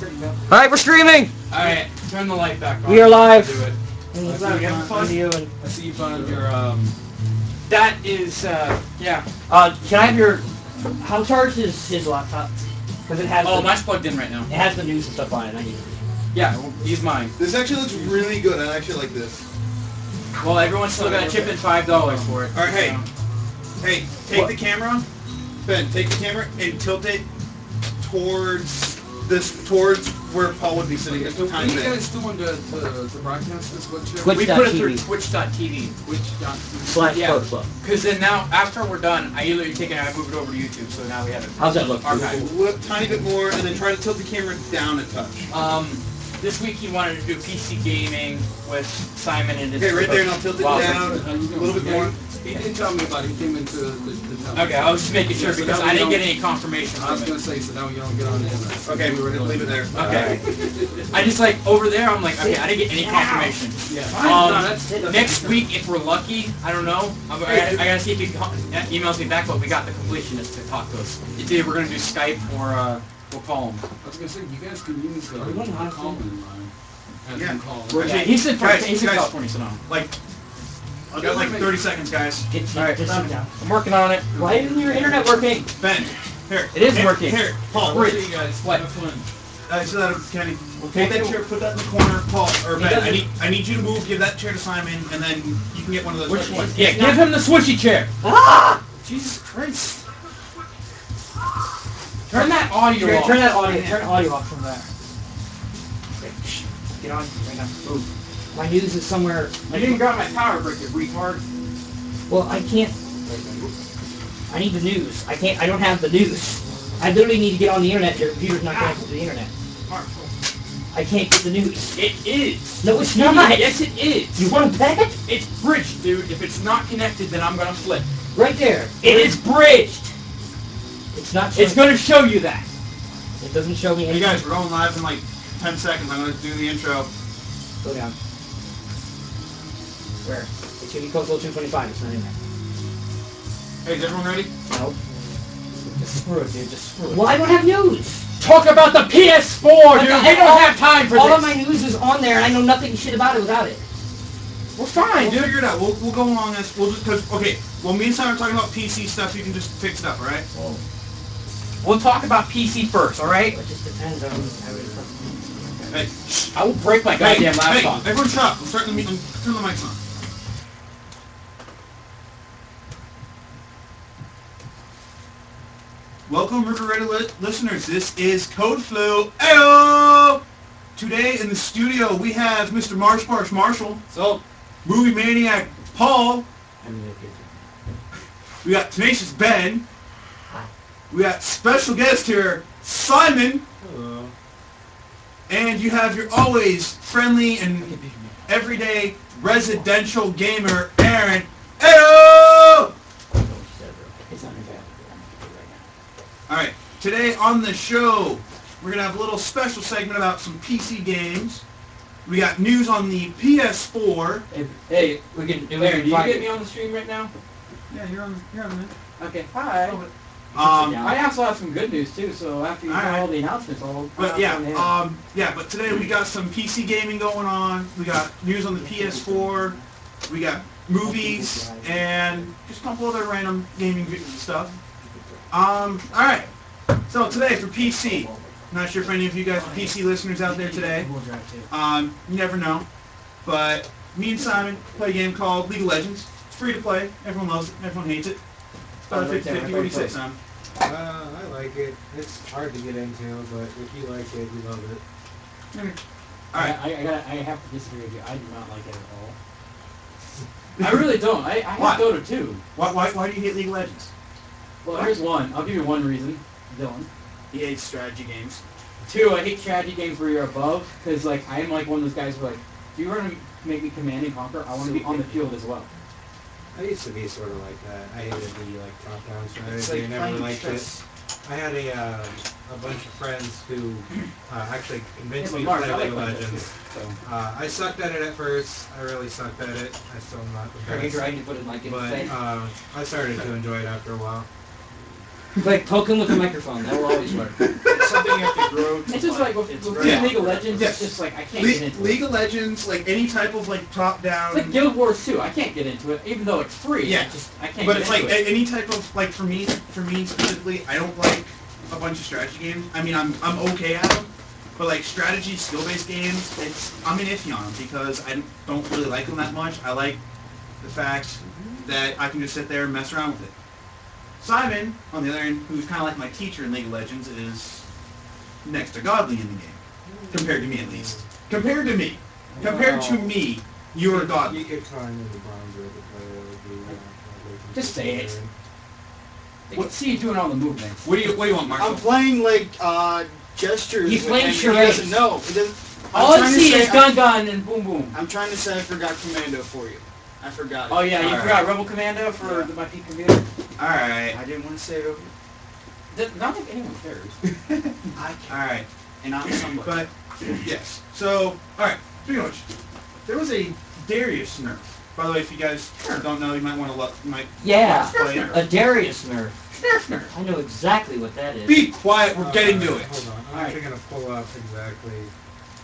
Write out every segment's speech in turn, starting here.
Alright, we're streaming! Alright, turn the light back on. We are live. Do it. I see you found your, That is, yeah. Can I have your... How charged is his laptop? Because it has mine's plugged in right now. It has the news and stuff on it. I need it. Yeah, well, use mine. This actually looks really good. I actually like this. Well, everyone's still got to chip in $5 for it. Alright, hey, take the camera, Ben, take the camera and tilt it towards where Paul would be sitting. So what are you guys doing to broadcast this? What's your... We put it through Twitch.tv. Twitch.tv. Yeah. Because then now, after we're done, I either take it and I move it over to YouTube, so now we have it. How's that look? Archive. A tiny bit more, and then try to tilt the camera down a touch. This week he wanted to do PC gaming with Simon and his... Okay, right there, and I'll tilt it down a little bit more. He didn't tell me about it. He came into the town. Okay, I was just making sure because I didn't get any confirmation I was from going it. to say, so now you don't get on the internet. Okay, we're going to leave it there. Okay. I just like, over there, I'm like, okay, I didn't get any confirmation. Yeah. Next week, if we're lucky, I don't know. I gotta see if he emails me back, but we got the completionist to talk to us. It's either we're going to do Skype or we'll call him. I was going to say, you guys can use the Coleman line. Yeah. Yeah, he's in Guys, California, so no. I've got like 30 seconds, guys. Alright, just sit down. I'm working on it. Why isn't your internet working? Ben, here. It is working. Here, Paul, We'll wait. see you guys. What? Have fun. So that, Kenny. Okay. Take that chair, put that in the corner, Paul, or He Ben. doesn't- I need you to move, give that chair to Simon, and then you can get one of those. Which one? Yeah, give him the swishy chair. Ah! Jesus Christ. Turn that audio off. Turn that audio. Turn audio off from there. Get on right now. Move. My news is somewhere. You didn't grab my power brick, you retard. Well, I can't. I need the news. I can't. I don't have the news. I literally need to get on the internet. Your computer's not connected to the internet. I can't get the news. It is. No, it's not. Yes, it is. You want to bet? It's bridged, dude. If it's not connected, then I'm gonna flip. Right there. It is bridged. It's not. It's gonna show you that. It doesn't show me Hey anything. guys, we're going live in like 10 seconds. I'm going to do the intro. Go down. Where? It should be code 225. It's not in there. Hey, is everyone ready? No. Just screw it, dude. Just screw it. Well, I don't have news. Talk about the PS4, dude. We don't have time for All this. of my news is on there, and I know nothing shit about it without it. We're fine, We'll dude. figure it out. We'll go along this. We'll just, cause, okay, well, me and Simon are talking about PC stuff. You can just fix it up, alright? We'll talk about PC first, all right? It just depends on how it is. Hey, I will break my goddamn laptop. Hey, everyone shut up. We'll start the meeting. Turn the mics on. Welcome, River Ready listeners. This is Code Flu. Ayo! Today in the studio we have Mr. Marsh Marshall. So, Movie Maniac Paul. We got Tenacious Ben. We got special guest here, Simon. Hello. And you have your always friendly and everyday residential gamer, Aaron. Ayo! It's not available right now. Alright, today on the show, we're going to have a little special segment about some PC games. We got news on the PS4. hey, we can do Aaron, do you find get it. me on the stream right now? Yeah, you're on there. Okay, hi. Um, I also have some good news too, so after you do Alright. all the announcements, I'll... But yeah, but today we got some PC gaming going on. We got news on the PS4. We got movies and just a couple other random gaming stuff. Alright. So today for PC. Not sure if any of you guys are PC listeners out there today. You never know. But me and Simon play a game called League of Legends. It's free to play. Everyone loves it. Everyone hates it. It's about 50-50. What do you say, Simon? I like it. It's hard to get into, but if you like it, you love it. Alright. I have to disagree with you. I do not like it at all. I really don't. I Why? have Dota too. Why do you hate League of Legends? Well, here's one. I'll give you one reason. Dylan. He hates strategy games. Two, I hate strategy games where you're above, because like I'm like one of those guys who like, if you want to make me command and conquer, I want to be on the field as well. I used to be sort of like that. I hated the top-down It's strategy. like I never playing liked chess. it. I had a bunch of friends who actually convinced Yeah, me but to Mark, play I League of like playing Legends. So. I sucked at it at first. I really sucked at it. I still am not the best. Trying to put it like in But the I started to enjoy it after a while. Like, poke him with a microphone. That will always work. It's something you have to grow to It's just like It's with very League of awkward. Legends. Yes. It's just like I can't get into League it. of Legends, like any type of like top-down. It's like Guild Wars 2. I can't get into it, even though it's free. Yeah. I can't. But get it's like into it. any type of like for me specifically, I don't like a bunch of strategy games. I mean, I'm okay at them, but like strategy skill-based games, I'm an iffy on them because I don't really like them that much. I like the fact that I can just sit there and mess around with it. Simon, on the other end, who's kind of like my teacher in League of Legends, is next to godly in the game, compared to me at least. Compared to me, you're godly. You could find in the bronzer to play Just say it. I can see you doing all the movements. What do you want, Marshall? I'm playing like gestures. He's playing and he charades. doesn't know. He doesn't. All I'm I trying to see say- is gun gun and boom boom. I'm trying to say I forgot Commando for you. I forgot it. Oh yeah, you Alright. forgot Rebel Commando for my P computer. All right, I didn't want to say it over. Not like anyone cares. I all can't. right. And I'm somebody. But yes. So, all right. Speaking of which, there was a Darius nerf. By the way, if you guys don't know, you might want to look. You might Yeah, play it. a Darius nerf. Nerf. I know exactly what that is. Be quiet. We're getting to it. Hold on, I'm actually gonna pull up exactly.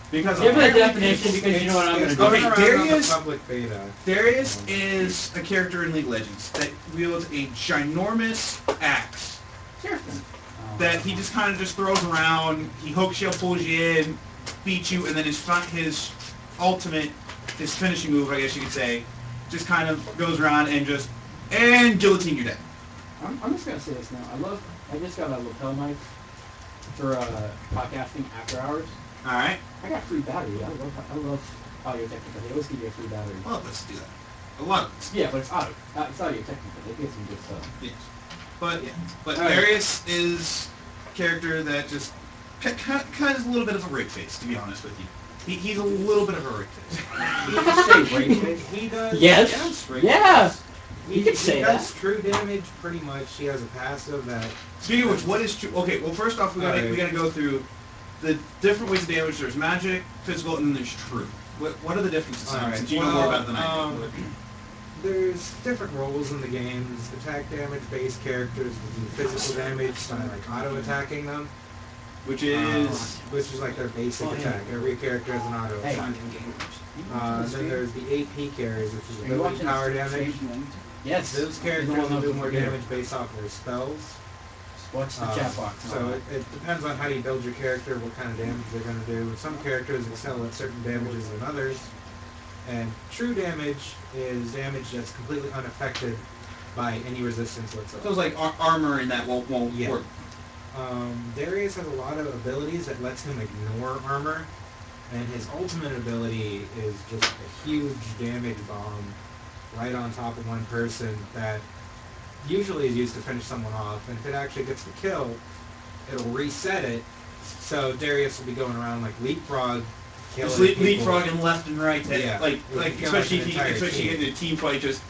Because Give it a apparently definition because you know what I'm gonna It's do. Okay, going around on the Darius- public beta. Darius is a character in League of Legends that wields a ginormous axe that he just kind of just throws around. He hook shell pulls you in, beats you, and then his ultimate, his finishing move, I guess you could say, just kind of goes around and guillotine your dead. I'm just gonna say this now. I just got a lapel mic for podcasting after hours. All right. I got free battery. I love Audio Technica. They always give you a free battery. Well, let's do that. A lot of this. Yeah, but it's Audio Technica. They get some good stuff. Yes. But All right. Darius is a character that just kind of is a little bit of a rape face, to be honest with you. He's a little bit of a rape face. You just say rape. He does. Yes. right. Yeah. He, You could say he does that. true damage pretty much. He has a passive that. Speaking of which, what is true? Okay, well, first off, we gotta go through the different ways of damage. There's magic, physical, and then there's true. What are the differences? Simon, since you know more about than I do. There's different roles in the games. Attack damage based characters will do physical damage by like auto attacking them, Which is which is like their basic attack. Every character has an auto Hey. attack. Then there's the AP carries, which is Are you ability watching power this? damage. Yes. Those characters will do more damage based off their spells. Watch the chat box. So it depends on how you build your character, what kind of damage they're going to do. Some characters excel at certain damages than others. And true damage is damage that's completely unaffected by any resistance so whatsoever. it's like armor and that won't Yeah. work. Darius has a lot of abilities that lets him ignore armor. And his ultimate ability is just a huge damage bomb right on top of one person that usually is used to finish someone off. And if it actually gets the kill, it'll reset it. So Darius will be going around like leapfrog, killing Just people. leapfrogging left and right. Yeah. Like You can kill, especially like, if an entire you team. get into a team fight, just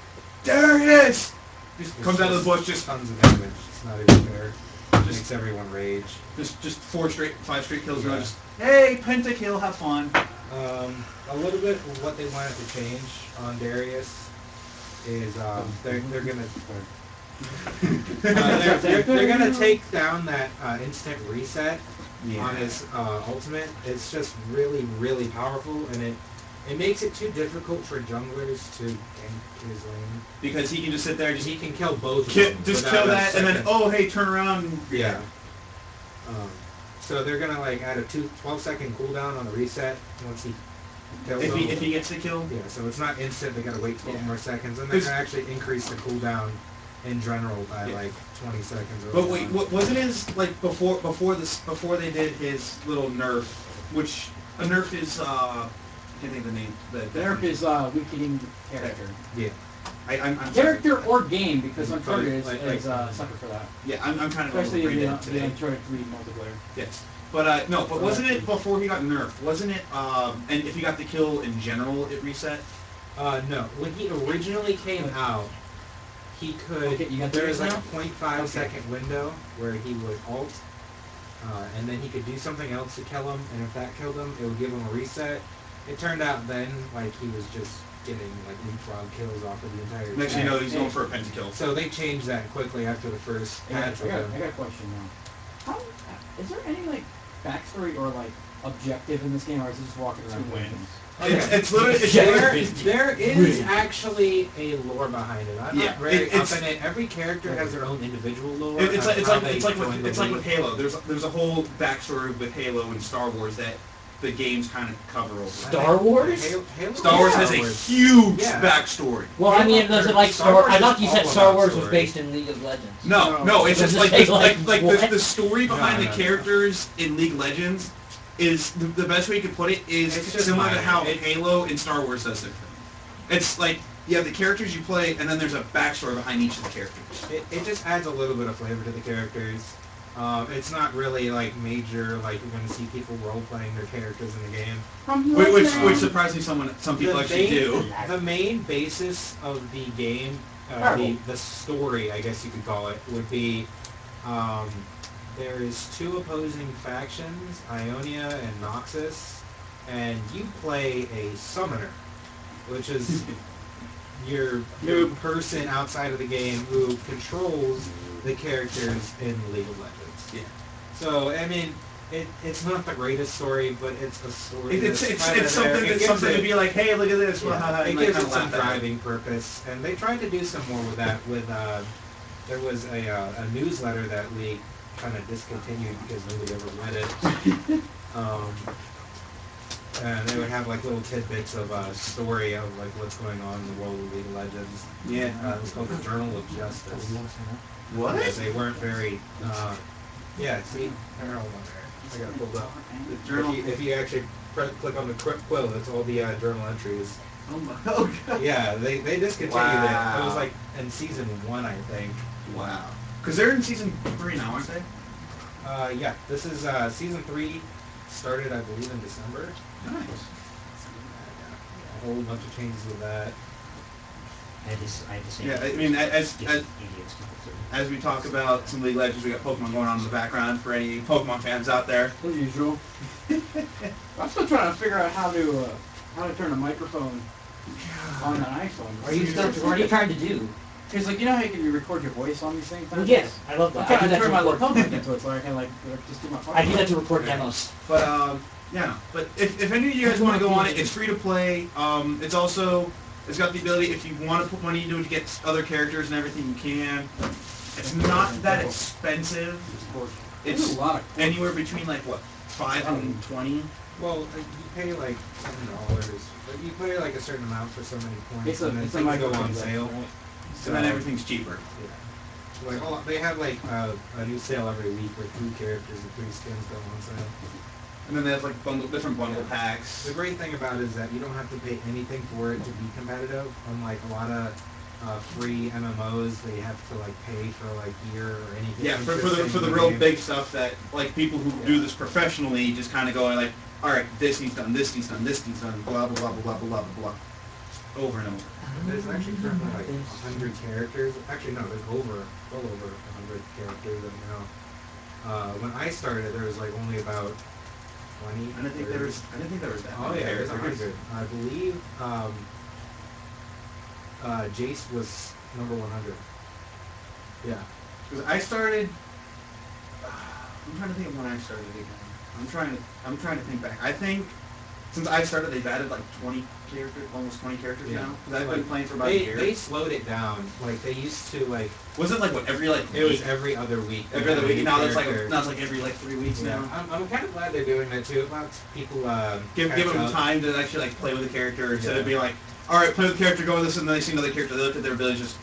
Darius just It's comes out of the bush, just tons of damage. It's not even fair. Just- Makes everyone rage. just 5 straight kills. Yeah. And just hey, pentakill, have fun. A little bit of what they wanted to change on Darius is they're gonna they're gonna take down that instant reset on his ultimate. It's just really powerful, and it makes it too difficult for junglers to gank his lane. Because he can just sit there, He can kill both of kill, them. just without kill a that, and then second. oh hey, turn around. And, Yeah. So they're gonna like add a 12-second cooldown on the reset once he kills If them. he gets the kill. Yeah, so it's not instant. They gotta wait 12 Yeah. more seconds, and they're 'Cause- gonna actually increase the cooldown in general by Yeah. like 20 seconds. Or But wait, wasn't his like before they did his little nerf, which a nerf is I can't think of the name. The Derp is weakening character. Yeah. I'm Character or game, because Uncharted is Like- sucker for that. Yeah, I'm kind of Especially in brain the dead today. Uncharted 3 multiplayer. Yes. But no, but wasn't it before he got nerfed? Wasn't it and if you got the kill in general it reset? No, when he originally came out, he could. Okay, you got there was theirs like now? a 0.5 second window where he would ult, and then he could do something else to kill him, and if that killed him, it would give him a reset. It turned out then like he was just getting like leapfrog kills off of the entire Next thing you know, he's attack. going for a pentakill. So they changed that quickly after the first I got, patch I with got, him. I got a question now. How is there any like backstory or like objective in this game, or is it just walking around To win. doing things? It's literally it's There is actually a lore behind it. I'm Yeah, not very it's- up in it. Every character has their own individual lore. It's on like how they join the with league. Halo. There's a whole backstory with Halo and Star Wars that the games kind of cover over. Star Wars? Halo Star Wars has a huge Yeah. backstory. Well, I mean, does it like Star Star? Wars I thought is you said all Star about Wars was story. based in League of Legends. No, it's just Does like it say, like what? the story behind No, the no. characters in League of Legends is the best way you could put it is It's just similar to minor. how Halo and Star Wars does their thing. It's like you have the characters you play, and then there's a backstory behind each of the characters. It just adds a little bit of flavor to the characters. It's not really like major, like you're going to see people role playing their characters in the game. Which surprisingly some people The actually main- do. The main basis of the game, the story, I guess you could call it, would be there is two opposing factions, Ionia and Noxus, and you play a summoner, which is your person outside of the game who controls the characters in League of Legends. Yeah. So I mean, it's not the greatest story, but it's a story. It's that's kinda there. something It that's gives something it- to be like, hey, look at this. yeah, and it like, gives kinda it some laugh at it. driving purpose, and they tried to do some more with that. With there was a newsletter that we kind of discontinued because nobody ever read it. And they would have like little tidbits of story of like what's going on in the world of League of Legends. Yeah. It was called the Journal of Justice. What? Because they weren't very. Yeah, see, they're all on there. I got it pulled up. The journal. If you actually click on the quill, it's all the journal entries. Oh my. Oh god. Yeah, they discontinued it. It was Wow. like in season 1, I think. Wow. Because they're in season 3 now, aren't they? Yeah, this is season 3. Started, I believe, in December. Nice. A whole bunch of changes with that. I just Yeah, I mean, as we talk about some League of Legends, we got Pokemon going on in the background for any Pokemon fans out there. As usual. I'm still trying to figure out how to turn a microphone on an iPhone. Are you still? What are you trying to do? Because like you know how you can record your voice on these things. Well, yes, I love I'm that. I trying do to that turn my to laptop record. into it so I can like just do my. I do that to record demos. But yeah. But if any of you guys want to go on it, it's free to play. It's got the ability if you want to put money into it to get other characters and everything, you can. It's not that expensive. It's It's a lot of. anywhere between like what, 5 and 20. Well, you pay like $7, but you pay like a certain amount for so many points, It's a and then it's a things go microphone on sale. right? And then everything's cheaper. Yeah. Like they have like a new sale every week where 3 characters and 3 skins go on sale. And then they have like different bundle packs. The great thing about it is that you don't have to pay anything for it to be competitive, unlike a lot of free MMOs that you have to like pay for like gear or anything. Yeah, for the interesting real game. big stuff that like people who do this professionally just kind of go like, all right, this needs done, this needs done, this needs done, blah blah blah blah blah blah blah blah, over and over. There's actually currently like 100 characters. Actually, no, there's well over 100 characters in now. When I started, there was like only about 20. I didn't think there was that. Oh many yeah, there's characters. 100. I believe Jace was number 100. Yeah. Because I started. I'm trying to think of when I started again. I'm trying to think back. I think since I started, they've added like 20 characters, almost 20 characters Yeah. now. Because I've been Like, playing for about a They year. slowed it down. Like they used to like Was it like what every like it was week? every other week. Every other week. Now it's like character. every like 3 weeks Yeah. now. I'm kind of glad they're doing that too. It lets people Give catch them up. time to actually like play with the character instead of Yeah. being like, all right, play with the character, go with this, and then they see another character, they look at their abilities, just,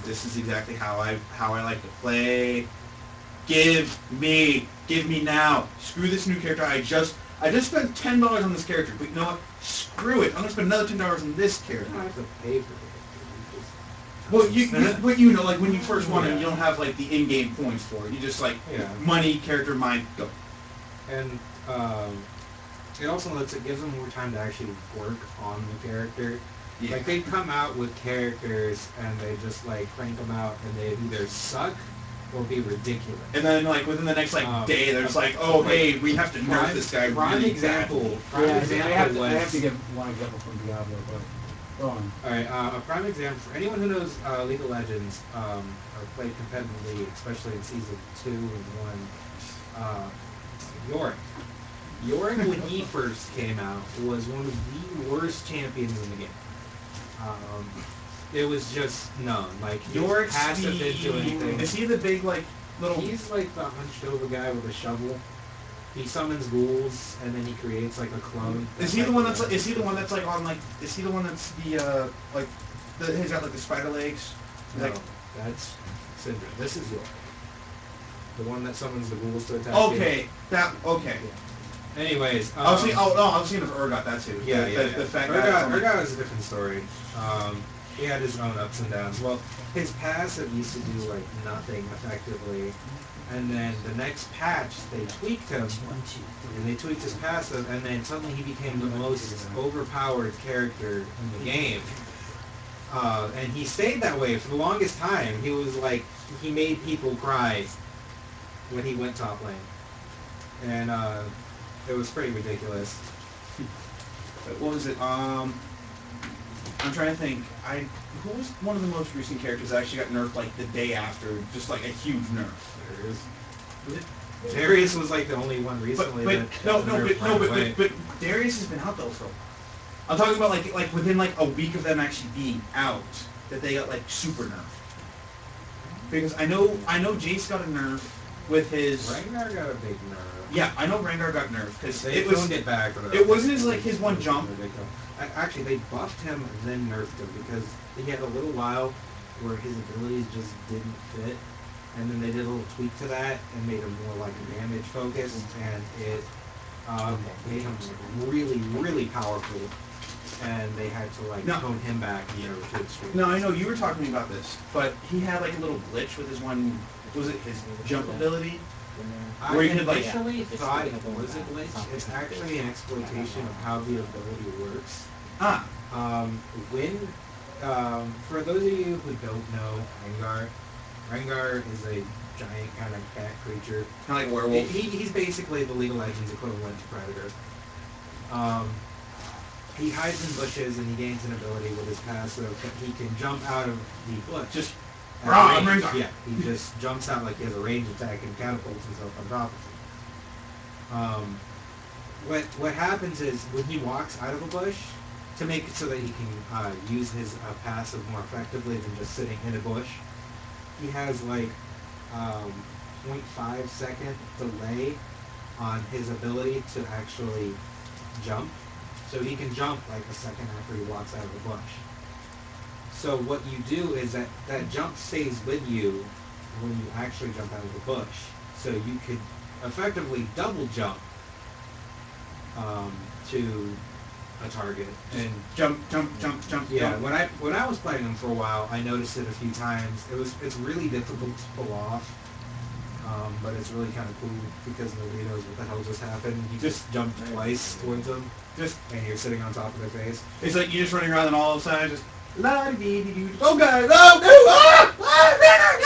this is exactly how I like to play. Give me now. Screw this new character. I just spent $10 on this character, but you know what? Screw it. I'm gonna spend another $10 on this You character. don't have to pay for it. Well, you know, like when you first want it, you don't have like the in-game points for it. You just like Yeah. money, character, mine, go. And it also gives them more time to actually work on the character. Yeah. Like they come out with characters and they just like crank them out and they either suck will be ridiculous. And then like within the next like day, there's like, oh like, hey, we have to nerf this guy Prime really example. Prime Yeah, example I have to was. give one example from Diablo, but go on. All right, a prime example for anyone who knows League of Legends or played competitively, especially in season 2 and 1. Yorick. Yorick, when he first came out, was one of the worst champions in the game. It was just known. Like, Yorick's passive didn't do anything. Is he the big like little? He's like the hunched over guy with a shovel. He summons ghouls and then he creates like a clone. Is he the one that's like? Is he the one that's like on like? Is he the one that's the like? He's got like the spider legs. No, Like, that's Syndra. This is Yorick. The one that summons the ghouls to attack you. okay, that okay. Anyways, I was thinking. Oh no, I was thinking of Urgot. That too. Yeah, The fat guy. Urgot is a different story. He had his own ups and downs. Well, his passive used to do like nothing effectively, and then the next patch they tweaked him, and they tweaked his passive, and then suddenly he became the most overpowered character in the game. And he stayed that way for the longest time. He was like, he made people cry when he went top lane, and it was pretty ridiculous. What was it? I'm trying to think. Who was one of the most recent characters that actually got nerfed like the day after, just like a huge nerf? Darius was like the only one recently. But Darius has been out though for. I'm talking about like within like a week of them actually being out, that they got like super nerfed. Because I know Jace got a nerf with his. Rengar got a big nerf. Yeah, I know Rengar got nerfed because They toned it back. It wasn't his like his one jump. Actually, they buffed him and then nerfed him because he had a little while where his abilities just didn't fit, and then they did a little tweak to that and made him more like damage focused, and it made him really, really powerful. And they had to like tone him back, you know, to extreme. No, I know you were talking about this, but he had like a little glitch with his one. Was it his jump ability? I Where you could, like- initially thought it was a glitch. It's actually an exploitation of how the ability works. Ah, For those of you who don't know Rengar is a giant kind of cat creature. kind of like werewolf. He's basically the League of Legends equivalent to Predator. He hides in bushes and he gains an ability with his passive that he can jump out of the bush. Just At Rah, range. Rengar. Yeah, he just jumps out like he has a range attack and catapults himself on top of it. What happens is when he walks out of a bush, to make it so that he can use his passive more effectively than just sitting in a bush, he has like 0.5 second delay on his ability to actually jump. So he can jump like a second after he walks out of the bush. So what you do is that jump stays with you when you actually jump out of the bush. So you could effectively double jump to a target. And jump. yeah, jump. when I was playing him for a while, I noticed it a few times. It's really difficult to pull off. But it's really kind of cool because nobody knows what the hell just happened. You just jumped twice towards them, and you're sitting on top of their face. It's like you're just running around and all of a sudden just la dee dee doo. Oh guys, oh no!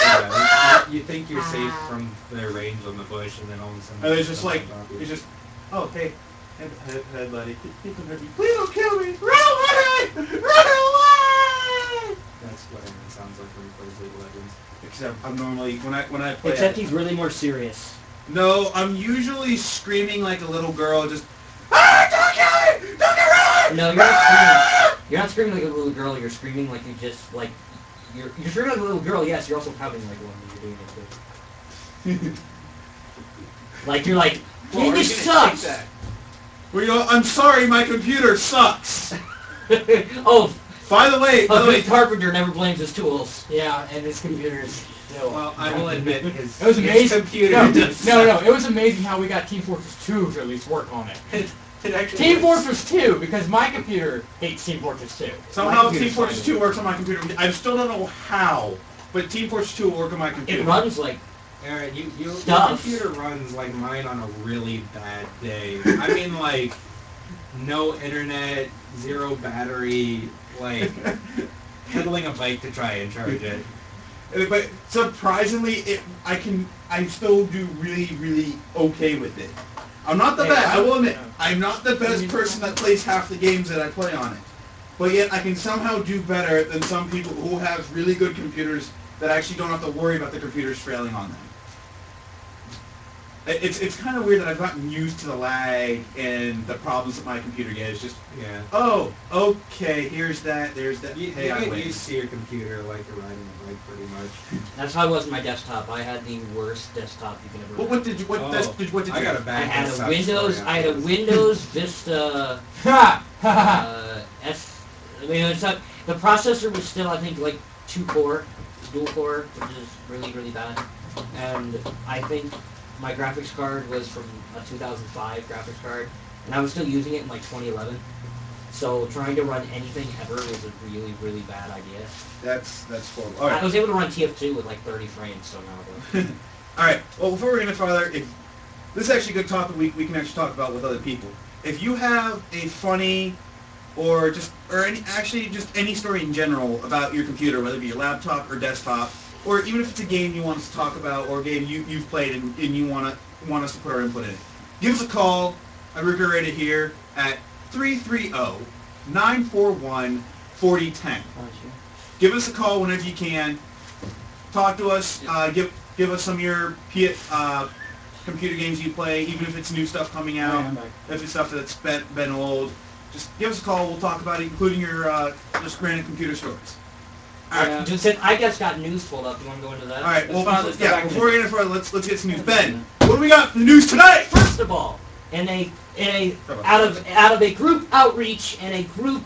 Yeah, you think you're safe from their range on the bush, and then all of a sudden. And it's just jump like on top of you. it's just hey, buddy, please don't kill me! Run away! Run away! That's what everyone sounds like when he plays League of Legends. Except I'm normally when I play. Except he's really more serious. No, I'm usually screaming like a little girl, just don't kill me! Don't get rid No, you're not screaming. You're not screaming like a little girl. You're screaming like you just like you're screaming like a little girl. Yes, you're also pouting like one when you're doing it too. Like you're like, Well, this sucks. Where you go, I'm sorry, my computer sucks. Oh, By the way, a good carpenter never blames his tools. Yeah, and his computer is still. Well, I will admit his, It was his amazing. computer No, does no, it was amazing how we got Team Fortress 2 to at least work on it. It actually Team works. Fortress 2, because my computer hates Team Fortress 2. somehow My Team computer's Fortress fine. 2 works on my computer. I still don't know how, but Team Fortress 2 will work on my computer. It runs like Aaron, your Stuff. computer runs like mine on a really bad day. I mean, like, no internet, zero battery, like, pedaling a bike to try and charge it. But surprisingly, I still do really okay with it. I'm not the best. I will admit, I'm not the best person that plays half the games that I play on it. But yet, I can somehow do better than some people who have really good computers that actually don't have to worry about the computers failing on them. It's kind of weird that I've gotten used to the lag and the problems that my computer gets. Just, Yeah. oh, okay, here's that, there's that. You Hey, I get win. used to your computer like you're riding a bike, pretty much. That's how it was with my desktop. I had the worst desktop you can ever. What did you? What did you? I got a I bad had a desktop Windows. story I had a after this. Windows Vista. S. I mean, it's not, the processor was still, I think, like 2-core, dual core, which is really bad. And I think my graphics card was from a 2005 graphics card, and I was still using it in like 2011. So trying to run anything ever was a really bad idea. That's horrible. All right. I was able to run TF2 with like 30 frames somehow. Though. All right. Well, before we get any farther, if this is actually a good topic we can actually talk about with other people. If you have a funny or any story in general about your computer, whether it be your laptop or desktop, or even if it's a game you want us to talk about or a game you've played and you want us to put our input in it, give us a call. I reiterate it here at 330-941-4010. Give us a call whenever you can. Talk to us. Give us some of your computer games you play, even if it's new stuff coming out, if it's stuff that's been old. Just give us a call. We'll talk about it, including your just random computer stories. All right. I just got news pulled up. You want to go into that? All right. Well, let's go back to before we get into further, let's get some news. Ben, what do we got in the news today? First of all, out of a group outreach and a group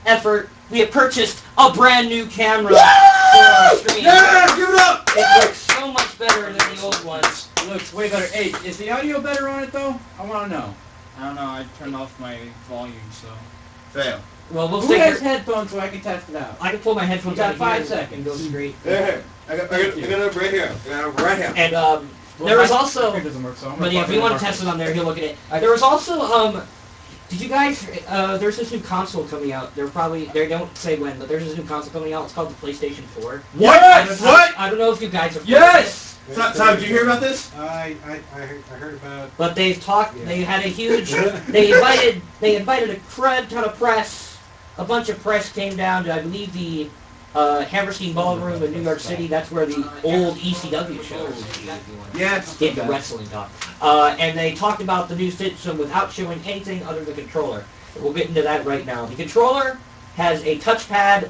effort, we have purchased a brand new camera for our stream. Yeah, give it up. It looks so much better than the old ones. Looks way better. Hey, is the audio better on it though? I want to know. I don't know. I turned off my volume, so. Fail. Well, we'll Who stick has it. headphones so I can test it out? I can pull my headphones You got out of 5 here and seconds. go straight. There. I got it right here. I got it right here. And Well, there was my also, speaker doesn't work, so I'm but gonna yeah, plug if it you in want the to test it market. on there, he'll look at it. There was also did you guys? There's this new console coming out. They don't say when, but there's this new console coming out. It's called the PlayStation 4. What? I don't know if you guys have. Yes! Tom, did you hear about this? I heard about. But they've talked. Yeah. They had a huge. They invited a crud ton of press. A bunch of press came down to, I believe, the Hammerstein Ballroom in New York City. That's where the old ECW show is. If you want to Yes. get the wrestling talk. And they talked about the new system without showing anything other than the controller. We'll get into that right now. The controller has a touchpad.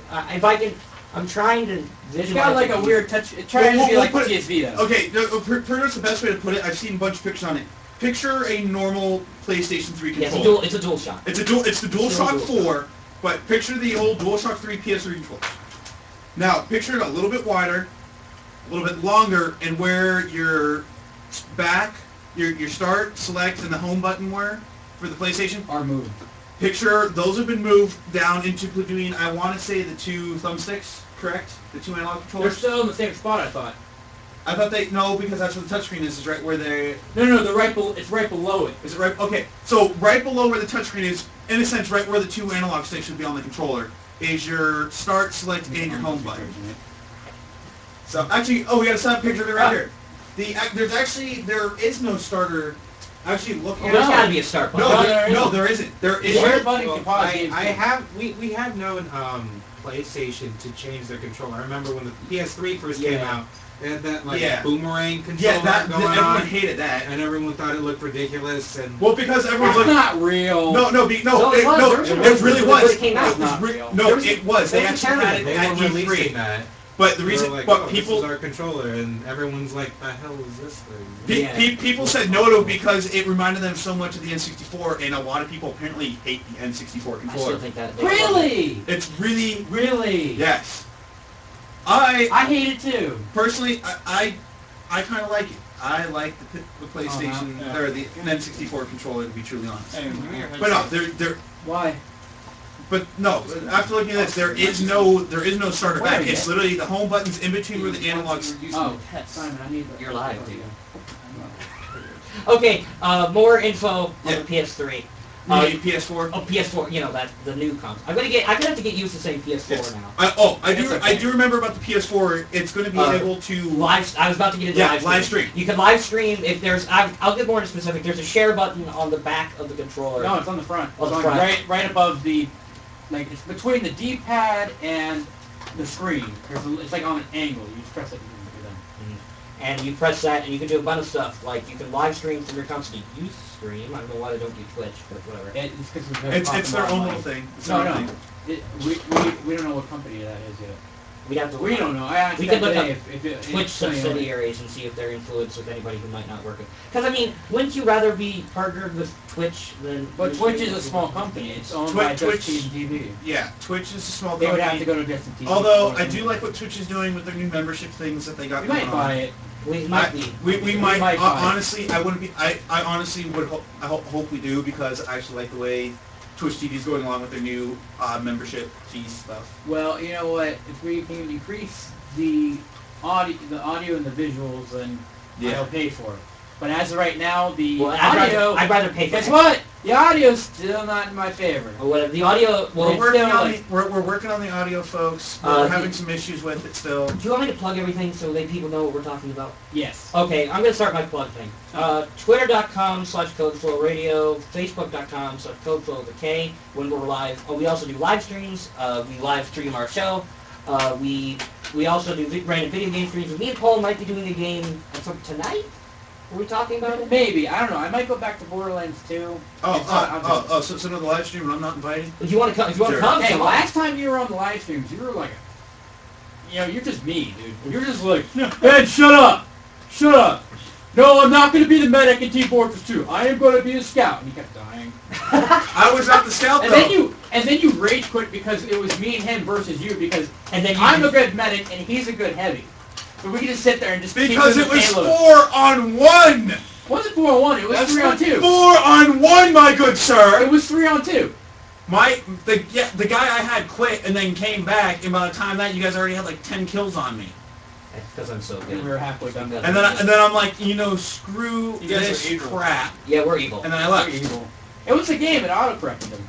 I'm trying to visualize. It's got like a weird touch. It's trying to be like the PSV does. Okay, pretty much the best way to put it. I've seen a bunch of pictures on it. Picture a normal PlayStation 3 Yeah, controller. it's a dual shock. It's the DualShock 4, but picture the old DualShock 3 PS3 controller. Now, picture it a little bit wider, a little bit longer, and where your back, your start, select, and the home button were for the PlayStation. Are moving. Picture those have been moved down into between, I want to say, the two thumbsticks, correct? The two analog They're controllers? still in the same spot, I thought. I thought no, because that's where the touchscreen is right where they... No, it's right below it. Is it right? Okay, so right below where the touchscreen is, in a sense, right where the two analog sticks should be on the controller, is your start, select, and your home button. So actually, we got a side picture of it right here. There is no starter. Actually, look. Well, there's got to be a start button. No, there isn't. There The is. share button Well, can pause I games. have we have known PlayStation to change their controller. I remember when the PS3 first came Yeah. out, they had that like Yeah. boomerang controller Yeah, going everyone on, hated that. and everyone thought it looked ridiculous. And Well, because everyone's That's like, not real. No, it really was. was. It came out. It was Not re- real. no, it was. They there was a actually had it they at were releasing E3. that. But the They reason, were like, but oh, people, this is our controller, and everyone's like, the hell is this thing? Yeah. people said no to it because it reminded them so much of the N64, and a lot of people apparently hate the N64 I still controller. think that. Really? It's really, Really? yes. I hate it too. personally, I kind of like it. I like the PlayStation yeah. or the N64 controller, to be truly honest. Anyway. But no, there. Why? But no, after looking at this, there is no starter Where back. are you? It's literally the home button's in between where the analogs. Oh, Simon, I need that. You're live, dude. Okay, more info on Yeah. the PS3. You mean PS4? Oh, PS4. You know that the new console. I'm gonna have to get used to saying PS4 Yes. now. I It's do. okay. I do remember about the PS4. It's going to be able to I was about to get into live stream. You can live stream if there's. I'll get more specific. There's a share button on the back of the controller. No, it's on the front. On It's the on front. right above the, like it's between the D-pad and the screen. It's like on an angle. You just press it and you do them. And you press that, and you can do a bunch of stuff. Like you can live stream from your console. You stream. I don't know why they don't do Twitch, but whatever. It's because It's their own little thing. It's No, their own no. thing. We don't know what company that is yet. We'd have to. We don't know. I asked We that could look today up if it, Twitch if, subsidiaries and see if they're influenced with anybody who might not work with. Because I mean, wouldn't you rather be partnered with Twitch than? But Twitch is a small company. It's owned by Twitch- Just TV. Yeah, Twitch is a small They company. would have to go to Just TV. Although I do like what Twitch is doing with their new membership things that they got We going might on. buy it. We might be. We might. might buy it. Honestly, I wouldn't be. I honestly would. Hope we do because I actually like the way Twitch TV is going along with their new membership fee stuff. Well, you know what? If we can increase the audio and the visuals, then Yeah. I'll pay for it. But as of right now, the Well, audio. I'd rather pay for Guess it. what? The audio's still not in my favor. Or whatever. The audio. Well, We're working still on like- we're working on the audio, folks. Uh, We're having some issues with it still. do you want me to plug everything so that people know what we're talking about? Yes. Okay, I'm gonna start my plug thing. Twitter.com/CodeFlowRadio, Facebook.com/CodeFlow with a K when we're live. Oh, we also do live streams. We live stream our show. We also do random video game streams. Me and Paul might be doing a game tonight. Are we talking about it? Maybe. I don't know. I might go back to Borderlands 2. So no, the live stream and I'm not invited. If you want to come, Sure. come Hey, on. last time you were on the live streams, you were like, you're just me, dude. You're just like, Ed, shut up! Shut up! No, I'm not going to be the medic in Team Fortress 2. I am going to be a scout. And he kept dying. I was not the scout And though. then you rage quit because it was me and him versus you because And then you I'm a good medic and he's a good heavy. So we can just sit there and just keep Because doing it the was payload. 4-on-1. It wasn't 4-on-1. It was That's 3-on-2. 4-on-1, my good sir. It was 3-on-2. The guy I had quit and then came back, and by the time that, you guys already had like 10 kills on me. That's because I'm so And good. we were halfway done. And then I'm like, screw You guys this are evil. crap. Yeah, we're evil. And then I left. Evil. It was a game. It autocorrected them.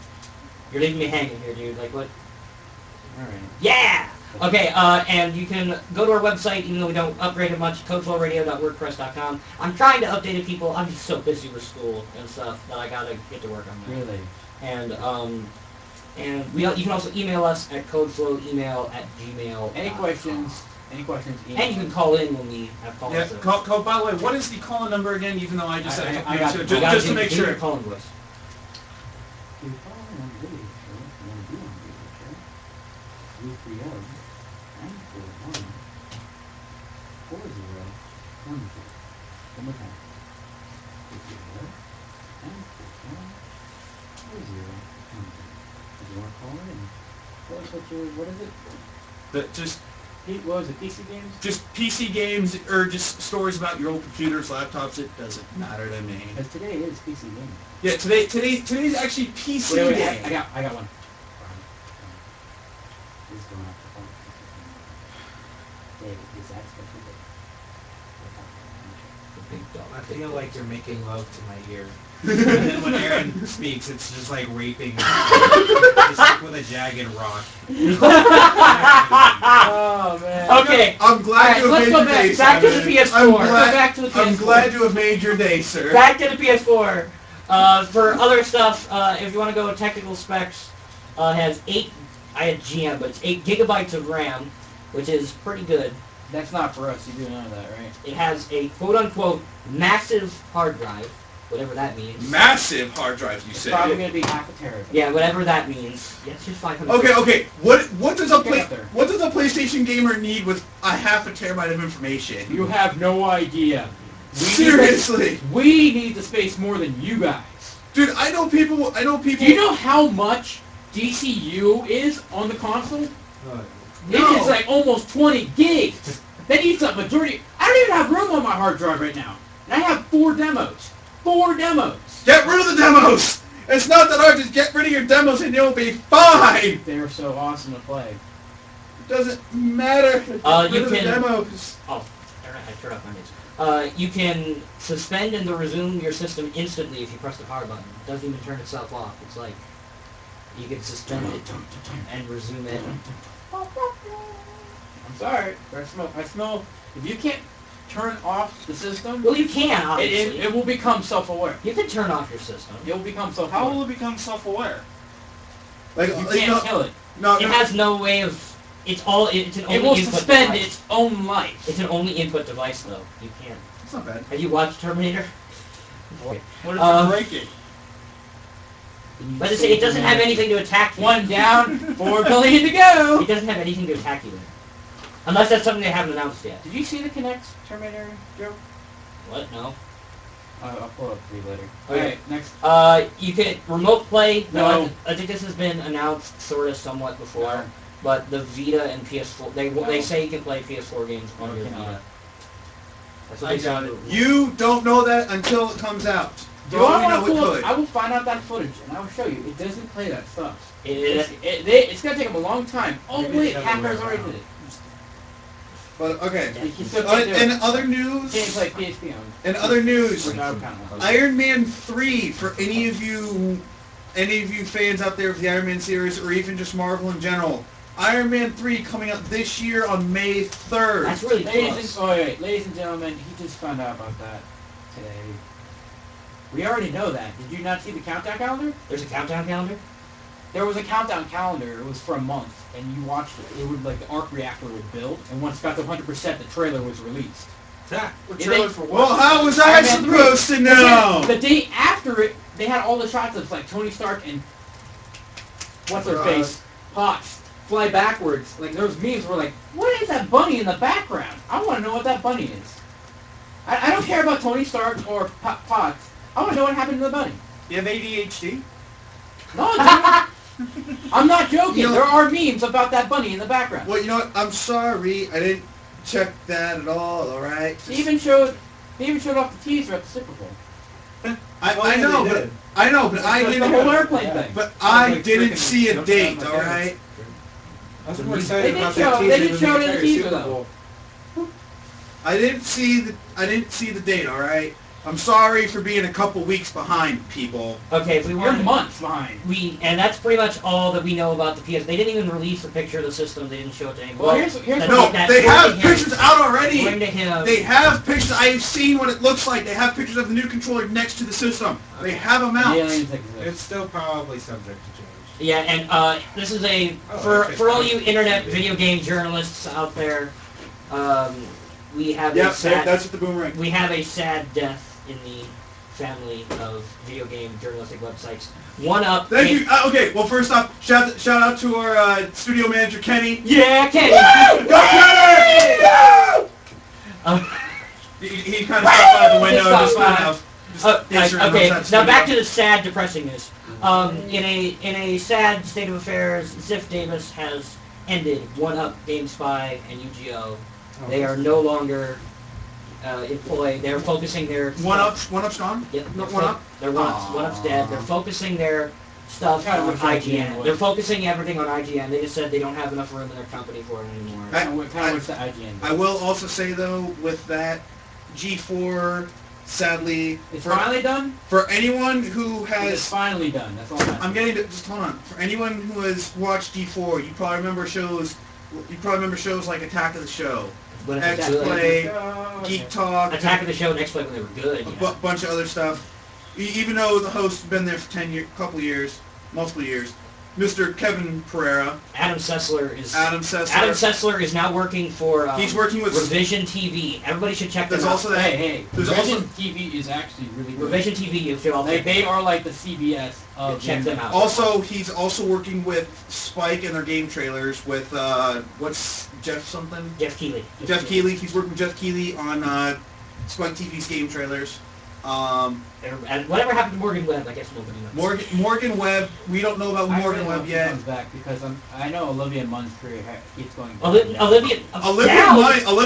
You're leaving me hanging here, dude. Like what? All right. Yeah! Okay, and you can go to our website, even though we don't upgrade it much, codeflowradio.wordpress.com. I'm trying to update it, people. I'm just so busy with school and stuff that I gotta get to work on that. Really? And you can also email us at codeflowemail@gmail.com. Any questions? Any questions? Email. And you can call in when we have calls. Yeah, so- call, by the way, what is the call-in number again, even though I just said I got just, you. You gotta just to do- make do your sure. calling voice. If you follow on the video show, if you want to be on the video show, 330 941 4012. One more time. 330 941 4012. If you want to call in, tell us what is it? What was it, PC games? Just PC games or just stories about your old computers, laptops. It doesn't matter to me. Because today is PC games. Yeah, today's actually PC Wait, day. I got one. This is going up to phone. Dave, is that special? The big dog. I feel like you're making love to my ear. And then when Aaron speaks, it's just like raping. Just like with a jagged rock. Oh man. Okay. I'm glad Alright, you let's have go made your day, back to the Simon. PS4. I'm Go glad, back to the I'm PS4. glad you have made your day, sir. Back to the PS4. For other stuff, if you want to go technical specs, has 8. I had GM, but it's 8 gigabytes of RAM, which is pretty good. That's not for us. You do none of that, right? It has a quote-unquote massive hard drive, whatever that means. Massive hard drive, you It's say. probably gonna be half a terabyte. Yeah, whatever that means. Yeah, it's just 500. Okay. What does a Get up there. what does a PlayStation gamer need with a half a terabyte of information? You have no idea. Seriously, We need the space more than you guys. dude. I know people. Do you know how much DCU is on the console? No. It is like almost 20 gigs. That eats up majority. I don't even have room on my hard drive right now. And I have 4 demos. 4 demos. Get rid of the demos. It's not that hard. Just get rid of your demos and you'll be fine. They are so awesome to play. It doesn't matter. Get rid you of the can- demos. Oh, I turned off my news. You can suspend and then resume your system instantly if you press the power button. It doesn't even turn itself off. It's like you can suspend it and resume it. I'm sorry, but I smell. If you can't turn off the system, Well, you can, it obviously. will become self-aware. You can turn off your system. It will become self-aware. How will it become self-aware? Like, You like, can't no, kill it. no, It no. has no way of... It's an only It will input suspend device. its own life. It's an only input device, though. You can't... It's not bad. Have you watched Terminator? What if Um, you break it? But it doesn't have anything to attack you. One down, 4 billion to go. It doesn't have anything to attack you with. Unless that's something they haven't announced yet. Did you see the Kinect Terminator joke? What? No. I'll pull it up for you later. Okay. Okay, next. You can remote play. No. I think this has been announced sort of somewhat before. No. But the Vita and PS4, they No. say you can play PS4 games on No, your it cannot. Vita. That's what I they doubt say. it. You don't know that until it comes out. Do For all I we want know, to it pull could. up? I will find out that footage and I will show you. It doesn't play that stuff. It- It's gonna take them a long time. Oh Maybe wait, the other way hackers already around. did it. But okay. You can still can't do In it. other Can't news, play PSP on. in other news, We're not counting that. Iron Man 3 for any of you fans out there of the Iron Man series or even just Marvel in general. Iron Man 3 coming out this year on May 3rd. That's really Ladies close. ladies and gentlemen, he just found out about that today. We already know that. Did you not see the countdown calendar? There's a countdown calendar? There was a countdown calendar. It was for a month, and you watched it. It would like the arc reactor would build, and once it got to 100%, the trailer was released. That. Yeah, Trailer they- for Well, what? how was I Iron Man 3. supposed to know? The day after it, they had all the shots of like Tony Stark and what's her face, Potts, fly backwards. Like those memes were like, what is that bunny in the background? I want to know what that bunny is. I don't care about Tony Stark or Potts. I want to know what happened to the bunny. You have ADHD? No, dude. I'm not joking. You know- There are memes about that bunny in the background. Well, you know what? I'm sorry. I didn't check that at all, alright? They even showed off the teaser at the Super Bowl. I know, they but did. I know, but I It's the whole didn't. airplane thing. But Sounds I like didn't freaking see a jump date, down my alright? I was more They excited did about show- that they teaser did than show it in the entire teaser, Super though. Bowl. I didn't see the date, alright? I'm sorry for being a couple weeks behind, people. Okay, if we You're want... months behind. And that's pretty much all that we know about the PS. They didn't even release a picture of the system. They didn't show it to anyone. Well, here's that's No, like that. they According have to him- pictures out already. According to him, They have pictures. I've seen what it looks like. They have pictures of the new controller next to the system. They have them out. The aliens exist. It's still probably subject to change. yeah, and this is a Oh, for all actually, you internet video game journalists out there. We have Yep, a sad, that's at the boomerang. we have a sad death in the family of video game journalistic websites. One up. Thank you. Okay, well, first off, shout out to our studio manager, Kenny. Yeah, Kenny. Go Kenny! Um, He kind of stopped by the window. Just Just stopped kind of. Make sure okay, everyone's now at back to studio. the sad, depressing news. In a sad state of affairs, Ziff Davis has ended One Up, GameSpy, and UGO. They are no longer employed. They're focusing their One up's gone. Yep, No, One Up? They're One Up's dead. They're focusing their stuff Kinda on wish IGN IGN. would. They're focusing everything on IGN. They just said they don't have enough room in their company for it anymore. I- Kind of wish the IGN. I will also say though, with that, G4, sadly, It's for, finally done. for anyone who It's has, finally done. That's all. I'm getting to, just hold on. For anyone who has watched G4, you probably remember shows. You probably remember shows like Attack of the Show, But if it's X-Play, Oh, okay. Geek Talk, Attack of the Show next play when they were good. a Yeah. bunch of other stuff. Even though the host's been there for couple years, multiple years, Mr. Kevin Pereira, Adam Sessler is Adam Sessler. Adam Sessler is now working for He's working with. Revision TV. Everybody should check them There's out. also that. Hey, There's Revision also- TV is actually really good. Revision TV. You should all Like check they are like the CBS of check them gaming. out. Also, he's also working with Spike and their game trailers with what's Jeff something? Jeff Keighley. Jeff Keighley. He's working with Jeff Keighley on Spike TV's game trailers. And whatever happened to Morgan Webb, I guess nobody knows. Morgan Webb, we don't know about I Morgan really hope Webb she yet. comes back because I know Olivia Munn's career keeps going. Olivia Olivia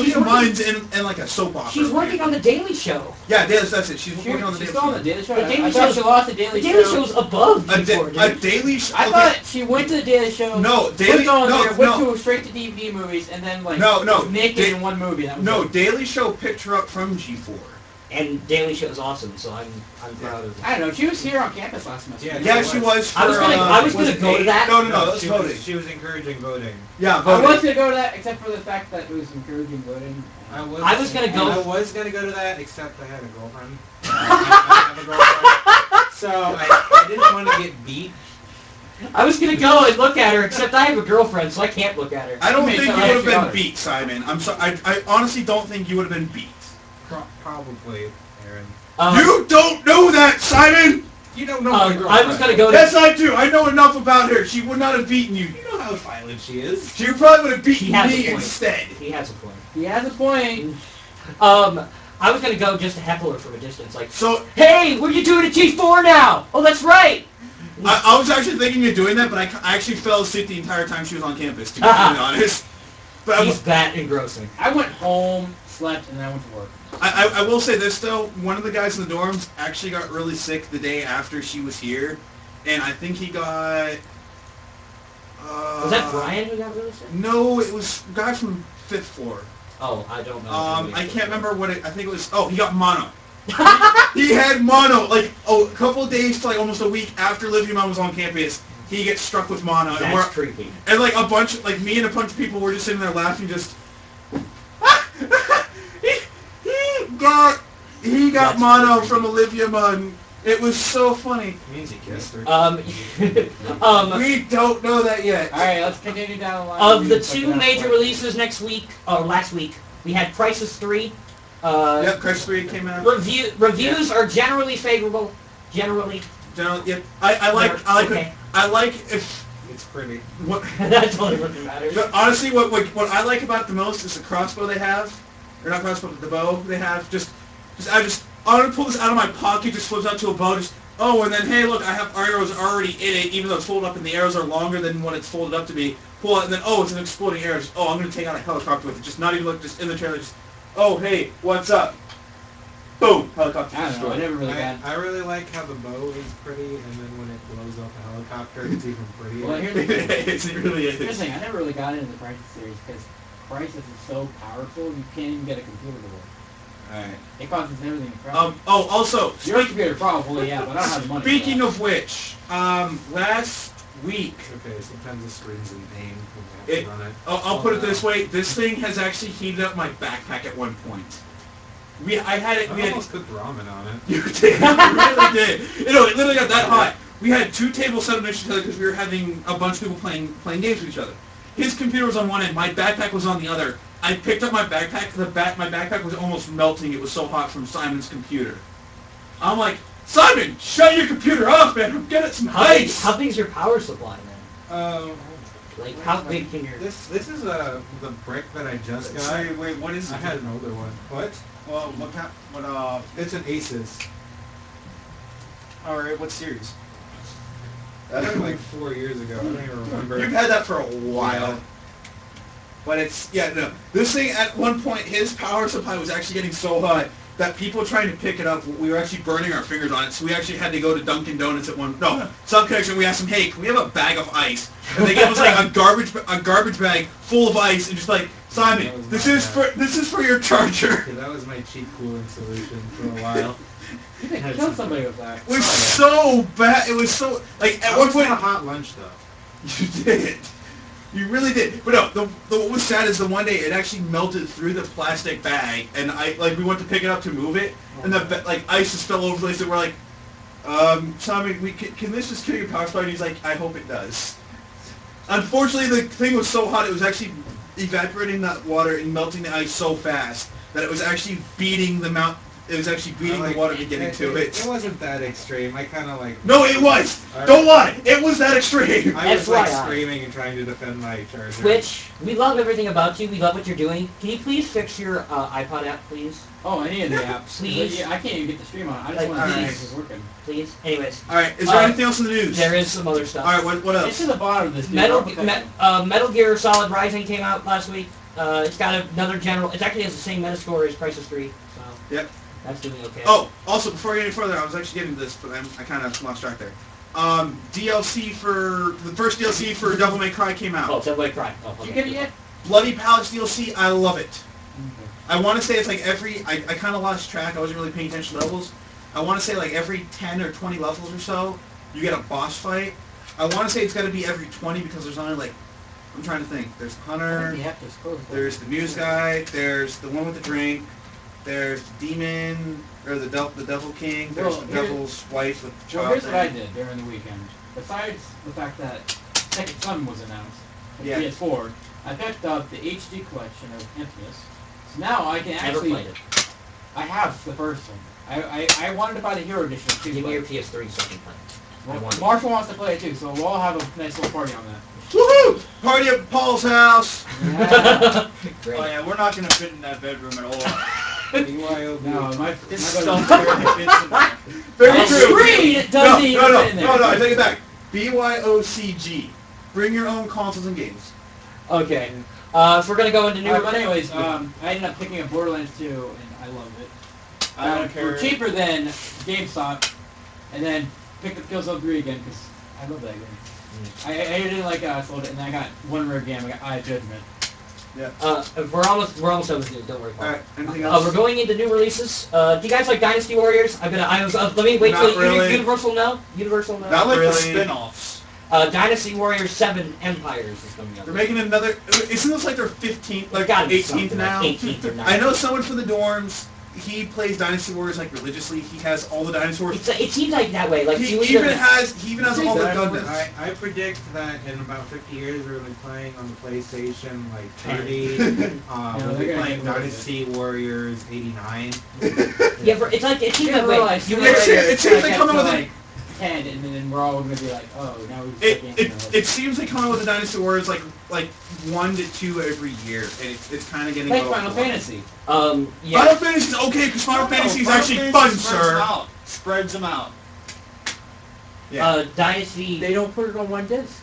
she's Munn's in like a soap opera. She's working on the Daily Show. Yeah, that's it. She's working on the She's Daily still on Show. the Daily Show. The Daily I thought Show's- she lost the The Daily Daily Show. Show's above A G4, dude. Daily Show. I thought she went to the Daily Show. No, Daily. Went on No, there, went no. to straight to DVD movies, and then like No, was naked in one movie. That was No, it. Daily Show picked her up from G4. And Daily Show's awesome, so I'm proud of her. I don't know. She was here on campus last semester. Yeah, Yeah, she was. For, I was gonna go to that. No, that was she voting. she was encouraging voting. Yeah, I voting. was gonna go to that, except for the fact that it was encouraging voting. I was gonna go- I was gonna go to that, except I had a girlfriend. I have a girlfriend. So I didn't want to get beat. I was gonna go and look at her, except I have a girlfriend, so I can't look at her. I don't Wait, think so you I would have been got it. beat, Simon. I'm sorry. I honestly don't think you would have been beat. Probably, Aaron. You don't know that, Simon! You don't know my girlfriend. I was gonna go to. Yes, I do. I know enough about her. She would not have beaten you. You know how violent she is. She probably would have beaten He has a me point. instead. He has a point. He has a point. I was gonna go just to heckle her from a distance, like, So "Hey, what are you doing at G4 now? Oh, that's right." I was actually thinking of doing that, but I actually fell asleep the entire time she was on campus, to be completely honest. But I, He's that engrossing. I went home, slept, and then I went to work. I will say this though, one of the guys in the dorms actually got really sick the day after she was here, and I think he got... Was that Brian who got really sick? No, it was a guy from 5th floor. Oh, I don't know. I can't remember what it... I think it was... Oh, he got mono. He had mono, like, a couple of days to like almost a week after Livia Mom was on campus, he gets struck with mono. And, That's creepy. and like a bunch, like me and a bunch of people were just sitting there laughing, just... he got That's mono creepy. from Olivia Munn. It was so funny. It means he kissed her. We don't know that yet. All right, let's continue down the line. Of the Like two that. major releases next week, or last week, we had Crisis 3. Yep, Crash 3 came out. Reviews are generally favorable. Generally. Generally, yep. I like Okay. if It's pretty. what. That's only what matters. But honestly, what I like about it the most is the crossbow they have, or not crossbow, but the bow they have. I'm gonna pull this out of my pocket, just flips out to a bow. And then hey, look, I have arrows already in it, even though it's folded up, and the arrows are longer than what it's folded up to be. Pull it, and then it's an exploding arrow. I'm gonna take out a helicopter with it. Just not even look, just in the trailer. Hey, what's up? Boom, helicopter I don't know. I destroyed. never really got. I really like how the bow is pretty, and then when it blows up a helicopter, it's even prettier. Well, here's the thing. It really Here's the is. thing. I never really got into the Crisis series because Crisis is so powerful you can't even get a computer to work. Alright. It costs everything to craft. Also, Your computer probably, yeah, but I don't have the money. speaking of which, last week, Okay, sometimes the screen's in pain when It- you have to run it. I'll put it this way, this thing has actually heated up my backpack at one point. We had I almost cooked ramen on it. you did, you really did. It literally got that hot. We had two tables set up next to each other because we were having a bunch of people playing games with each other. His computer was on one end, my backpack was on the other. I picked up my backpack, my backpack was almost melting, it was so hot from Simon's computer. I'm like, Simon, shut your computer off, man, I'm getting some ice! How big's your power supply, man? Like, how big can your... This is the brick that I just got. Sorry, wait, what is I it? had an older one. What? Well, It's an Asus. alright, what series? I got it like 4 years ago. I don't even remember. You've had that for a while. But this thing at one point, his power supply was actually getting so hot that people trying to pick it up, we were actually burning our fingers on it, so we actually had to go to Dunkin' Donuts Sub Connection, we asked them, hey, can we have a bag of ice? And they gave us like a garbage bag full of ice, and just like, Simon, this is for your charger. Okay, that was my cheap cooling solution for a while. You could kill somebody with that. It was so bad, it was so, like, at one point, a hot lunch though. you did. You really did. But no, what was sad is the one day it actually melted through the plastic bag, and we went to pick it up to move it, and the ice just fell over the place, and we're like, Simon, can this just kill your power supply? And he's like, I hope it does. Unfortunately, the thing was so hot, it was actually evaporating that water and melting the ice so fast that it was actually beating the It was actually bleeding Like, the water to getting to It it. wasn't that extreme. I kind of like. No, it was! I- Don't lie! It was that extreme! I was like FYI. screaming and trying to defend my charger. Twitch, we love everything about you. We love what you're doing. Can you please fix your iPod app, please? Oh, I needed the apps. Please. Yeah, I can't even get the stream on. I just Like, want to see alright. if it's working. Please. Anyways, Alright, is there Uh, anything else in the news? there is some other stuff. Alright, what It's else? to the bottom of this. dude. Metal, I'll put that Metal Gear Solid Rising came out last week. It's got another general. It actually has the same Metascore as Crisis 3, so Yep. that's doing okay. Oh, also, before I get any further, I was actually getting to this, but I kind of lost track there. DLC for... The first DLC for Devil May Cry came out. Oh, Devil May Cry. Oh, Did you okay. get it yet? Bloody Palace DLC, I love it. I want to say it's like every... I kind of lost track. I wasn't really paying attention to levels. I want to say like every 10 or 20 levels or so, you get a boss fight. I want to say it's got to be every 20 because there's only like... I'm trying to think. There's the I Hunter, think the app is closed. there's the Muse guy, there's the one with the drink, there's the Demon, or the Devil King, there's Well, the here- Devil's wife with the Well, child here's what I thing. did during the weekend. Besides the fact that Second Son was announced for Yeah. PS4, I picked up the HD collection of Infamous. So now I can Never actually... played it. I have the first one. I wanted to buy the Hero Edition too. Give me your but- PS3 so I can play it. I Well, want it. Marshall wants to play it too, so we'll all have a nice little party on that. Woohoo! Party at Paul's house! Great. Oh yeah, we're not gonna fit in that bedroom at all. BYOB. No, my This my stuff brother- barely fits in there. Very On true! screen, it doesn't even fit in there. No, I take it back. BYOCG. Bring your own consoles and games. Okay. So we're gonna go into new. But anyways, I ended up picking up Borderlands 2, and I loved it. I don't care. For cheaper than GameStop, and then picked up Killzone 3 again because I love that game. I didn't like sold it, and then I got one rare game. I got Eye of Judgment. We're almost done with it. Don't worry. Paul. Alright, anything else? We're going into new releases. Do you guys like Dynasty Warriors? Let me wait Not till really. Universal no. Universal no. Not I like really. the spin-offs. Dynasty Warriors 7 Empires is coming up. They're making another... Isn't this like their 15th, It's like gotta be 18th something now? like 18th or 19th. I know someone from the dorms, he plays Dynasty Warriors like religiously. He has all the dinosaurs. It seems like that way. Like He you even either- has all the Gundams. I predict that in about 50 years we're going to be playing on the PlayStation like 30. We'll they're be gonna playing get rid of Dynasty Warriors 89. Yeah, it's like it seems that way. realize You you It seems- it seems like they come up with like 10, and then we're all gonna be like, oh, now we It seems they come out with the Dynasty Warriors like 1 to 2 every year, and it's kind of getting like a little Final boring. Fantasy. yeah. Final Fantasy's okay because Final Fantasy's actually fun, sir. Spreads them out. Yeah. Dynasty. They don't put it on one disc.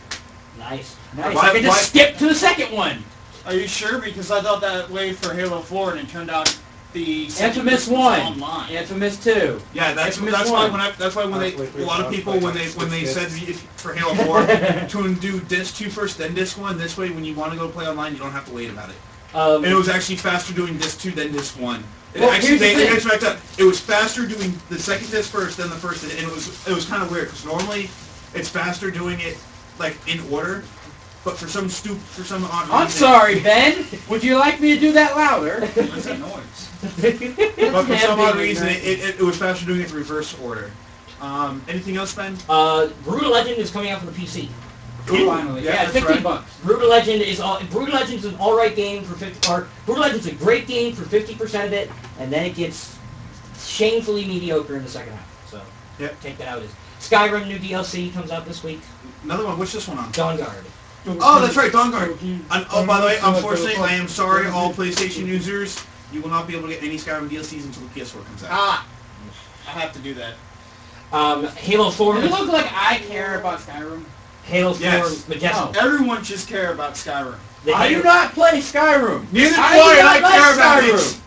Nice. Nice. Why- I can why- just skip to the second one. Are you sure? Because I thought that way for Halo 4, and it turned out the second Infamous disc was 1, online. Infamous 2. Yeah, that's Infamous why one. when that's why when they Wait, a lot of people when they said for Halo 4 to do disc 2 first then disc 1. This way, when you want to go play online, you don't have to wait about it. And it was actually faster doing disc 2 than disc 1. It Well, actually here's the thing. it's backed up. It was faster doing the second disc first than the first, and it was kind of weird because normally it's faster doing it like in order, but for some odd reason. I'm sorry, Ben. Would you like me to do that louder? What's that noise? But for some odd reason, it was faster doing it in reverse order. Anything else, Ben? Brutal Legend is coming out for the PC. Finally. Yeah, that's 15 right. bucks. Brutal Legend is an alright game for 50. Or Brutal Legend's a great game for 50% of it, and then it gets shamefully mediocre in the second half. So Yep. take that out as Skyrim new DLC comes out this week. Another one. What's this one on? Dawn Guard. Oh, that's right, Dawn Guard. Oh, by the way, unfortunately, I am sorry, all PlayStation users, you will not be able to get any Skyrim DLCs until the PS4 comes out. Ah! I have to do that. Halo 4. Does it look like I care about Skyrim? Halo 4 Yes. Majestic. No. Everyone just care about Skyrim. The I do Halo, not play Skyrim. Neither do I I, do and not I like care about Skyrim. it.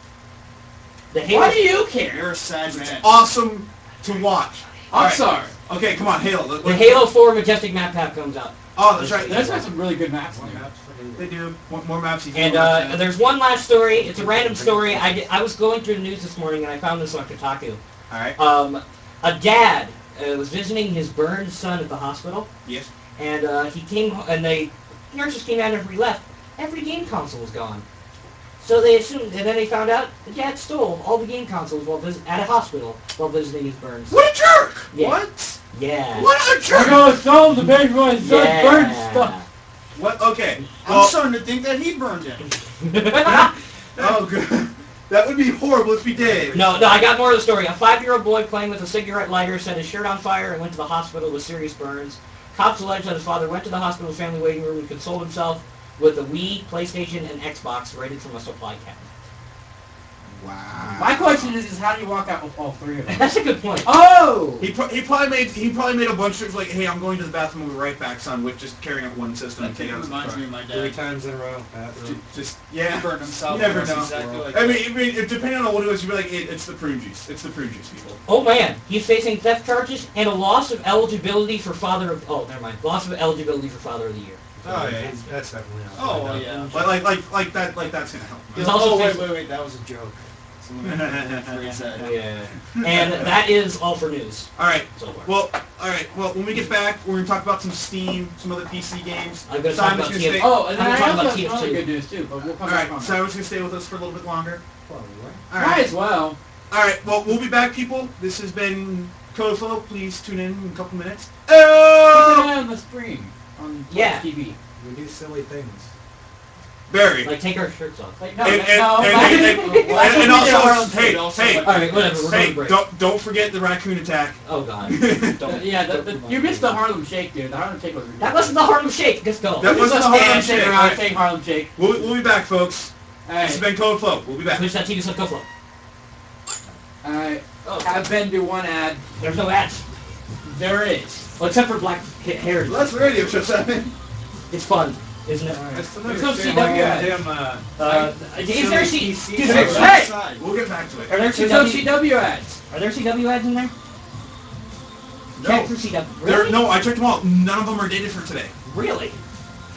the Halo. Why do you care? You're a sad man. Awesome to watch. I'm Alright. sorry. Okay, come on, Halo. The Halo 4 Majestic map pack comes out. Oh, that's right. That's got some really good maps in there. They do. More maps. You And can there's one last story. It's a random story. I was going through the news this morning and I found this on Kotaku. Alright. A dad was visiting his burned son at the hospital, Yes. and he came and the nurses came out after he left. Every game console was gone. So they assumed, and then they found out the dad stole all the game consoles at a hospital while visiting his burn son. What a jerk! Yeah. What? Yeah. What a We're jerk! gonna sell the big one, son Yeah. burn stuff. What? Okay. I'm Well, starting to think that he burned it. oh, good. That would be horrible if he did. No, I got more of the story. A 5-year-old boy playing with a cigarette lighter set his shirt on fire and went to the hospital with serious burns. Cops allege that his father went to the hospital's family waiting room and consoled himself with a Wii, PlayStation, and Xbox raided from a supply cabinet. Wow. My question is how do you walk out with all three of them? That's a good point. Oh! He probably made a bunch of like, hey, I'm going to the bathroom. We'll be right back, son. With just carrying out one system. That and thing taking out the reminds car. me of my 3 dad. times in a row. Bathroom. Just yeah. He burned himself. You never That's know. Exactly like I mean, depending on what it was, you'd be like, it's the prune juice. It's the prune juice, people. Oh man, he's facing theft charges and a loss of eligibility for father of. Oh, never mind. Loss of eligibility for father of the year. Oh yeah, that's definitely not. Oh, well, yeah. Like that's gonna help. He's also wait, facing- wait, that was a joke. Someone rephrase that. Yeah. And that is all for news All right. so far. Well, all right. Well, when we get back, we're gonna talk about some Steam, some other PC games. I'm gonna talk Simon's about gonna TF. stay. Oh, and then I'm I talking also about have some other TF2. good news too, but we'll come All back right. on that. Simon's gonna stay with us for a little bit longer. Probably. All Might right. as well. All right. Well, we'll be back, people. This has been Code Flow. Please tune in a couple minutes. Keep an Oh, eye on the stream on Yeah. TV. We do silly things. Barry. Like take our shirts off. Like, no, And- no, and no. hey, All right, whatever. We're hey, going to break. don't forget the raccoon attack. Oh god. Yeah, you missed the Harlem Shake, dude. The Harlem Shake was ridiculous. That wasn't the Harlem Shake. Let's go. That wasn't the Harlem Shake. Around saying Harlem Shake. We'll be back, folks. This has Alright, been Code Flow. We'll be back. Twitch.tv slash GoFlow. alright. Oh, Have Ben do one ad. there's no ads. There is. Well, except for black hair. Well, that's the radio show, Simon. It's fun, isn't it? That's the There's radio no show. CW ad. Is there Hey! We'll get back to it. Are there There's no CW? CW ads. Are there CW ads in there? Check for CW. There, Really? no, I checked them all. None of them are dated for today. Really? Is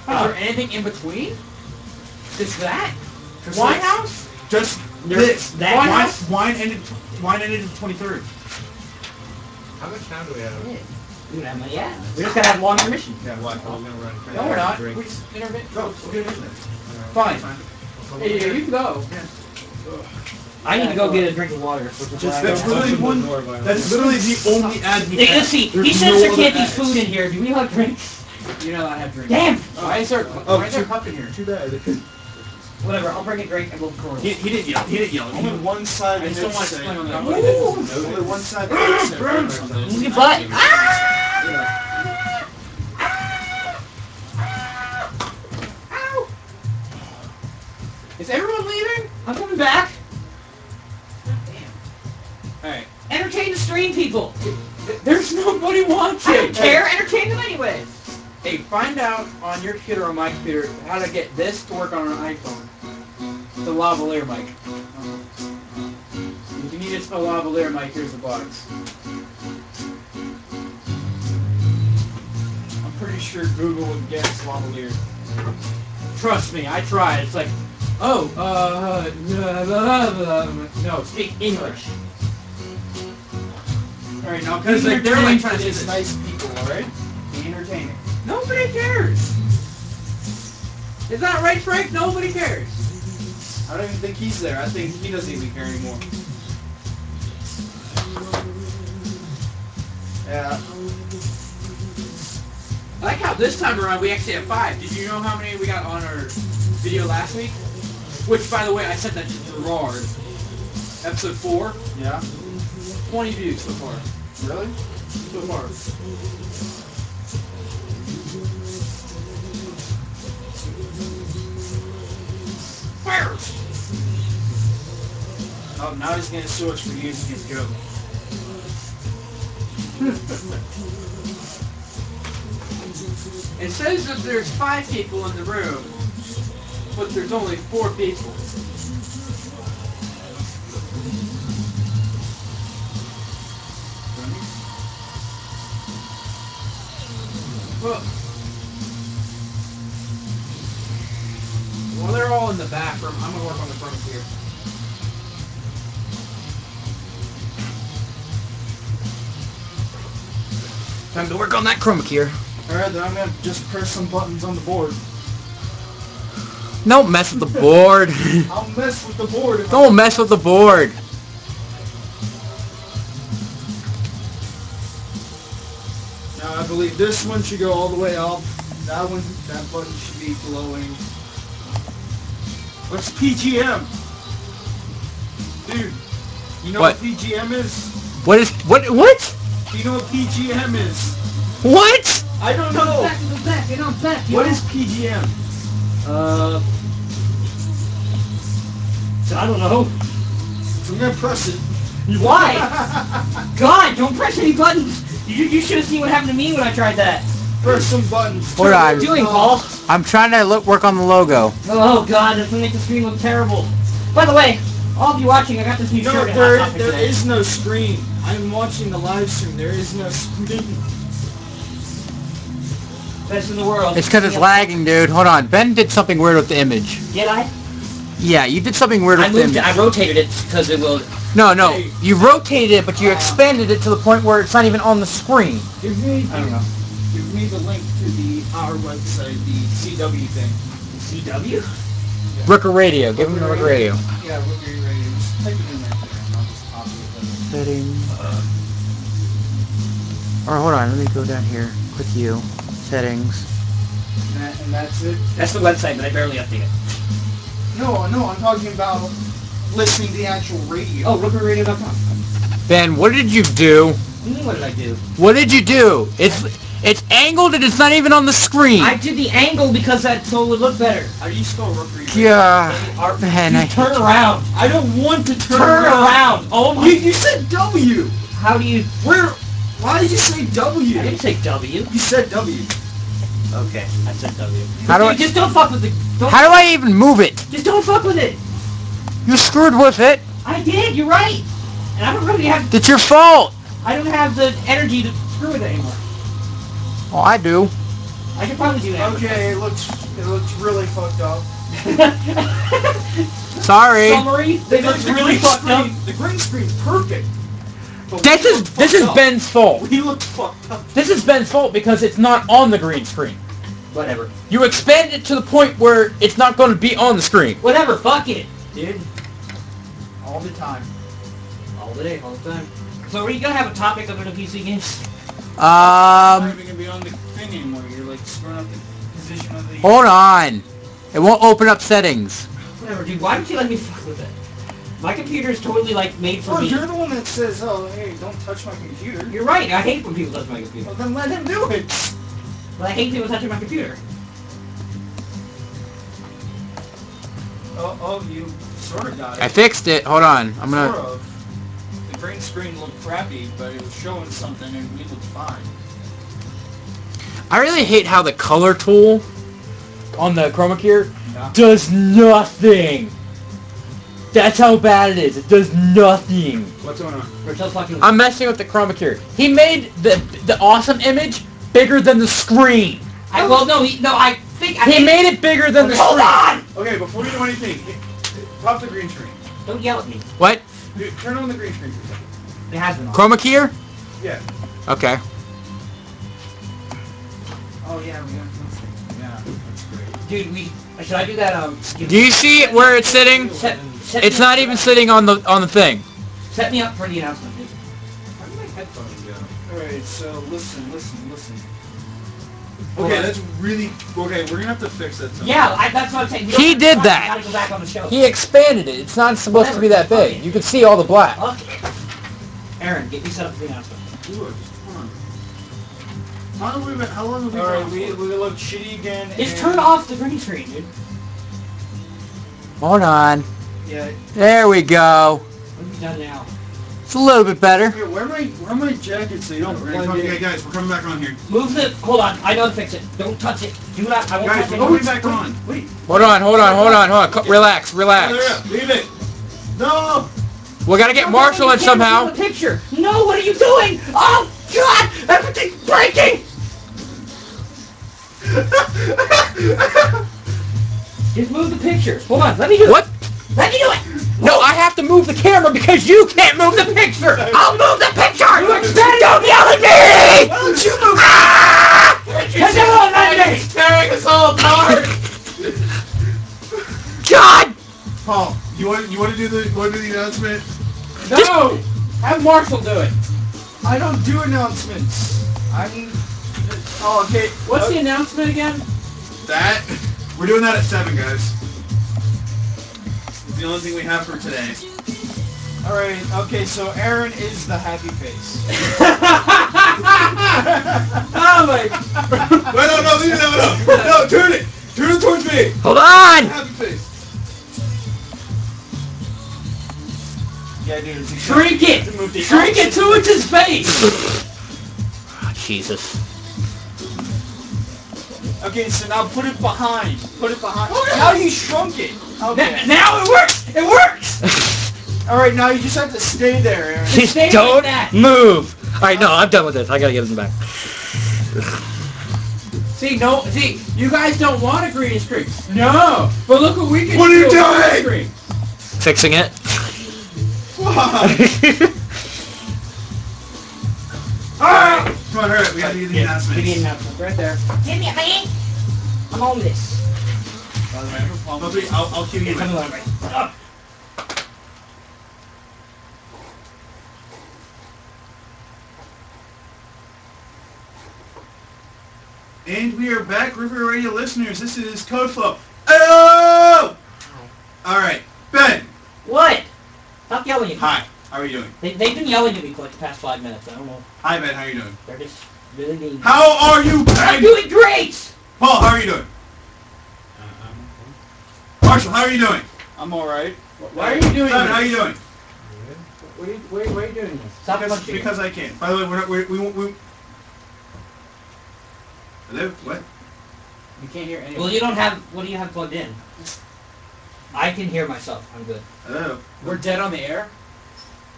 there anything in between? Just that? Just White this. House? Just There's this. that Wine, house? wine ended. Wine ended the 23rd. How much time do we have? We don't have money. Yeah. We just gotta have long intermission. Yeah, what? We're gonna run. No, we're not. Drink. We just intermittent. Go. We'll get it in there. Fine. Fine. Hey, you can go. I need to go get a drink of water. That's literally one. That's literally the only ad we Hey, have. let's see. There's He says no there other can't be ads. food in here. Do we have drinks? You're not allowed to have drinks. Damn. Why is there a cup in here? Too bad. Whatever. I'll bring a drink and we'll record. He didn't yell. He didn't yell. Only one side I of just don't it want to said- explain on that. Only one side of it said burn something. Move your butt. Is everyone leaving? I'm coming back. Alright. Entertain the stream people. There's nobody watching. I don't care. Entertain them anyway. Hey, find out on your computer or my computer how to get this to work on an iPhone. The lavalier mic. If you need to spell lavalier mic, here's the box. I'm pretty sure Google would guess lavalier. Trust me, I tried. It's like, oh, no, Speak English. Alright, now Because be like, they're like entertaining trying to for be this. nice people, alright? Be entertaining. Nobody cares. Is that right, Frank? Nobody cares. I don't even think he's there. I think he doesn't even care anymore. Yeah. I like how this time around we actually have 5. Did you know how many we got on our video last week? Which, by the way, I sent that to Gerard. Episode 4, Yeah? 20 views so far. Really? So far. Oh, now he's gonna sue us for using his joke. It says that there's 5 people in the room, but there's only 4 people. Well, they're all in the back room. I'm gonna work on the front here. Time to work on that chroma key. Alright, then I'm gonna just press some buttons on the board. Don't mess with the board. I'll mess with the board if Don't mess with the board. Now I believe this one should go all the way up. That one, that button should be glowing. What's PGM? dude. You know What? what PGM is? What? Do you know what PGM is? What? I don't know. Back. What is PGM? So I don't know. I'm gonna press it. Why? God, don't press any buttons. You should have seen what happened to me when I tried that. Press some buttons. Hold What are on. you doing, Paul? I'm trying to work on the logo. Oh God, that's gonna make the screen look terrible. By the way, all of you watching, I got this new No, shirt. at there Hot Topic today. is no screen. I'm watching the live stream. There is no screen. Best in the world. It's because it's lagging, dude. Hold on. Ben did something weird with the image. Did I? Yeah, you did something weird I with the moved image. it. I rotated it because it will. No. You rotated it, but you expanded it to the point where it's not even on the screen. Give me, I don't know. give me the link to our website, the CW thing. CW? Rooker Radio. Give him the Rooker Radio. Yeah, Rooker Radio. Just type it in right there, and I'll just copy it. Settings. Or hold on, let me go down here. Click you. Settings. And that's it. That's the website, but I barely update it. No, I'm talking about listening to the actual radio. Oh, rookerradio.com. Ben, what did you do? What did I do? What did you do? It's angled and it's not even on the screen. I did the angle because that so it would look better. How do you spell Rooker Radio? Yeah. Ben, I Turn around. I don't want to turn Turn around. Oh my. You said W. How do you? Where? Why did you say W? I didn't say W. You said W. Okay, I said W. How do I- Just don't fuck with the. Don't, How do I even move it? Just don't fuck with it. You screwed with it. I did. You're right. And I don't really have. It's your fault. I don't have the energy to screw with it anymore. Oh, I do. I could probably do that. Okay, it looks really fucked up. Sorry. Summary. It looks really fucked up. The green screen's perfect. But This we is look this fucked is up. Ben's fault. We look fucked up. This is Ben's fault because it's not on the green screen. Whatever. You expand it to the point where it's not going to be on the screen. Whatever. Fuck it, dude. All the time. All the day, all the time. So are you gonna have a topic of the PC games? Not even gonna be on the thing anymore. You're like screwing up the position of the. Hold on. It won't open up settings. Whatever, dude. Why don't you let me fuck with it? My computer's totally like made for Well, me. you're the one that says, "Oh, hey, don't touch my computer." You're right. I hate when people touch my computer. Well, then let him do it. But I hate people touching my computer. Oh, you sort of got it. I fixed it. Hold on. I'm Sort gonna. of. The green screen looked crappy, but it was showing something, and we looked fine. I really hate how the color tool on the chroma key Yeah. does nothing. That's how bad it is. It does nothing. What's going on? We're just fucking. I'm messing with the chroma key. He made the awesome image bigger than the screen. I think He made it bigger than the Hold screen. on! Okay, before you do anything, pop the green screen. Don't yell at me. What? Dude, turn on the green screen for a second. It has been on. Chroma key? Yeah. Okay. Oh yeah, we got something. Yeah, that's great. Dude, should I do that? Do you see it where it's sitting? Set It's me not up- even sitting on the thing. Set me up for the announcement, dude. Where did my headphones go? Alright, so listen. Hold Okay, on. that's really... Okay, we're gonna have to fix that somehow. Yeah, that's what I'm saying. We don't He have to did talk, that. We gotta go back on the show. He expanded it. It's not supposed to be that big. You can see all the black. Okay. Aaron, get me set up for the announcement. Ooh, hold on. How long have we Alright, gone we for? look shitty again. Just and- turn off the green screen, dude. Hold on. Yeah. There we go. What have you done now? It's a little bit better. Here, wear my jacket so you don't blend Okay, in. guys, we're coming back on here. Move the. Hold on. I know how to fix it. Don't touch it. Do not. I won't Guys, touch we're it. coming back on. Wait. Hold on. Relax. Leave it. No. We gotta get Marshall in somehow. The picture. No, what are you doing? Oh God! Everything's breaking. Just move the picture. Hold on. Let me do it. What? Let me do it. No, I have to move the camera because you can't move the picture. I'll move the picture. Don't yell at me. Why don't you move? Ah! Because you're all at me. Tearing us all apart. God! Paul, you want to do the announcement? No! Have Marshall do it. I don't do announcements. I'm. Oh, okay. What's the announcement again? That we're doing that at 7, guys. It's the only thing we have for today. Alright, okay, so Aaron is the happy face. Oh my! Wait, no, turn it! Turn it towards me! Hold on! Happy face. Yeah, dude. It's Shrink it! to move the Shrink it to its face! Ah, Jesus. Okay, so now put it behind. Put it behind. Now you shrunk it. Okay. Now it works! It works! Alright, now you just have to stay there, Aaron. Just stay like don't that. move. Alright, no, I'm done with this. I gotta give them back. See, you guys don't want a green screen. No! But look what we can What are you do with a green doing? screen. Fixing it. Alright! Come on, hurry up. We gotta do the announcements. Give me an announcement right there. Give me a minute. I'm homeless. I'll cue you in. Come along, right? Up. And we are back, River Radio listeners. This is Code Flow. Oh! Alright, Ben. What? Stop yelling at me. Hi. How are you doing? They've been yelling at me for like the past 5 minutes. I don't know. Hi, Ben. How are you doing? They're just really mean. How are you, I'm Ben? doing great! Paul, how are you doing? Marshall, how are you doing? I'm alright. Why are you doing Simon, how are this? you doing? Why are you doing this? Stop punching. Because I can. By the way, we won't. Hello? What? You can't hear anyone. Well, you don't have. What do you have plugged in? I can hear myself. I'm good. Hello? We're dead on the air?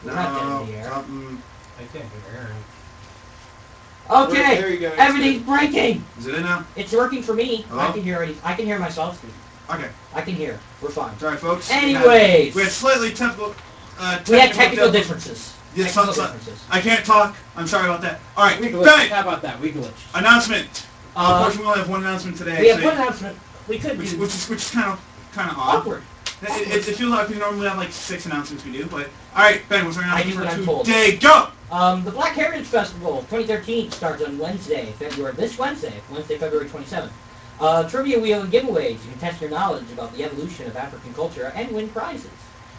We're not dead in the air. Something. I can't hear Aaron. Okay. There you go. Everything's breaking. Is it in now? It's working for me. Hello? I can hear it. I can hear myself. Okay. I can hear. We're fine. Sorry, folks. Anyways. We had slightly technical. We had technical differences. Yes, Technical some- differences. I can't talk. I'm sorry about that. All right, We glitched. Ben. How about that? We glitched. Announcement. Uh, Unfortunately, we only have one announcement today. We have so- one announcement. We could which do is kind of odd. awkward. It feels like we normally have like 6 announcements we do, but all right, Ben, what's our I do what I'm announcement told. for today? Go. The Black Heritage Festival 2013 starts on Wednesday, February 27th. Trivia wheel and giveaways. You can test your knowledge about the evolution of African culture and win prizes.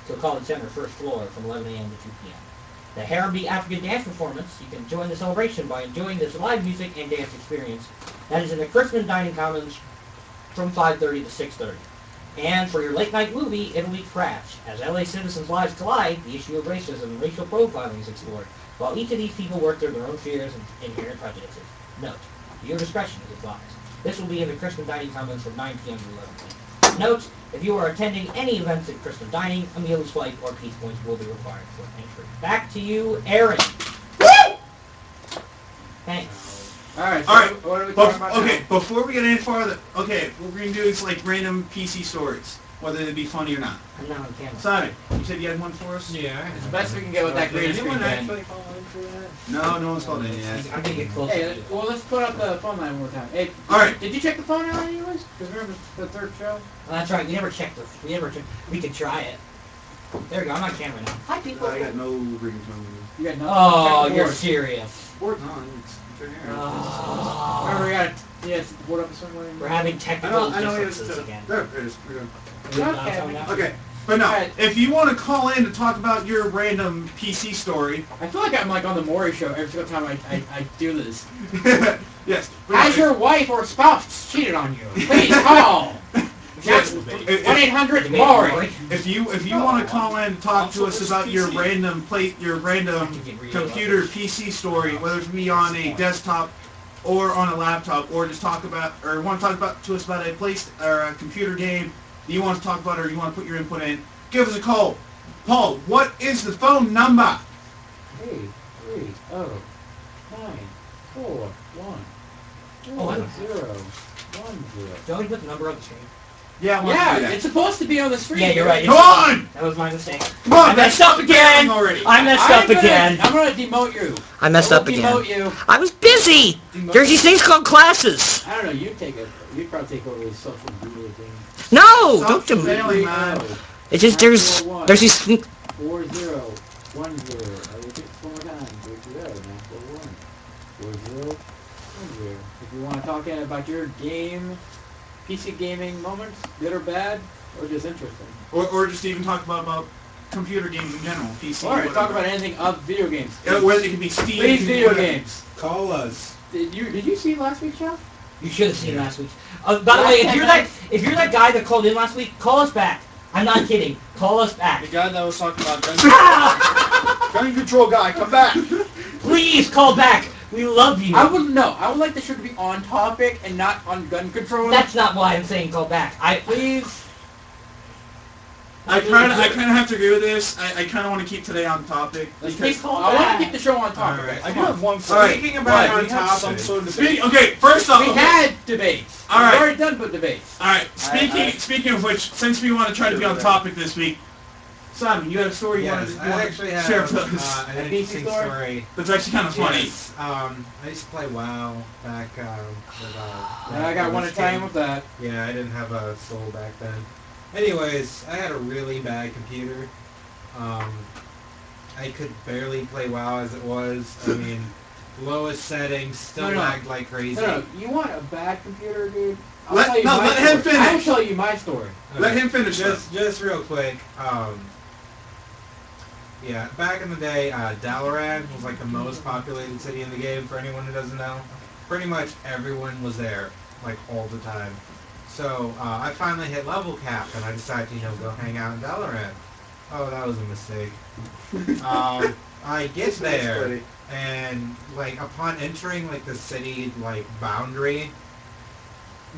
To College Center, first floor, from 11 a.m. to 2 p.m. The Harambee African Dance Performance. You can join the celebration by enjoying this live music and dance experience. That is in the Crispin Dining Commons from 5:30 to 6:30. And for your late night movie, Italy Crash. As LA citizens' lives collide, the issue of racism and racial profiling is explored, while each of these people work through their own fears and inherent prejudices. Note, your discretion is advised. This will be in the Crispin Dining Commons from 9 p.m. to 11 p.m. Note, if you are attending any events at Crispin Dining, a meal swipe or peace points will be required for entry. Back to you, Aaron. Thanks. Alright, so All right. what are we talking about Okay, before we get any farther, okay, what we're gonna do is like random PC stories, whether they be funny or not. I'm not on camera. Simon, you said you had one for us? Yeah. now? It's the best we can get with that green Did anyone screen, actually call in for that? No one's called in yet. I'm gonna get closer. Hey, well, let's put up the phone line one more time. Hey, Alright. Did you check the phone line anyways? Because remember the third show? Oh, that's right. We never checked this. We could try it. There we go. I'm on camera now. Hi, people. I got no ringtone. You got nothing. Oh, Check the you're board. serious. Board's on. It's right here. Remember, we got yes, board up a certain way. We're having I technical know. differences again. There it is. We're good. Okay. Okay, but no, Alright. if you want to call in to talk about your random PC story, I feel like I'm like on the Maury show every single time I do this. yes. Has your wife or spouse cheated on you? Please call. Yes. 1-800 Maury. If you want to call in and talk to us about your random computer PC story, whether it be on a desktop or on a laptop, or just want to talk about to us about a a computer game that you want to talk about or you want to put your input in, give us a call. Paul, what is the phone number? 830 941 Oh, I don't 1010. Don't we put the number on the screen? Yeah, why don't you do Yeah, that? it's supposed to be on the screen. Yeah, you're right. Come on! That was my mistake. Come on! I messed up again! Already. I messed up again. I'm gonna demote you. I messed up again. Demote you. I was busy. There's these things called classes. I don't know. You'd probably take over these social media things. No, Stop don't do failing, man. It's just there's these. 4010. I will take it one more time. 330 941 4010. If you want to talk about your PC gaming moments, good or bad, or just interesting. Or just even talk about computer games in general, PC. Alright, talk whatever. about anything of video games. Whether it can be Steam. Please, video whatever. games. Call us. Did you see last week's show? You should have seen last week. By the way, if you're that guy that called in last week, call us back. I'm not kidding. Call us back. The guy that was talking about gun, Ah! gun control guy, come back. Please call back. We love you. I would like the show to be on topic and not on gun control. That's not why I'm saying call back. Please. I kind of have to agree with this. I kind of want to keep today on topic. Let's because- keep call I want back. to keep the show on topic. Alright. I Come do on. have one for Alright. Speaking about Why? on We have some topic. sort of debate. Okay, first off. We had debates. All right. We've already done but debates. Alright, speaking of which, since we want to try to be on topic this week, Simon, you had a story you Yes, wanted I to actually have share with us. an A interesting PC story? story. That's actually kind of funny. Yes, I used to play WoW back with, And I got one Witch Italian King. with that. Yeah, I didn't have a soul back then. Anyways, I had a really bad computer. I could barely play WoW as it was. I mean, lowest settings, still No. lagged like crazy. No, you want a bad computer, dude? I'll Let- tell you no, my let him story. I will finish. tell you my story. Let him finish Just real quick. Yeah, back in the day, Dalaran was like the most populated city in the game. For anyone who doesn't know, pretty much everyone was there, like all the time. So I finally hit level cap, and I decided to go hang out in Dalaran. Oh, that was a mistake. I get there, and like upon entering like the city like boundary,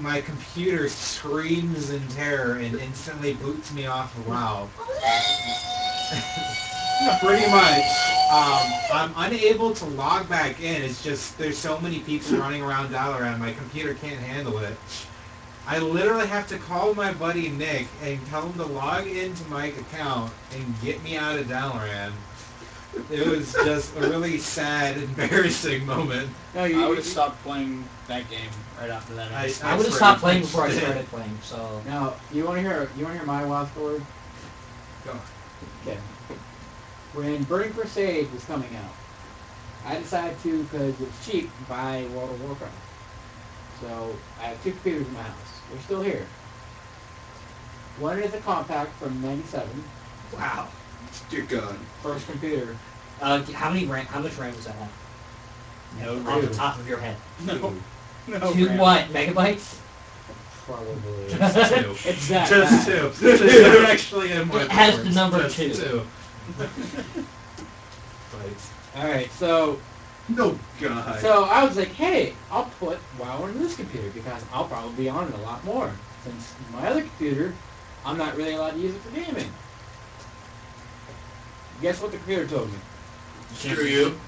my computer screams in terror and instantly boots me off of WoW. Pretty much. I'm unable to log back in. It's just there's so many people running around Dalaran, my computer can't handle it. I literally have to call my buddy Nick and tell him to log into my account and get me out of Dalaran. It was just a really sad, embarrassing moment. No, I would have stopped playing that game right after that. I I would have stopped playing before I started playing. So Now, you want to hear my WoW story? Go. Okay. When Burning Crusade was coming out, I decided to, because it was cheap, buy World of Warcraft. So I have 2 computers in my house. They're still here. One is a compact from '97, wow. Dear God. first computer. How much RAM does that have? No, Off the top of your head. No. No. Two man. what? Megabytes? Probably. It's that Just bad. 2. There actually am It has the number Just 2. 2. Bytes. Alright, so No God. I was like, hey, I'll put WoW on this computer because I'll probably be on it a lot more. Since my other computer, I'm not really allowed to use it for gaming. Guess what the computer told me? Screw you.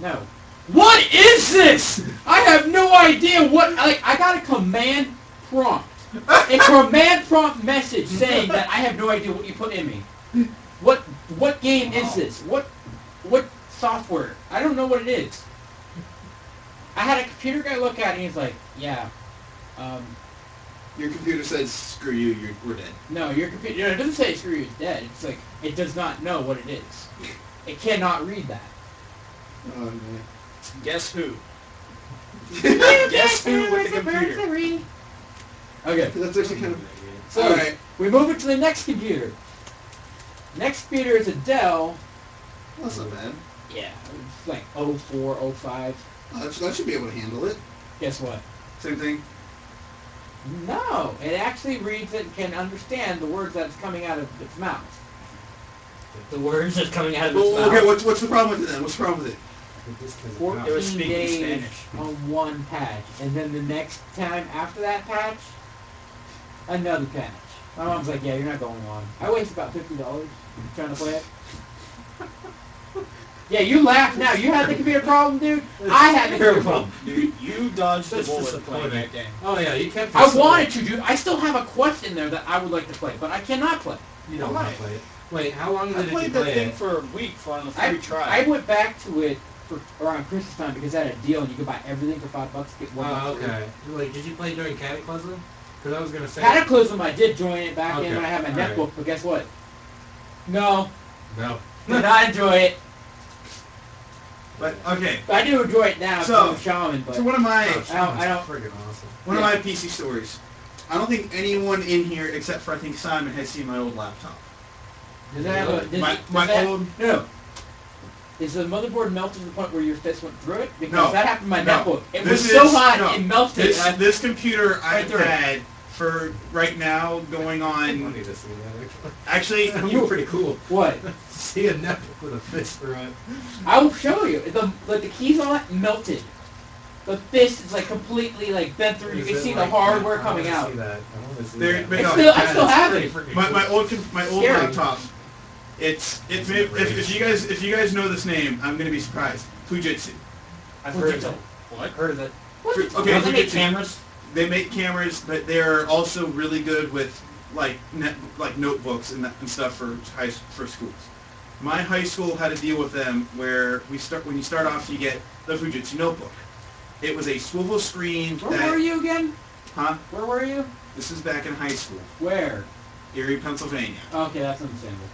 No. What is this? I have no idea what, I got a command prompt. A command prompt message saying that I have no idea what you put in me. What game is this? What software? I don't know what it is. I had a computer guy look at it and he's like, yeah, Your computer says screw you. We're dead. no, your computer, it doesn't say screw you, it's dead. It's like, it does not know what it is. It cannot read that. Oh man. Guess who? Guess who with the computer? Okay, That's actually kind of. so Alright. we move it to the next computer. Next computer is a Dell. That's not bad. Yeah, it's like 04, 05. That should be able to handle it. Guess what? Same thing. No, it actually reads it and can understand the words that's coming out of its mouth. The words that's coming out of its Well, mouth. okay, what's the problem with it then? What's the problem with it? 14 It was speaking days Spanish. on one patch, and then the next time after that patch, another patch. My mom's like, yeah, you're not going on. I wasted about $50 trying to play it. Yeah, you laugh now. You had the computer problem, dude? I had the computer problem. Dude, you dodged the That's bullet disappointing. playing that game. Oh yeah, you kept. I wanted to, dude. I still have a quest in there that I would like to play, but I cannot play. You don't want to play it. Wait, how long I did you played that play thing it? for a week on the I free trial. I went back to it for around Christmas time because I had a deal and you could buy everything for $5, get one. Oh, month free. okay. Wait, did you play during Cataclysm? Because I was gonna say. Cataclysm, I did join it back in Okay, when I had my alright. netbook, but guess what? No, No. did not enjoy it. But okay. I do enjoy it now So- because I'm a shaman, but So one of my I don't- Friggin' awesome. one of my PC stories. I don't think anyone in here except for I think Simon has seen my old laptop. Does it have a? Does My it, does my that, old no. Is the motherboard melted to the point where your fist went through it? Because No. that happened to my No. MacBook. It This was so is- hot no. it melted. this and I- this computer Right I've through it. had for right now going I on. wanted to see that actually. Actually, That would be pretty cool. What? See a netbook with a fist through it. I will show you. The keys on it melted. The fist is like completely like bent through. You Is can it see the like hardware that? coming I out. wanna see that. I want to see There- that. but I no, still That's have pretty it. freaking my cool. old Scary. laptop. It's if you guys know this name, I'm gonna be surprised. Fujitsu. I've heard of it. What? Heard of it. Okay, Don't they make Fujitsu. cameras? They make cameras, but they're also really good with like notebooks and stuff for schools. My high school had a deal with them where when you start off, you get the Fujitsu notebook. It was a swivel screen. Where were you again? Huh? Where were you? This is back in high school, Where? Erie, Pennsylvania, Okay, that's understandable.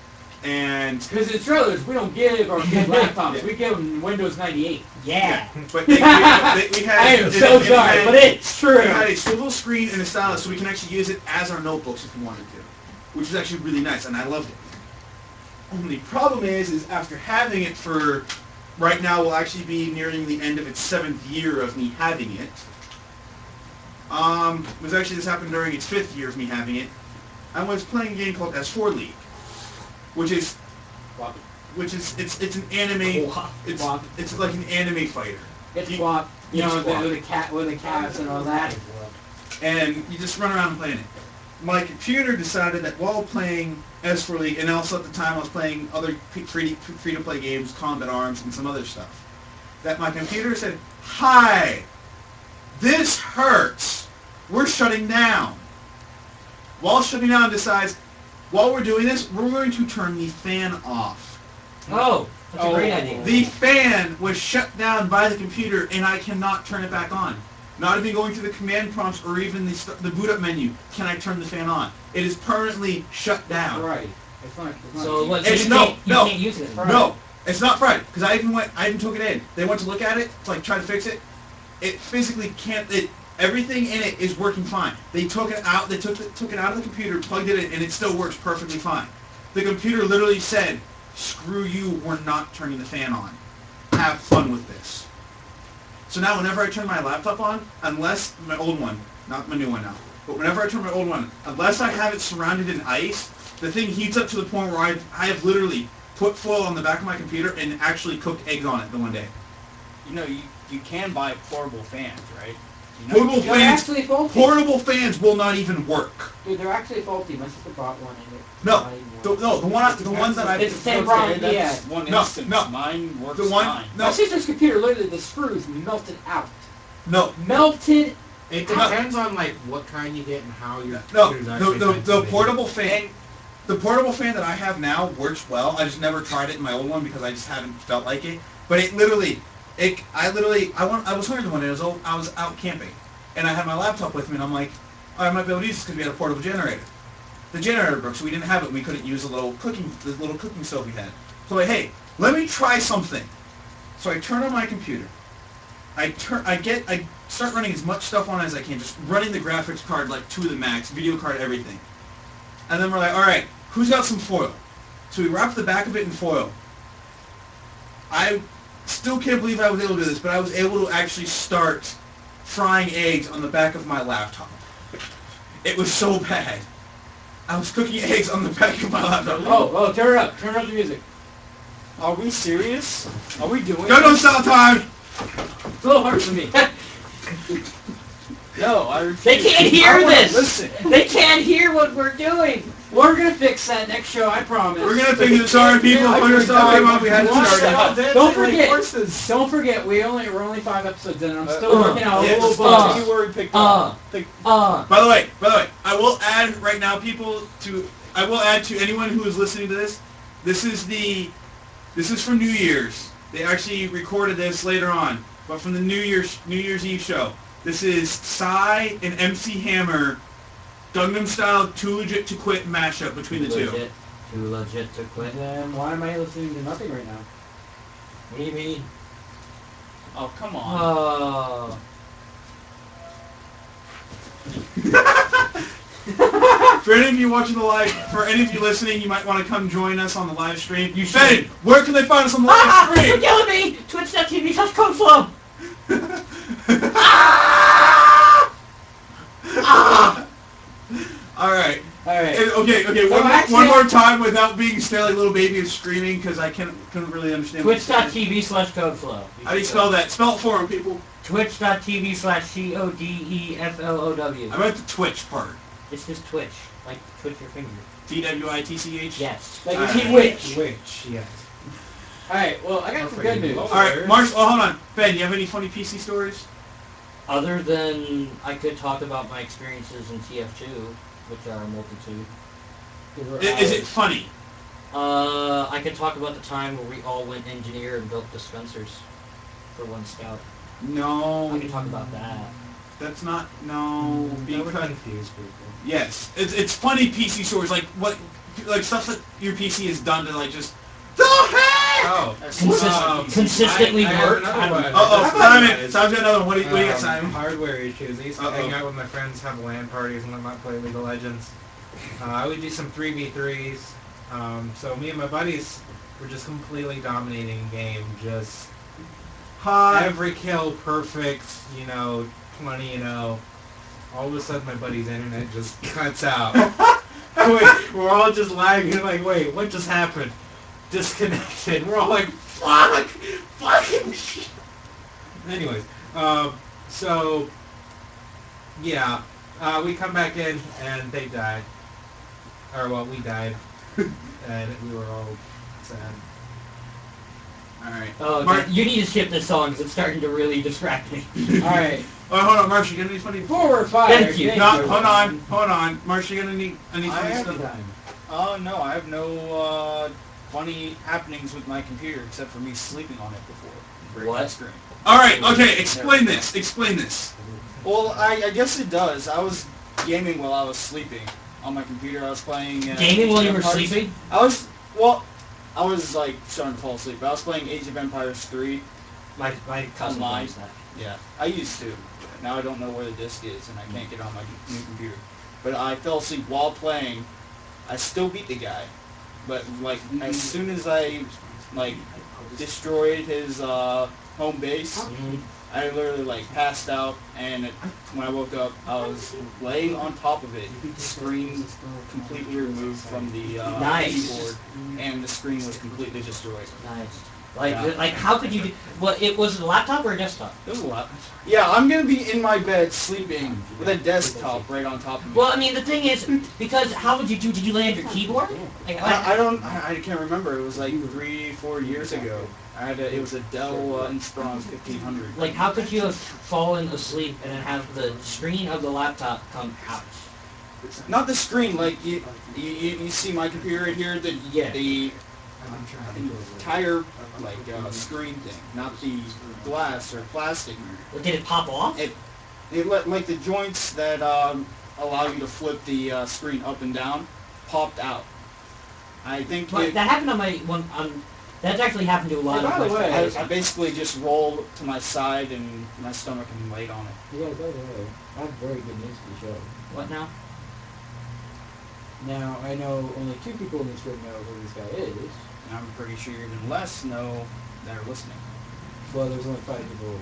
and Because in trailers, we don't give our kids laptops. Yeah. We give them Windows 98. Yeah. but we had. I am so sorry, but it's true. We had a swivel screen and a stylus, so we can actually use it as our notebooks if we wanted to, which is actually really nice, and I loved it. Only problem is after having it for, right now will actually be nearing the end of its 7th year of me having it. This happened during its 5th year of me having it. I was playing a game called S4 League, which is it's an anime. It's Flop. it's like an anime fighter. It's You- flop. You it's know, flop. with the cats and all that. And you just run around playing it. My computer decided that while playing S4 League, and also at the time I was playing other free-to-play games, Combat Arms, and some other stuff, that my computer said, "Hi, this hurts. We're shutting down." While shutting down, decides, while we're doing this, we're going to turn the fan off. Oh, that's a great Oh. idea. The fan was shut down by the computer, and I cannot turn it back on. Not even going through the command prompts or even the boot up menu can I turn the fan on. It is permanently shut down. Right. It's not. It's not So what? It's you no, can't, you no, can't use it. No, it's not fried because I even took it in. They went to look at it to like try to fix it. It physically can't. Everything in it is working fine. They took it out. They took it out of the computer, plugged it in, and it still works perfectly fine. The computer literally said, "Screw you. We're not turning the fan on. Have fun with this." So now whenever I turn my laptop on, unless my old one, not my new one now, but whenever I turn my old one, unless I have it surrounded in ice, the thing heats up to the point where I have literally put foil on the back of my computer and actually cooked eggs on it the one day. You know, you can buy portable fans, right? You know, Portable They're fans, actually faulty. portable fans will not even work. Dude, they're actually faulty. My sister bought one and it. No, not even the works. one that I It's the same Okay, problem. that's Yeah. one No, instance. no. Mine works The one- fine. no. My sister's computer, literally, the screws melted out. no, Melted. It No. depends on like what kind you get and how your no, computer's actually the meant to be. portable fan. The portable fan that I have now works well. I just never tried it in my old one because I just haven't felt like it. But I was hungry one day. I was out camping, and I had my laptop with me, and I'm like, oh, I might be able to use this because we had a portable generator. The generator broke, so we didn't have it. We couldn't use the little cooking stove we had. So I'm like, hey, let me try something. So I turn on my computer. I start running as much stuff on as I can, just running the graphics card like to the max, video card, everything. And then we're like, all right, who's got some foil? So we wrapped the back of it in foil. I still can't believe I was able to do this, but I was able to actually start frying eggs on the back of my laptop. It was so bad. I was cooking eggs on the back of my laptop. Oh, turn it up. Turn up the music. Are we serious? Are we doing Go this? style time! It's a little hard for me. No, I refuse. They can't hear I wanna this. Listen. They can't hear what we're doing. We're gonna fix that next show, I promise. We're gonna fix it. Sorry, people. I Put your stuff came up. We had to What? start it. Don't forget. Don't forget. We're only 5 episodes in, and I'm still working out a yeah, little just bug. You were picked up. By the way, I will add right now, I will add to anyone who is listening to this. This is for New Year's. They actually recorded this later on, but from the New Year's Eve show. This is Psy and MC Hammer, Gangnam Style, Too Legit to Quit mashup between the two. Too legit to quit. Then why am I listening to nothing right now? What do you mean? Oh, come on. Oh. For any of you watching the live, for any of you listening, you might want to come join us on the live stream. You should. Ben, where can they find us on the live Ah! You're stream? killing me! Twitch.tv/CodeFlow! Alright. Alright. Okay, So one actually- more time without being stale like little baby is screaming because I couldn't really understand what you said. Twitch.tv/CodeFlow. How do you spell that? Spell it for them, people. Twitch.tv/CODEFLOW. I meant the Twitch part. It's just Twitch. Like, twitch your finger. TWITCH? Yes. Like Alright. Twitch. Which, yes. Alright, well, I got some good news. Alright, Marsh, hold on. Ben, you have any funny PC stories? Other than I could talk about my experiences in TF2, which are a multitude. Is it funny? I could talk about the time where we all went engineer and built dispensers for one scout. No. I can talk about that. That's not, no, That would because, confuse people. yes, it's funny PC stories, like stuff that your PC has done to like just, the heck! Oh. Consistently I have work. another I don't one. know. Simon's got another one. What do you got, Simon? Hardware issues. I used to hang Uh-oh. out with my friends, have LAN parties, and whatnot, play League of Legends. I would do some 3v3s. So me and my buddies were just completely dominating the game. Just every kill perfect, 20-0. All of a sudden my buddy's internet just cuts out. We're all just lagging like, wait, what just happened? Disconnected. We're all like, fucking shit. Anyways, so, yeah, we come back in and they died. Or, well, we died. And we were all sad. Alright. Oh, Mark, you need to skip this song because it's starting to really distract me. Alright. oh, hold on, Marsh, you got any funny... Forward fire. Thank you. No, hold on. Marsh, you got any funny I stuff? have, no, I have no funny happenings with my computer except for me sleeping on it before. Break What? my screen. Alright, okay, explain this. Well, I guess it does. I was gaming while I was sleeping on my computer. I was playing... Gaming while Age you of were Empires. sleeping? I was like starting to fall asleep. But I was playing Age of Empires 3. My cousin Online. plays that. Yeah, I used to. Now I don't know where the disc is, and I can't get on my new computer. But I fell asleep while playing. I still beat the guy, but like as soon as I destroyed his home base, Mhm. I literally passed out. And when I woke up, I was laying on top of it, screen completely removed from the Nice. keyboard, and the screen was completely destroyed. Nice. Yeah. Like, how could you do... Well, it was a laptop or a desktop? It was a lot. Yeah, I'm gonna be in my bed sleeping with a desktop right on top of me. Well, I mean, the thing is, because how would you do... Did you lay on your keyboard? Like, I can't remember. It was like 3-4 years ago. It was a Dell Inspiron 1500. like, how could you have fallen asleep and then have the screen of the laptop come out? Not the screen. Like you see my computer right here. The entire screen thing, not the glass or plastic. Did it pop off? Like the joints that allow you to flip the screen up and down popped out. I think But that happened on my one. That's actually happened to a lot Hey, by of the my way- friends. I basically just rolled to my side and my stomach and laid on it. Yeah, by the way, I have very good news to show. What now? Now, I know only 2 people in this room know who this guy is. And I'm pretty sure even less know that are listening. Well, there's only 5 people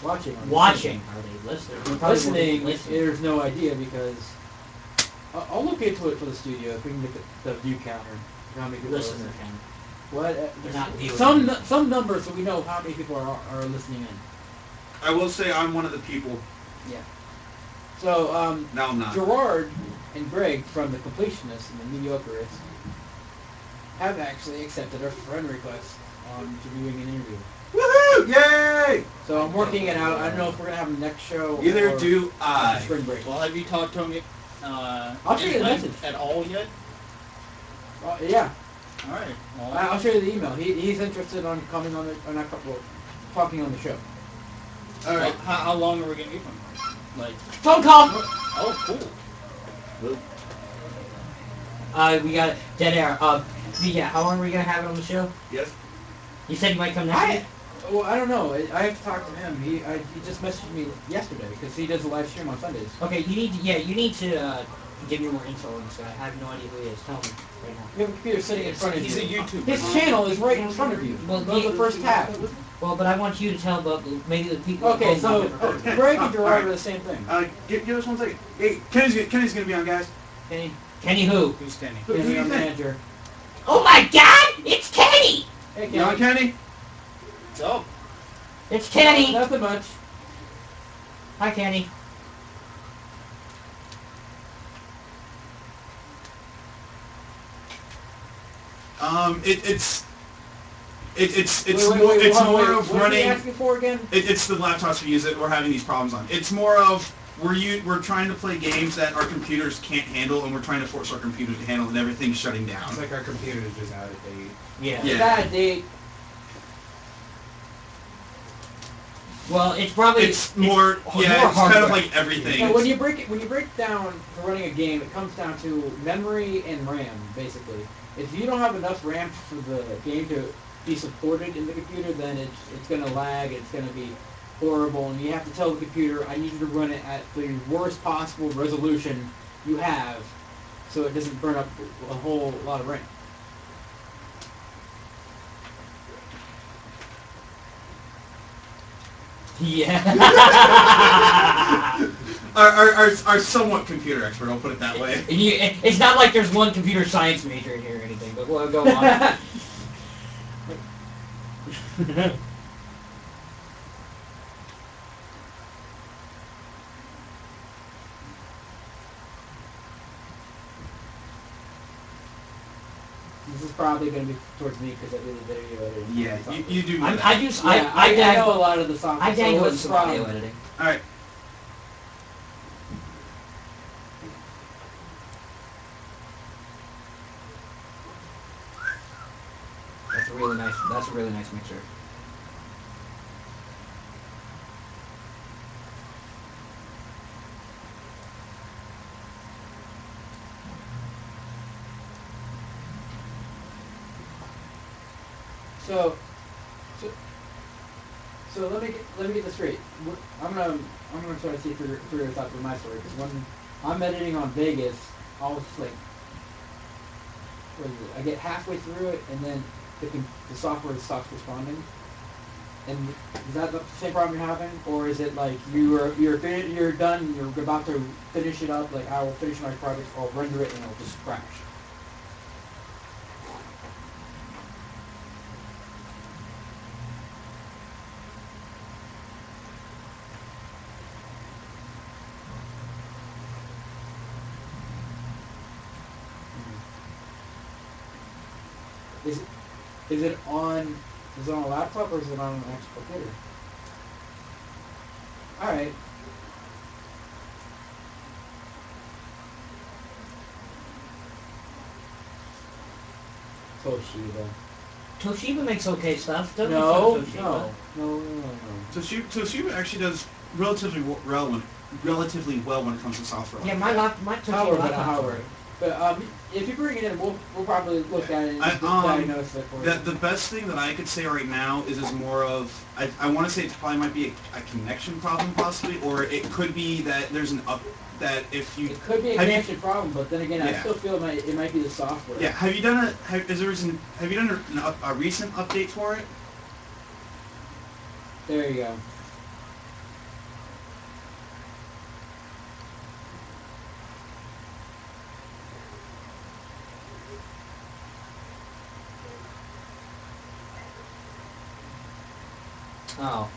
watching. on this Watching. thing. Are they listening? Listening, Listening. there's no idea because I'll look into it for the studio if we can get the view counter. How many people Listener listen. can. What? They're not viewing. Some numbers so we know how many people are listening in. I will say I'm one of the people. So, No, I'm not. Gerard and Greg from the Completionists and the Mediocreists have actually accepted our friend request to doing an interview. Woohoo! Yay! So I'm working it out. I don't know if we're gonna have them next show. Either or do after I. spring break. Well, have you talked to him I'll show you the message. at all yet? Yeah, All right. Well, I'll show you the email. He's interested on coming on the, or not, well, talking on the show. all right. How long are we gonna give him? Like, Phone call! oh, cool. We got dead air. Yeah, how long are we gonna have it on the show? Yes. You said you might come next week? Well, I don't know. I have to talk to him. He just messaged me yesterday because he does a live stream on Sundays. Okay, you need to give me more info on this guy. I have no idea who he is. Tell me right now. You have a computer sitting in front of He's a you. YouTuber. His channel is right in front of you. Well, Go to the first tab. Well, but I want you to tell about maybe the people. Okay, who so never heard of him. Greg and Alright. Gerard are the same thing. Give us 1 second. Hey, Kenny's gonna be on, guys. Kenny who? Who's Kenny? Who do Kenny, you our think? manager. Oh my God! It's Kenny! Hey, You on, Kenny. Kenny? What's up? It's Kenny. Nothing much. Hi, Kenny. It's Wait, more hold on, more wait. of What's he running. asking for again? It's the laptops we use that we're having these problems on. It's more of we're trying to play games that our computers can't handle, and we're trying to force our computers to handle, and everything's shutting down. It's like our computer is just out of date. Yeah. Yeah. Bad date. Well, it's probably It's more more it's kind of hardware. like everything. Yeah, when you break down for running a game, it comes down to memory and RAM, basically. If you don't have enough RAM for the game to be supported in the computer, then it's going to lag, it's going to be horrible, and you have to tell the computer, I need you to run it at the worst possible resolution you have, so it doesn't burn up a whole lot of RAM. Yeah. our somewhat computer expert, I'll put it that way. It's not like there's one computer science major in here or anything, but we'll go on. This is probably going to be towards me because I do the video editing. Yeah, you do know that. I do. Yeah, I know a lot of the software. I dangle so with it's some probably- audio editing. All right. That's a really nice. That's a really nice mixer. So, so let me get this straight. I'm gonna try to see through your thoughts with my story because when I'm editing on Vegas, I'll just like, what is it? I get halfway through it and then the software stops responding. And is that the same problem you're having, or is it like you're done, you're about to finish it up? Like I will finish my project, I'll render it, and it'll just crash. Is it on a laptop or is it on an actual computer? Alright. Toshiba. Toshiba makes okay stuff. Don't No, make fun of Toshiba. no. Toshiba actually does relatively well when it comes to software. Yeah, my Toshiba Howard, but not laptop's Howard. great. But if you bring it in, we'll probably look at it and I- diagnose it for you. The best thing that I could say right now is more of I want to say it probably might be a connection problem possibly, or it could be that there's that if you It could be a have you- connection problem, but then again, I Yeah. still feel it might be the software. yeah have you done have you done a recent update for it? There you go. Oh.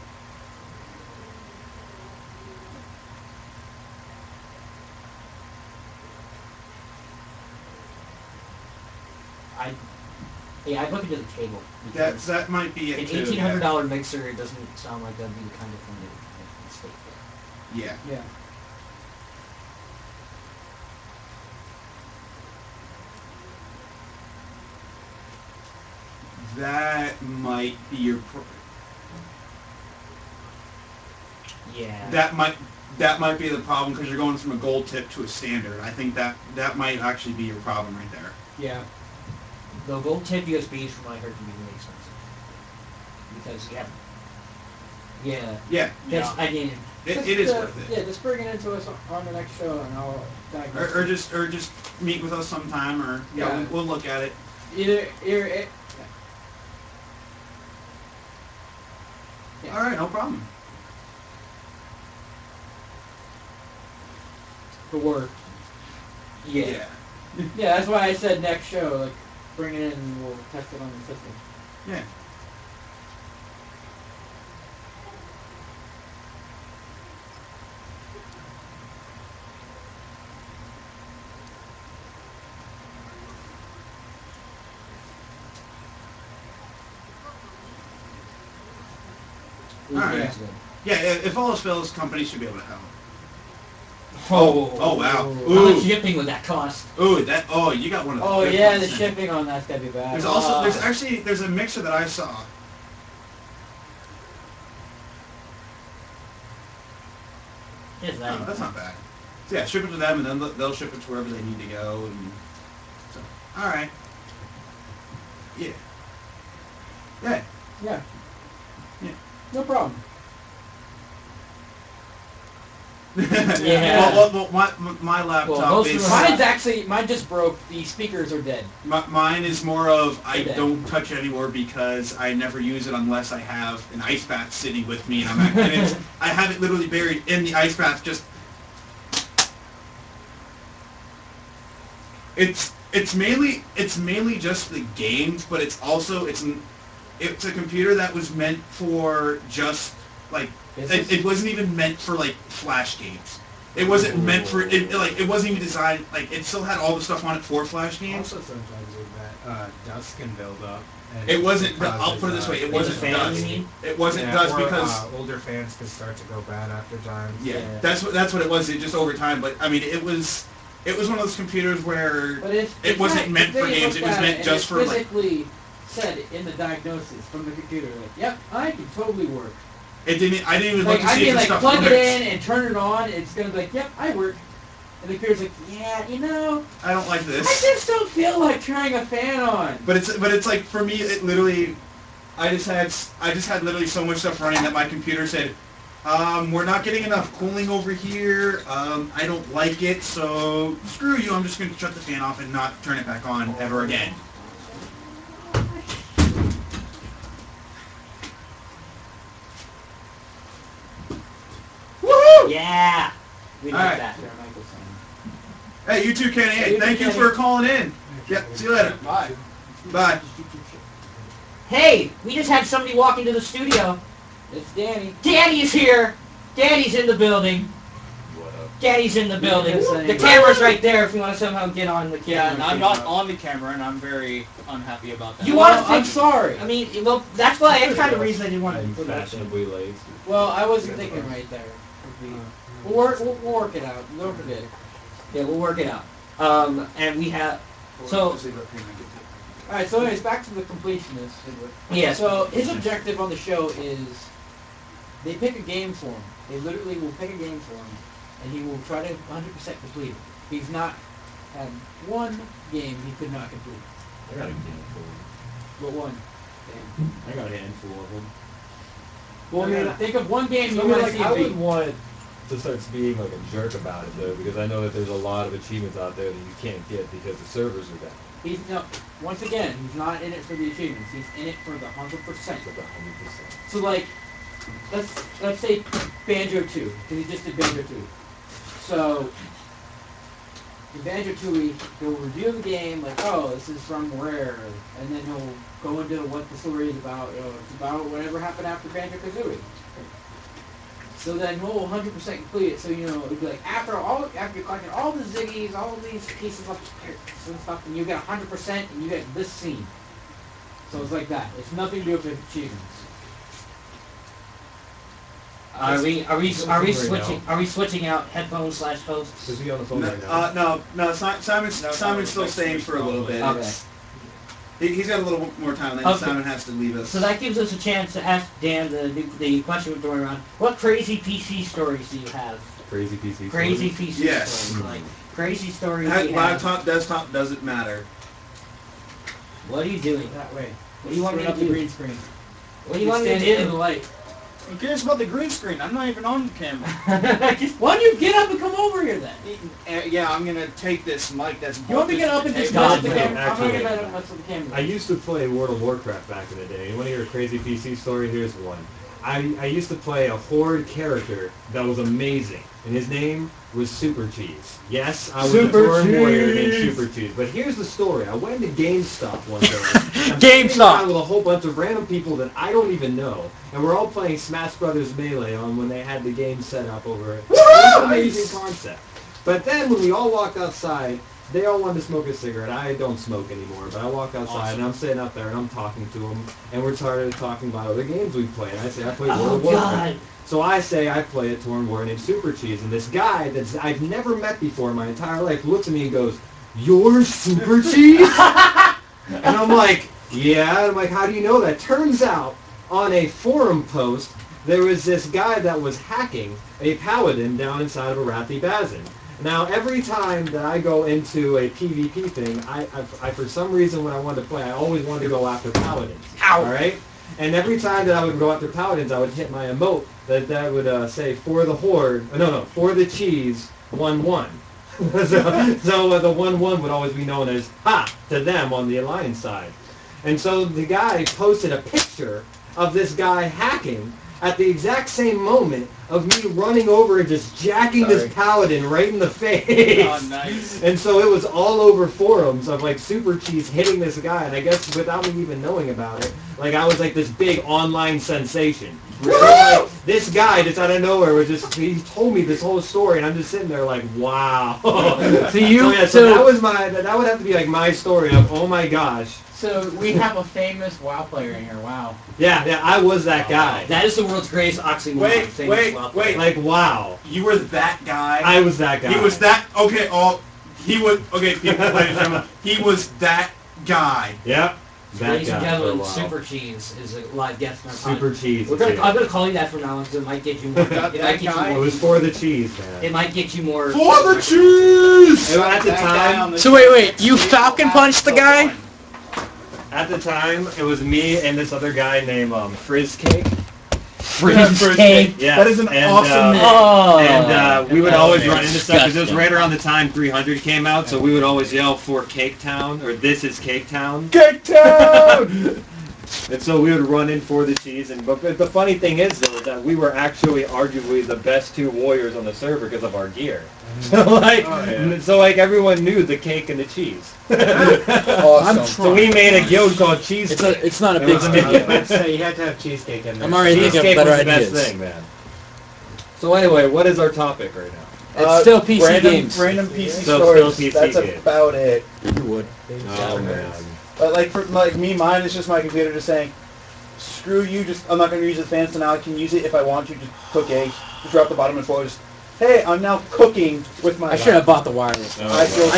I'd look into the cable. because That might be an it too. $1,800 mixer doesn't sound like that'd be the kind of thing that would make a mistake there. Yeah. Yeah. That might be your. Yeah. That might be the problem because you're going from a gold tip to a standard. I think that might actually be your problem right there. Yeah. The gold tip USBs, from what I heard, can be really expensive. Because you have. Yeah. Yeah. Because, I mean, It is worth it. Yeah, just bring it into us on the next show, and I'll diagnose. Or just meet with us sometime, or Yeah. we'll look at it. Either All right, no problem. for work. Yeah. Yeah, that's why I said next show. Like, bring it in and we'll test it on the system. Yeah. All right. Yeah, if all else fails, companies should be able to help. Oh, wow. How Ooh. much shipping would that cost? Ooh, you got one of the Oh good yeah, ones the then. shipping on that's gotta be bad. There's a mixer that I saw. Yes, Oh, that's not bad. So yeah, ship it to them, and then they'll ship it to wherever they need to go. And so, all right. Yeah. Yeah. Yeah. Yeah. No problem. Yeah. Well, my laptop most is of Mine just broke. The speakers are dead. mine is more of I Okay. don't touch it anymore because I never use it unless I have an ice bath sitting with me, and I have it literally buried in the ice bath. Just it's mainly just the games, but it's also it's a computer that was meant for just like. It wasn't even meant for like flash games. It wasn't meant for it. Like it wasn't even designed. Like it still had all the stuff on it for flash games. Also, sometimes with that dust can build up. And It wasn't. causes, I'll put it this way. It the wasn't fan, dust. you mean? It wasn't yeah, dust or, because older fans can start to go bad after time. yeah, Yeah. that's what it was. It just over time. But I mean, it was one of those computers where But it wasn't meant for games. It was meant just for like. physically said in the diagnosis from the computer, like, yep, I can totally work. It didn't. I didn't even Like, look to I see mean, if the like, stuff plug it works. in and turn it on, it's gonna be like, yep, I work. And the computer's like, yeah, I don't like I this. just don't feel like turning a fan on. But it's like for me, it literally. I just had literally so much stuff running that my computer said, we're not getting enough cooling over here. I don't like it, so screw you. I'm just going to shut the fan off and not turn it back on ever again. Woohoo! Yeah. We All like right. that. Hey, you too, Kenny. Hey, thank you for calling in. Yep. See you later. Bye. Bye. Hey, we just had somebody walk into the studio. It's Danny. Danny's here. Danny's in the building. Danny's in the building. Yes, I The am. camera's right there if you want to somehow get on the Yeah, camera. and I'm not on the camera, and I'm very unhappy about that. You want to I'm think? sorry. I mean, well, that's why. That's kind of the reason I didn't want to I'm put that. fashionably late. Well, I wasn't thinking right there. We'll work it out. Don't forget. Yeah, we'll work it out. And we have. So Alright, so anyways, back to the completionist. yes. So his objective on the show is they pick a game for him. They literally will pick a game for him, and he will try to 100% complete it. He's not had one game he could not complete. I got a handful. But one. I got a handful of them. Well, I mean, think of one game you I mean, want to like, see I him would beat. want to start being like a jerk about it though, because I know that there's a lot of achievements out there that you can't get because the servers are down. He's no. Once again, he's not in it for the achievements. He's in it for the 100%. Like 100%. So like, let's say Banjo 2, because he just did Banjo 2. So in Banjo 2, he'll review the game like, oh, this is from Rare, and then he'll go into what the story is about. It's about whatever happened after Banjo Kazooie. So then he'll 100% complete it. So it'll be like after you're collecting all the Ziggies, all these pieces of characters and stuff, and you get 100%, and you get this scene. So it's like that. It's nothing to do with achievements. Are we switching out headphones / hosts? Is he on the phone right now? No, Simon's still staying for a little bit. Okay. It's- He's got a little more time, then Okay. Simon has to leave us. So that gives us a chance to ask Dan the question we're throwing around. What crazy PC stories do you have? Crazy PC. Crazy stories? PC Yes. stories. Like, crazy stories Heck, you have. laptop, desktop, doesn't matter. What are you doing? That way. What do you want me Screwing to up the do? green screen. What do you want me to Stand in the do? light. Who cares about the green screen? I'm not even on camera. Why don't you get up and come over here then? Yeah, I'm gonna take this mic that's. You want me to get up and just mess with the camera? I'm not gonna mess with the camera. I used to play World of Warcraft back in the day. You want to hear a crazy PC story? Here's one. I used to play a horde character that was amazing, and his name was Super Cheese. Yes, I was Super a Tauren warrior named Cheese. Super Cheese. But here's the story. I went to GameStop one day. I'm GameStop. sitting around with a whole bunch of random people that I don't even know, and we're all playing Smash Brothers Melee on when they had the game set up over it. It was an amazing concept. But then when we all walked outside, they all wanted to smoke a cigarette. I don't smoke anymore, but I walk outside and I'm sitting up there and I'm talking to them, and we're started talking about other games we play. And I say I play World Oh, of Warcraft. God. So I say I play a Tauren warrior named Super Cheese, and this guy that I've never met before in my entire life looks at me and goes, "You're Super Cheese?" And I'm like, "Yeah." And I'm like, "How do you know that?" Turns out, on a forum post, there was this guy that was hacking a paladin down inside of Arathi Bazin. Now, every time that I go into a PvP thing, I for some reason when I wanted to play, I always wanted to go after paladins. All right? And every time that I would go after paladins, I would hit my emote that would say, "For the horde," "For the cheese, 1-1." so the 1-1 would always be known as "ha" to them on the alliance side. And so the guy posted a picture of this guy hacking at the exact same moment of me running over and just jacking this paladin right in the face. Oh, nice. And so it was all over forums of like Super Cheese hitting this guy, and I guess without me even knowing about it, like I was like this big online sensation. So, like, this guy just out of nowhere was he told me this whole story, and I'm just sitting there like, wow. So so that was that would have to be like my story of, oh my gosh. So we have a famous WoW player in here. Wow. Yeah, I was that guy. That is the world's greatest oxymoron. Wait, famous wait, WoW wait. Like, wow. You were that guy. I was that guy. He was that. Okay. He was. Okay. People, ladies and gentlemen, he was that guy. Yep. That Ladies and guy for a gentlemen, while. Super Cheese is a live guest in our Super podcast. Cheese. I'm yeah. gonna call you that from now on because it might get you more. Got It that might get guy? you It more. was for the cheese, man. It might get you more. For the cheese. And at the That guy on time, the So wait, you falcon punched the guy? it was me and this other guy named Frizz Cake. Frizz cake. Yeah. That is an awesome name. Oh. And we would That's always run into stuff because it was disgusting. right around the time 300 came out, so we would always yell for Cake Town or "This is Cake Town." Cake Town. And so we would run in for the cheese, but the funny thing is though that we were actually arguably the best two warriors on the server because of our gear. So like everyone knew the cake and the cheese. Awesome. So we made a guild called Cheese. It's not a It big was a deal. big- Let's say you have to have cheesecake in there. I'm already thinking Cheesecake of better was the best ideas. thing, man. So anyway, what is our topic right now? It's still PC games. Random PC So stories. still PC That's games. about it. You would. Oh man. But like me, mine is just my computer just saying, screw you. Just I'm not going to use the fan, so now I can use it if I want to. Just cook eggs. Just drop the bottom and floor. Just hey, I'm now cooking with my. I should have bought the wireless. Oh, I feel-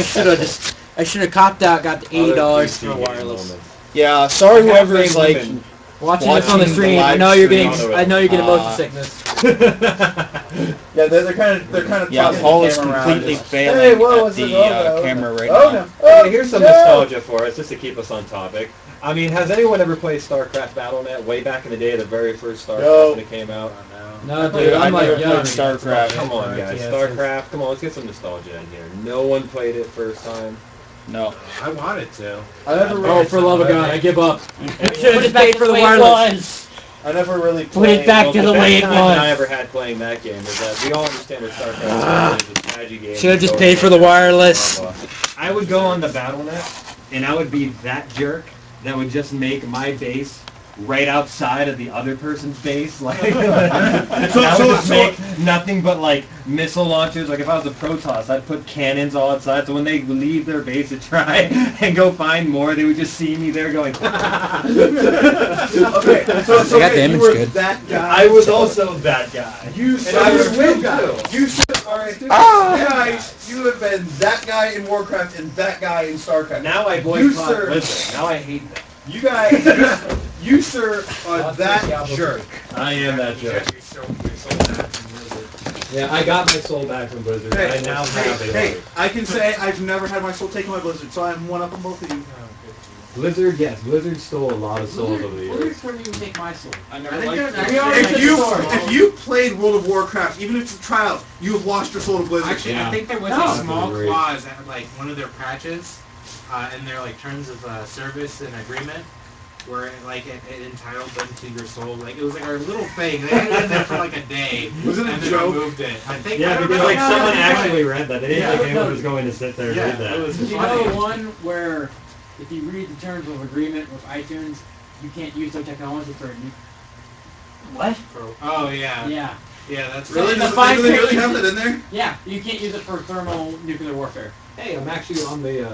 I should have copped out, got the $80 Other for PC a game wireless. moments. Yeah, sorry whoever Halfway is like women. Watching this on the Watching the stream, I live know you're stream getting, on the- I know you're getting motion Uh, sickness. Yeah, they're kind of yeah, tossing Paul the is camera around. completely Just, failing hey, whoa, at what's the this? Oh, no, camera right oh, now. no. Oh, Okay, here's some no. nostalgia for us, just to keep us on topic. I mean, has anyone ever played StarCraft Battle.net way back in the day, the very first StarCraft No. when it came out? No, Dude, dude, I I'm like never young. played StarCraft. Come on, guys, Yes, StarCraft. Come on, let's get some nostalgia in here. No one played it first time. No. I wanted to. I never Oh, really. for love of God, I give up. Put Should have it just back paid to for the the way it wireless. was. I never really Put played. it back to the best way it time that I was. ever had playing that game is that we all understand what StarCraft is. It's a strategy game. Should have just It's paid for the wireless. blah, blah. I would go on the Battle.net, and I would be that jerk that would just make my base right outside of the other person's base. Like, I would just make nothing but like missile launchers. Like if I was a Protoss, I'd put cannons all outside. So when they leave their base to try and go find more, they would just see me there going. Okay, so I got the you image were good. that guy. I was also that guy. You And I was win, good, too. You should. All right, guys. You have been that guy in Warcraft and that guy in StarCraft. Now I You, boycott sir. Blizzard. Now I hate them. You guys, you sir, are that jerk. I am that jerk. Yeah, I got my soul back from Blizzard. I now have it. Hey, I can say I've never had my soul taken by Blizzard, so I'm one up on both of you. Blizzard, yes, Blizzard stole a lot of souls over the years. Blizzard couldn't even take my soul. I I never think liked that- Blizzard. if you played World of Warcraft, even if it's a trial, you have lost your soul to Blizzard. Actually, Yeah. I think there was No. a small Agreed. clause at like one of their patches, in their like terms of service and agreement, where it entitled them to your soul. Like it was like a little thing. They had it in there for like a day. Was it a and then joke? removed it. I think. I Yeah, don't because know. like No, someone no, actually read that. They didn't Yeah. think anyone was going to sit there and Yeah, read that. it was You funny. know one where if you read the terms of agreement with iTunes, you can't use their technology for a new. What? Oh yeah. Yeah, Yeah, that's Really? The Does fine they really print- have that in there? yeah. You can't use it for nuclear warfare. Hey, I'm actually on the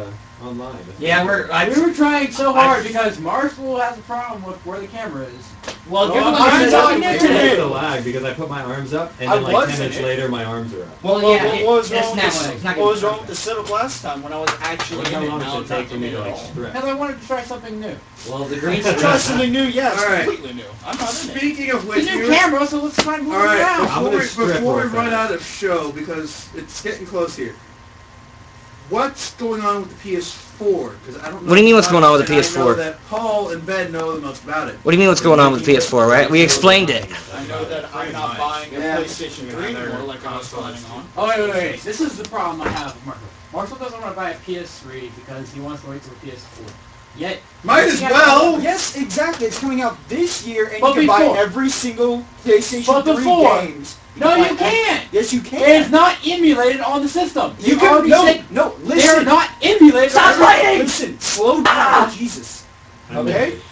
online. Yeah, We were trying so hard because Marshall has a problem with where the camera is. Well, Well, give I'm him trying a to shot. talk It's Today. the lag because I put my arms up and I then like was 10 in minutes it. later my arms are up. Well, Well, yeah, what was it's wrong not with what- it's not what was gonna wrong with the setup last time when I was actually Look in how it? long Now it it's should not take for me to doing it like at all. strip. Because I wanted to try something new. Well, the green Try screen. something new, yes, All right. completely new. I'm not in it. Speaking of It's which, a new camera, so let's try and move all it right, around. I'm gonna strip before we real run fast. out of show, because it's getting close here, what's going on with the PS4? Because I don't know. What do you mean what's going on with the and I know PS4? that Paul and Ben know the most about it. What do you mean what's going on with the PS4, right? We explained it. I know that I'm not buying a Yeah. PlayStation 3 anymore like I was planning on. Oh, wait. This is the problem I have with Marshall. Marshall doesn't want to buy a PS3 because he wants to wait till the PS4. Yet, Might as well. Yes, exactly. It's coming out this year, and But you can buy before. every single PlayStation But 3 before. games. No, buy you every- can't. Yes, you can. It's not emulated on the system. You They can already no, said no. They're Listen. not emulated. Stop playing! Listen. Slow down. Ah! Jesus. I'm Okay. with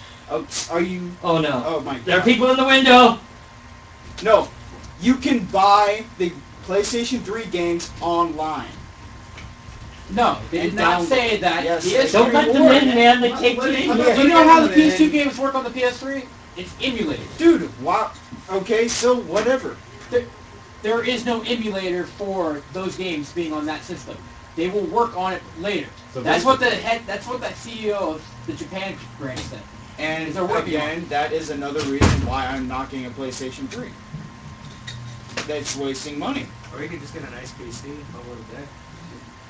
Oh, are you? Oh no. Oh my There are God. people in the window. No. You can buy the PlayStation 3 games online. No, they did And not download. say that. Yes, PS3 Don't let them will in, work. man. They take too Do long. you know how the Let them in. PS2 games work on the PS3? It's emulated. Dude, wow. Okay, so whatever. There is no emulator for those games being on that system. They will work on it later. So That's what that CEO of the Japan branch said. And They're working on again, that is another reason why I'm not getting a PlayStation 3. That's wasting money. Or you could just get a nice PC, call it a day.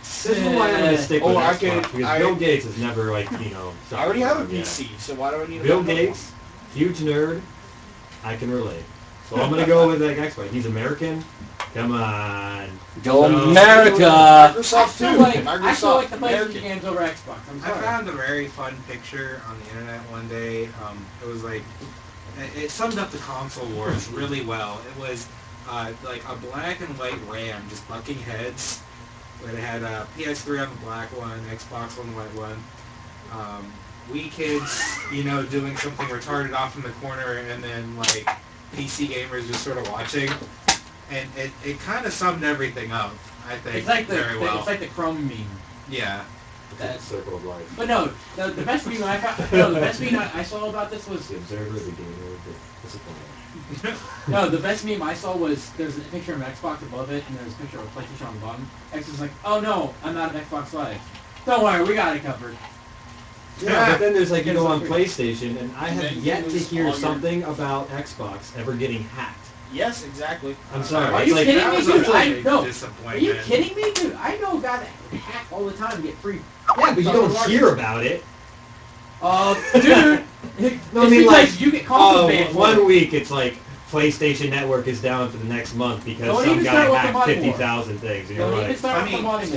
This is why I'm gonna stick with Oh, I Xbox, could- because I- Bill Gates has never like I already have a Yeah. PC, so why do I need a Bill another Gates, huge nerd. I can relate. So I'm gonna go with like Xbox. He's American. Come on. Go No. America! I Microsoft still too. like I Microsoft. still like the PlayStation American. games over Xbox. I'm I sorry. found a very fun picture on the internet one day. It was like, it summed up the console wars really well. It was like a black and white Ram just bucking heads. Where they had PS3 on the black one, Xbox on the white one. We kids, doing something retarded off in the corner, and then like PC gamers just sort of watching. And it kind of summed everything up, I think, It's like very well. it's like the Chrome meme. Yeah. That's, Circle of life. but no, the best meme I found, no, the best meme I saw about this was The observer, the gamer, the disappointed. no, the best meme I saw was there's a picture of Xbox above it and there's a picture of PlayStation on the bottom. X is like, oh no, I'm not an Xbox Live. Don't worry, we got it covered. Yeah, but then there's like you It's go like- on PlayStation, and I have then yet you to lose hear all your- something about Xbox ever getting hacked. Yes, exactly. I'm sorry. Are it's you like, kidding That me, was a dude? I big no. Are disappointment. you kidding me, dude? I know guys that hack all the time and get free. Yeah, but you don't hear about it. Dude, No, I it's mean, because like, you get console Oh, banned for one it. week it's like PlayStation Network is down for the next month because Don't some even guy start with the hacked money war. 50,000 things, and you're Don't even like, start with the money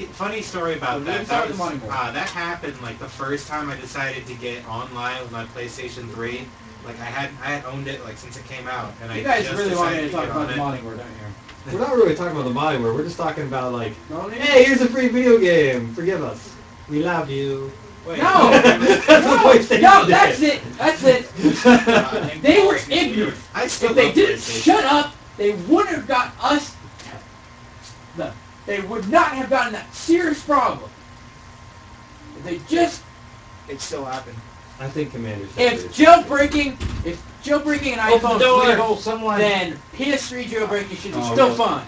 war. Funny story about Don't even that. start That with was the money war. that happened like the first time I decided to get online with my PlayStation 3. Like I had owned it like since it came out, and I You guys just really want me decided to talk get about on the it. money war, don't you? we're not really talking about the money war. We're just talking about like, Don't even- hey, here's a free video game. Forgive us. We love you. Wait, No! That's what PlayStation No, did. that's it. That's it. They were ignorant. I still If they love didn't PlayStation. shut up, they wouldn't have got us. No, they would not have gotten that serious problem. If they just, It still happened. I think Commander's if jailbreaking an Open iPhone the door, is legal, someone. then PS3 jailbreaking should be Oh, still yeah. fine.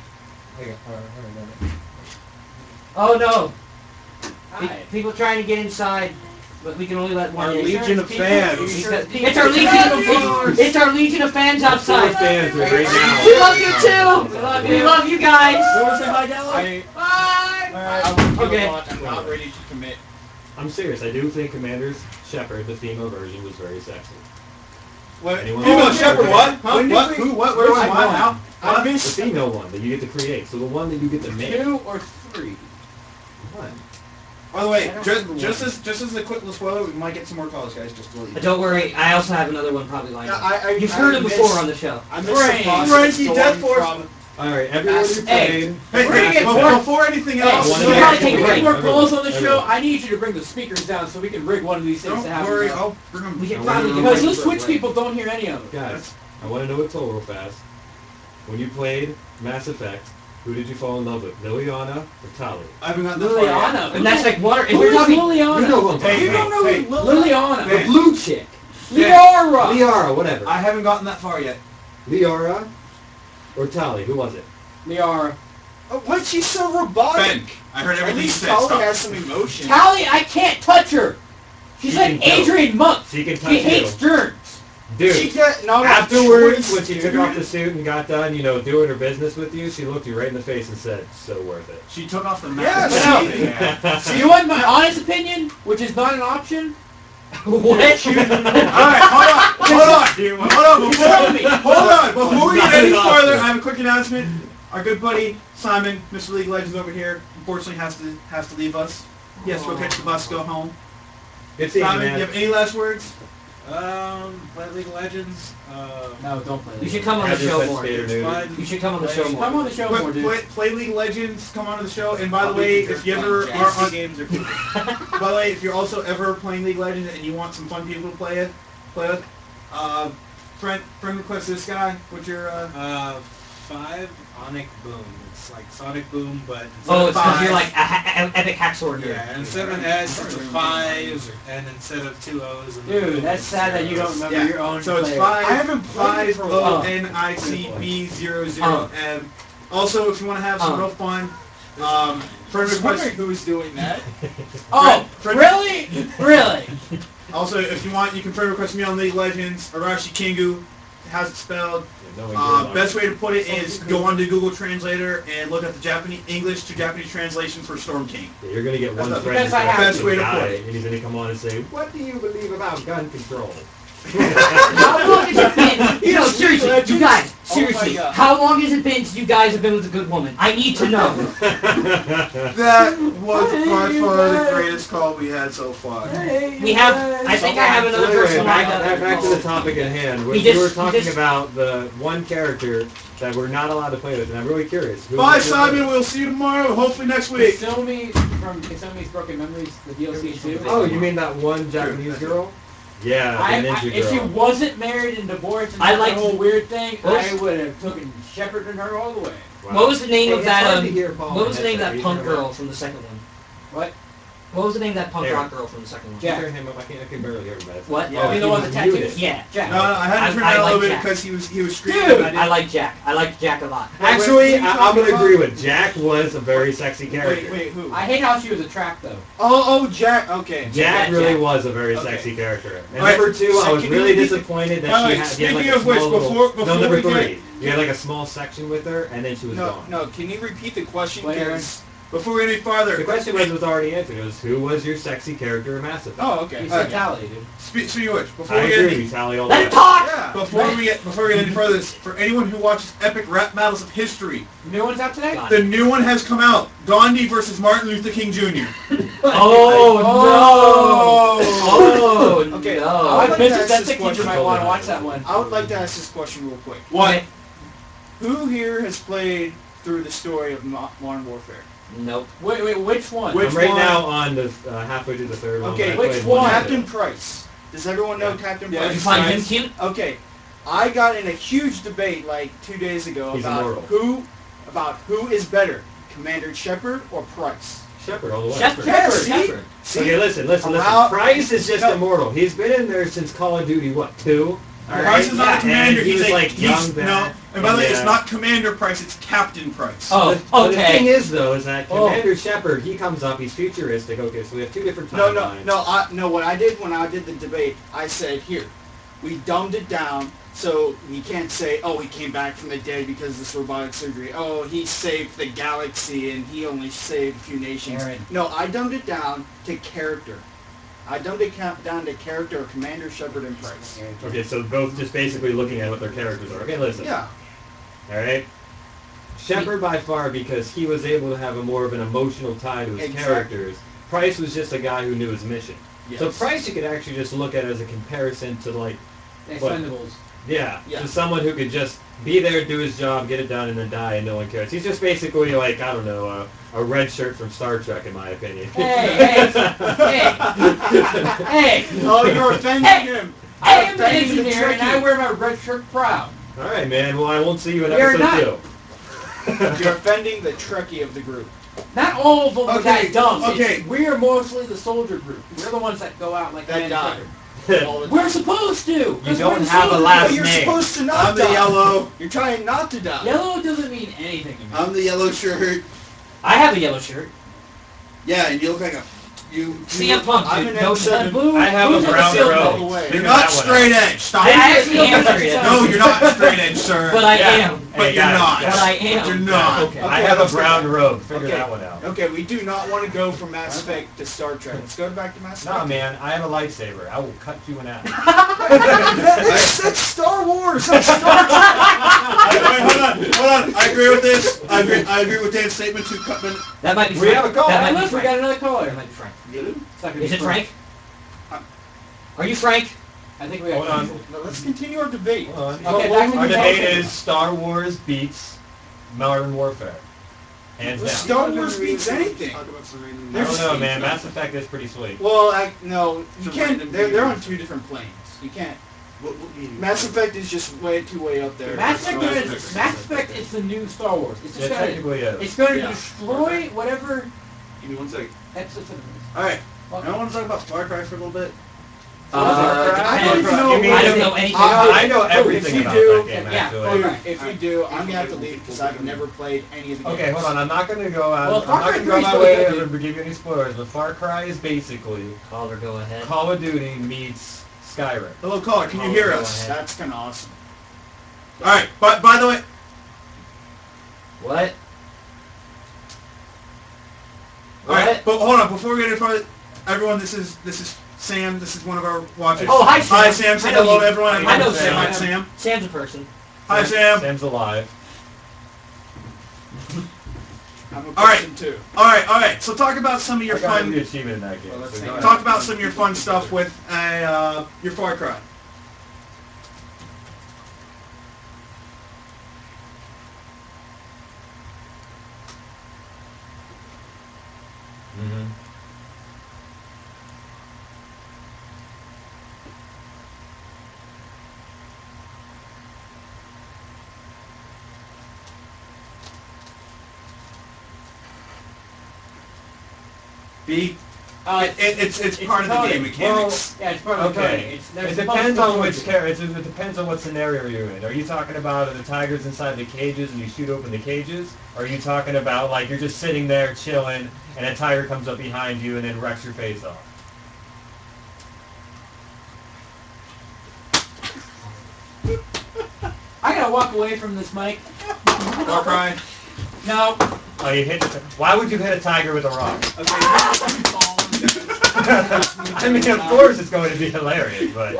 Oh no. Hi. People trying to get inside, but we can only let one Our in. legion of People- fans. Because it's our legion. It's our legion of fans Four outside. fans are right now. We love you too. We love you guys. I Bye. would Okay. I'm not ready to commit I'm serious. I do think Commander Shepard, the female version, was very sexy. What? Anyone- Female Shepherd, what? Huh? When did What? we- Who? What? Where's I one? know. How? I What? The missed. female one that you get to create. So the one that you get to make. 2 or 3? What? By the way, I don't just remember just as a quick little spoiler, we might get some more calls, guys. Just to let you know. Don't worry, I also have another one probably lined Yeah, up. I You've heard I it before missed- on the show. I missed the process Frankie, going Death Force. from- All right, everyone who Hey. played. Hey, We're gonna hey, get before, more- before anything Hey, else, one we of gotta them- take everyone, more calls on the everyone. show. I need you to bring the speakers down so we can rig one of these things don't to have. worry, them. I'll bring them. We can I probably wanna get Because ready those for Twitch it. people don't hear any of it. Guys, I want to know a toll real fast. When you played Mass Effect, who did you fall in love with, Liliana or Tali? I haven't gotten that far yet. Liliana. And that's like water. If Who we're is talking, Liliana? You know who I'm talking Hey, about. you don't know who Liliana. Hey. The blue chick. Liara. Liara, whatever. I haven't gotten that far yet. Liara or Tali, who was it? Liara. Oh, what? She's so robotic. Ben, I heard At everything you least said. Tali Stop. has some emotion. Callie, I can't touch her. She's She like can kill. Adrian Monk. She can touch She you. hates germs. Dude, She got not a afterwards, choice, when she dude. took off the suit and got done, doing her business with you, she looked you right in the face and said, so worth it. She took off the Yeah, mask. You want my honest opinion, which is not an option? what? All right, hold on. Before we get any farther, I have a quick announcement. Our good buddy Simon, Mr. League of Legends over here, unfortunately has to leave us. He has to go catch the bus, go home. Good seeing you, Simon, man. you have any last words? Play League of Legends. No, don't play. You should come on the Have your show pet more. skater, dude. You should come on the show Come more. on the show more, dude. Play League of Legends, come on to the show. And by the way, if you ever are on, games are by the way, if you're also ever playing League of Legends and you want some fun people to play with, friend request this guy. What's your 5 Onic Boom. It's like Sonic Boom, but instead Oh, of it's because 5, you're like a epic hack sword nerd. yeah, instead of an S, it's a 5, and instead of 2 O's. And Dude, that's sad that you don't remember your own So it's player. 5. I haven't played it for a while. ONICB00. Also, if you want to have some real fun, friend request. wondering who's doing that. Oh, Friend- really? Really? Also, if you want, you can friend request me on League of Legends. Arashi Kingu, how's it spelled? Yeah, no, Best way to put it is go onto Google Translator and look at the English to Japanese translation for Storm King. Yeah, you're gonna get one That's the friend best I have to. Best way to guy, put it. and he's gonna come on and say, "What do you believe about gun control?" How long has it been? No, seriously, you guys, Oh my seriously, God. how long has it been since you guys have been with a good woman? I need to know. That was by far the greatest call we had so far. We have, I think I have So another anyway, person lined back to the up. topic at hand. He We just- were he talking just- about the one character that we're not allowed to play with, and I'm really curious. Who Bye, is your Simon. favorite? We'll see you tomorrow. Hopefully next week. Kasumi from Kasumi's Broken Memories, the DLC too. Oh, you mean that one Japanese girl? Yeah, the ninja if she girl. wasn't married and divorced and I that like- whole weird thing, What was- I would have taken Shepard and her all the way. Wow. What was the name Hey, of it's that, hard to hear Paul what was the in name of that headset. punk Are you girl from the second one? What? What was the name of that punk There. rock girl from the second one? Jack. Turn him up. I can barely hear him. But What? Yeah, you know what the he was tattoo is? muted. Yeah. Jack. No, I had to turn I down a little like bit Jack. because he was screaming. Dude, and I like Jack. I like Jack a lot. Actually, Wait, I'm gonna agree with Jack. Was a very sexy Wait, character. wait, who? I hate how she was a trap though. Oh, Jack. Okay. Jack Yeah, really Jack. was a very Okay. sexy character. And Alright, number 2, I was can you really repeat- disappointed that Alright, she had speaking like a of which, small little, before no, number we get- 3. You had like a small section with her, and then she was No, gone. no. Can you repeat the question? Where? 'Cause- Before we get any farther, The question was already answered. It was who was your sexy character in Mass Effect? Oh, okay. You said Tally, dude. speaking of which, before I we get agree. any, We tally all Let that. him talk! Yeah. before we get any further, for anyone who watches epic rap battles of history, New one's out today? God. the new one has come out. Gandhi versus Martin Luther King Jr. Oh, no! Oh, Okay, no. I My would like to business ask this ethic teacher question. might want to watch that one. I would like to ask this question real quick. What? Who here has played through the story of Modern Warfare? Nope. Wait, which one? Which I'm right one? now on the halfway through the third one. Okay, but I which played one? Captain Price. Does everyone know Captain Yeah, Did Price? you find him Nice. cute? Okay, I got in a huge debate like 2 days ago He's about immortal. who is better, Commander Shepard or Price. Shepard all the way. Shepard. Yeah, Shepard. see? Okay, listen. Allow- Price is just No. immortal. He's been in there since Call of Duty, what, 2? Price is not a Yeah, commander. and he He's was like he's, young no. then. And by the way, it's Yeah. not Commander Price. It's Captain Price. Oh, But the thing okay. is, though, is that Oh. Commander Shepard, he comes up, he's futuristic. Okay, so we have two different No, timelines. no. What I did when I did the debate, I said here, We dumbed it down so we can't say, oh, he came back from the dead because of this robotic surgery. Oh, he saved the galaxy and he only saved a few nations. Aaron. No, I dumbed it down to character. I dumbed it down to character of Commander Shepard and Price. Okay, so both just basically looking at what their characters are. Okay, listen. Yeah. All right. Shepard by far because he was able to have a more of an emotional tie to his Exactly. characters. Price was just a guy who knew his mission. Yes. So Price you could actually just look at as a comparison to like, Expendables. yeah, Yeah. to someone who could just be there, do his job, get it done, and then die, and no one cares. He's just basically like, I don't know, a red shirt from Star Trek, in my opinion. Hey, hey, Oh, you're offending him. I am an Offending the engineer and I Trekkie. wear my red shirt proud. All right, man. Well, I won't see you in You're episode not. 2. You're offending the Trekkie of the group. Not all of them are Okay, that dumb. okay. We're mostly the soldier group. We're the ones that go out like That men. died. All the We're time. supposed to. You 'cause don't we're the have a soldiers. last But you're name. supposed to not I'm the die. yellow. You're trying not to die. Yellow doesn't mean anything to me. I'm the yellow shirt. I have a yellow shirt. Yeah, and you look like a you. CM Punk, I'm dude. an No M7. shit. Blue, I have blue's a like brown silver. robe. away. You're Figure not that one straight out. edge. Stop I it. actually am straight edge. No, you're not straight edge, sir. But I Yeah. am. But Hey, you're guys, not. But I am. You're not. Okay. I have a let's go brown back. robe. Figure Okay. that one out. Okay, we do not want to go from Mass Effect to Star Trek. Let's go back to Mass Effect. Nah, man. I have a lightsaber. I will cut you in half. That's Star Wars. That's Star Wait, hold on. I agree with this. I agree with Dan's statement to cut them. That might be We Frank. have a call. That Hey, might be look, we Frank. got another caller. That might be Frank. It's not gonna Is be it Frank? Uh, Are you Frank? I think we got Hold on. No, let's continue our debate. Hold on. Okay, back to Our the debate topic. is Star Wars beats Modern Warfare. Hands down. Star Wars beats anything. Talk about some random I don't know, man. Mass Effect is pretty sweet. Well, no, you Some can't. random They're on games. two different planes. You can't. What mean? Mass Effect is just way up there. Mass Effect is the new Star Wars. It's Yeah, just gonna, technically is. it's going to Yeah. destroy whatever Give me 1 second. episode is. All right. Well, I want to talk about Far Cry for a little bit. I don't even know. You mean I to don't me- know anything I about I know If everything you about do- that game, yeah, actually. okay. If you do, I'm gonna have to leave because I've never played any of the games. Okay, hold on. I'm not going to go out. Well, I'm Far not Cry going to 3 go my still way good, and give you any spoilers, but Far Cry is basically Call or go ahead. Call of Duty meets Skyrim. Hello, caller. Can you hear us? That's kind of awesome. All right. But by the way, What? all right. But hold on. Before we get any further, everyone, this is Sam. This is one of our watchers. Oh, hi, Sam. Hi, Sam. Say I know hello you. to everyone. I know Say Sam. hi, Sam. Sam's a person. Hi, Sam. Sam's alive. I'm a All right. person too. All right. So talk about some of your I got fun. the achievement in that game. Well, let's so see. go ahead. Talk about some of your fun stuff with your Far Cry. Mhm. B. Uh, It's part of the coding. game mechanics. Yeah, it's part of the coding. Okay. There's It depends on which character. character. It depends on what scenario you're in. Are you talking about the tigers inside the cages and you shoot open the cages? Or are you talking about like you're just sitting there chilling and a tiger comes up behind you and then wrecks your face off? I gotta walk away from this mic. Far Cry. No. Oh, you hit the. Why would you hit a tiger with a rock? I mean, of course it's going to be hilarious, but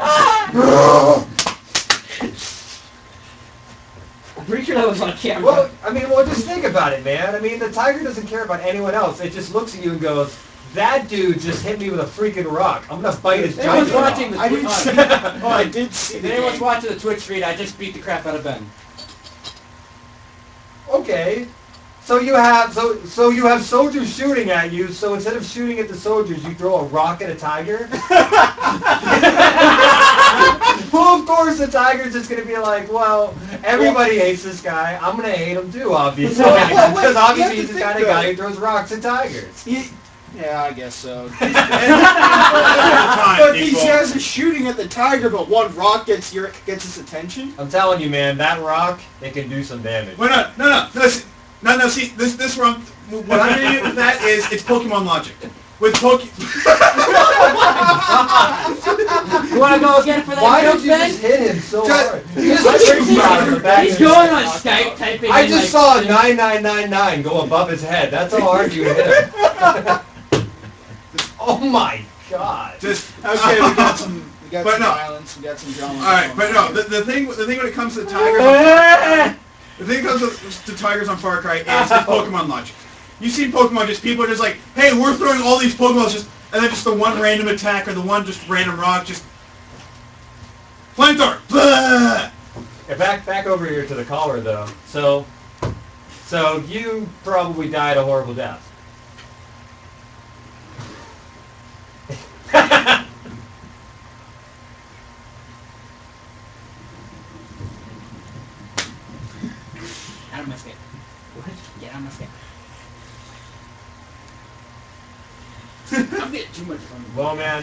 I'm pretty sure that was on camera. well, I mean, just think about it, man. I mean, the tiger doesn't care about anyone else. It just looks at you and goes, "That dude just hit me with a freaking rock. I'm gonna bite his jaw." Anyone's watching the I didn't see. Twitch. Oh, I did see If the anyone's game. watching the Twitch feed, I just beat the crap out of Ben. Okay. So you have soldiers shooting at you. So instead of shooting at the soldiers, you throw a rock at a tiger. Well, of course the tiger's just gonna be like, well, everybody hates this guy. I'm gonna hate him too, obviously, Well, wait, because you have obviously to he's the think, kind of though. guy who throws rocks at tigers. Yeah, I guess so. Time, But these people. guys are shooting at the tiger, but one rock gets his attention. I'm telling you, man, that rock, it can do some damage. Wait, no. See, this wrong. What I'm gonna do with that is it's Pokemon logic. With You want to go again for that Why joke, did you Ben? just hit him so Just- hard? just- He's going on Skype typing. I in, just like, saw 9999 go above his head. That's how hard you hit him. Oh my god. Just Okay, we got some But no. violence, we got some drama. All right, but no, the thing when it comes to tigers, the thing that comes to tigers on Far Cry is Pokemon launch. You see Pokemon, just people are just like, hey, we're throwing all these Pokeballs, just and then just the one random attack or the one just random rock, just flamethrower. Blah! Yeah, back over here to the caller though. So you probably died a horrible death. Out of my skin. What? Get out of my skin. I'm getting too much fun. Well, man,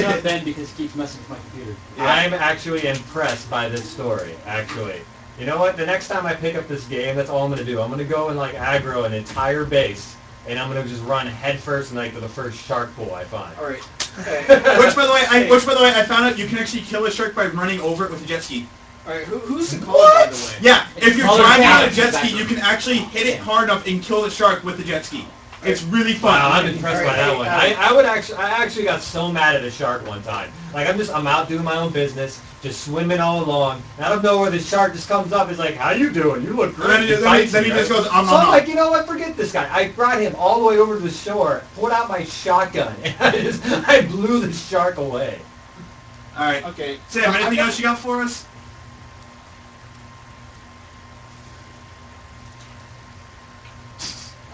Not Ben because he keeps messing with my computer. I'm actually impressed by this story. Actually, you know what? The next time I pick up this game, that's all I'm gonna do. I'm gonna go and like aggro an entire base, and I'm gonna just run headfirst like to the first shark pool I find. All right. Which by the way, I found out you can actually kill a shark by running over it with a jet ski. All right. Who's the caller, by the way? Yeah, if you're Color driving on a damage, jet ski, exactly. you can actually hit it hard enough and kill the shark with the jet ski. It's really fun. Wow, I'm impressed by that one. Alright, I actually got so mad at a shark one time. Like I'm out doing my own business, just swimming all along. And out of nowhere, the shark just comes up. He's like, "How you doing? You look great." And then he just goes, So I'm like, you know what? Forget this guy. I brought him all the way over to the shore, pulled out my shotgun, and I blew the shark away. All right. Okay. Sam, anything else you got for us?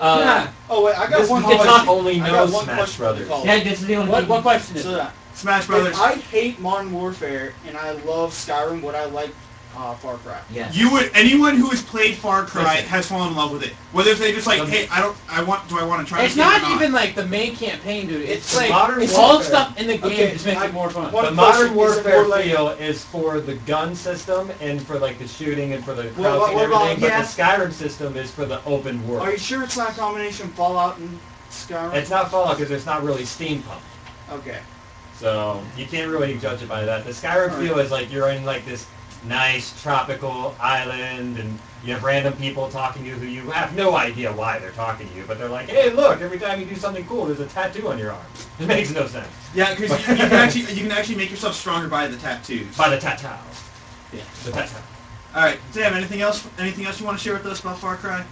Oh wait, I got This one TikTok question. only I got knows one Smash question for the Brothers. caller. Yeah, this is the only What question is. So, Smash Brothers. I hate Modern Warfare and I love Skyrim, but I like Far Cry. Yes. You would anyone who has played Far Cry Listen. has fallen in love with it. Whether they just like, hey, do I want to try It's this game or not even like the main campaign, dude. It's The like Modern it's all Warfare. stuff in the game Okay, just makes it more fun. One The Modern question, is it Warfare more like- feel is for the gun system and for like the shooting and for the crouching Well, and everything, but yeah. the Skyrim system is for the open world. Are you sure it's not a combination Fallout and Skyrim? It's not Fallout because it's not really steampunk. Okay. So you can't really judge it by that. The Skyrim Alright. feel is like you're in like this nice tropical island and you have random people talking to you who you have no idea why they're talking to you, but they're like, hey, look, every time you do something cool, there's a tattoo on your arm. It makes no sense. Yeah, because you can actually make yourself stronger by the tattoos. By the tattoo. Yeah. The tattoo. All right, Sam. Anything else? Anything else you want to share with us about Far Cry?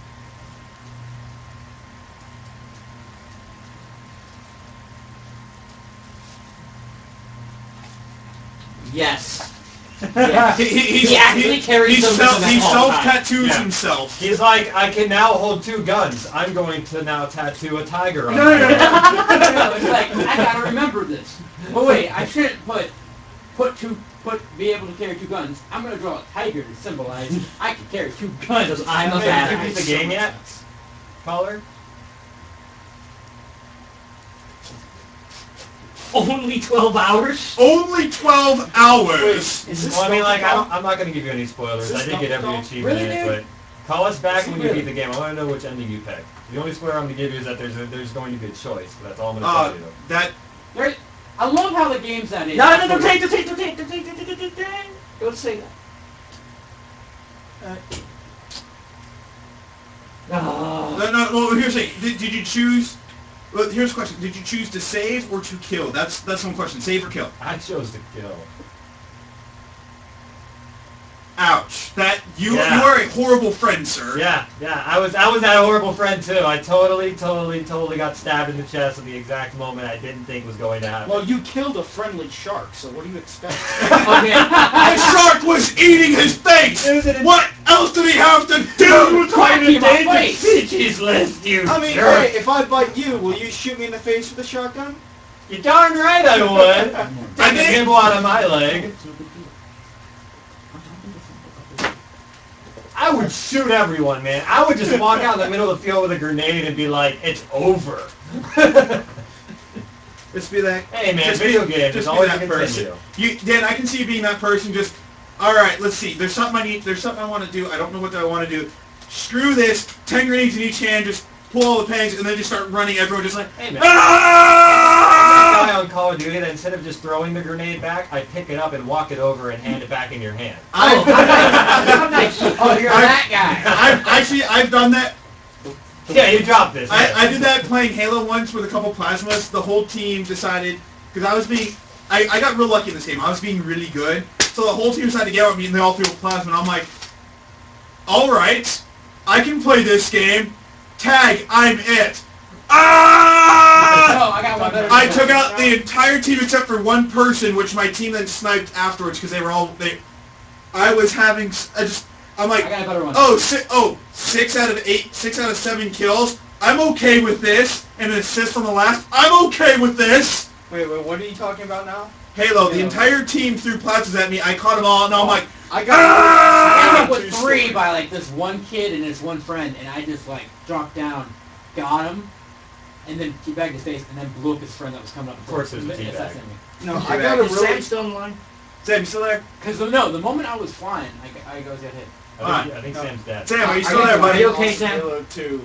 Yes. He actually carries them with him he at all times. self-tattoos Yeah. himself. He's like, I can now hold 2 guns. I'm going to now tattoo a tiger on No, my no, no, arm. no. It's like I gotta remember this. But wait, I shouldn't be able to carry 2 guns. I'm gonna draw a tiger to symbolize I can carry 2 guns. Because I'm a Hey, bad did you beat the game yet? Caller? Only 12 hours? Only 12 hours. Is this Well, I mean, like, Donkey Kong? I'm not going to give you any spoilers. Is this I did get every Donkey Kong? achievement Really, in it, dude? but call us back Is it when you really? beat the game. I want to know which ending you pick. The only spoiler I'm going to give you is that there's going to be a choice. But that's all I'm going to tell you. That There- I love how the game's that age. No, take. Don't say that. Oh. no. Well, here's the thing. Did you choose? Well, here's the question. Did you choose to save or to kill? That's one question. Save or kill? I chose to kill. Ouch. That you Yeah. are a horrible friend, sir. Yeah, I was that horrible friend too. I totally got stabbed in the chest at the exact moment I didn't think was going to happen. Well, you killed a friendly shark, so what do you expect? Okay. The shark was eating his face. What else did he have to do? Cracking my face. Species list, you I mean, jerk. hey, if I bite you, will you shoot me in the face with a shotgun? You're darn right I would. I Take a think- nibble out of my leg. I would shoot everyone, man. I would just walk out in the middle of the field with a grenade and be like, it's over. Just be that. Hey, man, just video be, games Just is be always that a person. continue. Dan, I can see you being that person. Just, all right. Let's see. There's something I need. There's something I want to do. I don't know what I want to do. Screw this. 10 grenades in each hand. Just pull all the pegs and then just start running. Everyone just like, Hey, man. ah! guy on Call of Duty that instead of just throwing the grenade back, I pick it up and walk it over and hand it back in your hand. Oh, you're that guy. I've done that. Yeah, you dropped this. I did that playing Halo once with a couple plasmas. The whole team decided, because I got real lucky in this game. I was being really good. So the whole team decided to get with me and they all threw a plasma and I'm like, alright, I can play this game. Tag, I'm it. Ah! No, I got one better. I took out the entire team except for one person, which my team then sniped afterwards because they were all, I was having, I'm like, I got a better one. oh, 6 out of 8, 6 out of 7 kills. I'm okay with this. And an assist on the last. I'm okay with this. Wait, what are you talking about now? Halo, the entire team threw plasmas at me. I caught them all, and I'm like, I got hit with 3 by like this one kid and his one friend, and I just like dropped down, got him, and then teabagged his face, and then blew up his friend that was coming up. Of course there's a teabag. No, I got a Is really... Sam still in line? Sam, you still there? Because no, the moment I was flying, I got hit. I think Sam's dead. Sam, are you still there, buddy? Are you okay, Sam? Halo 2.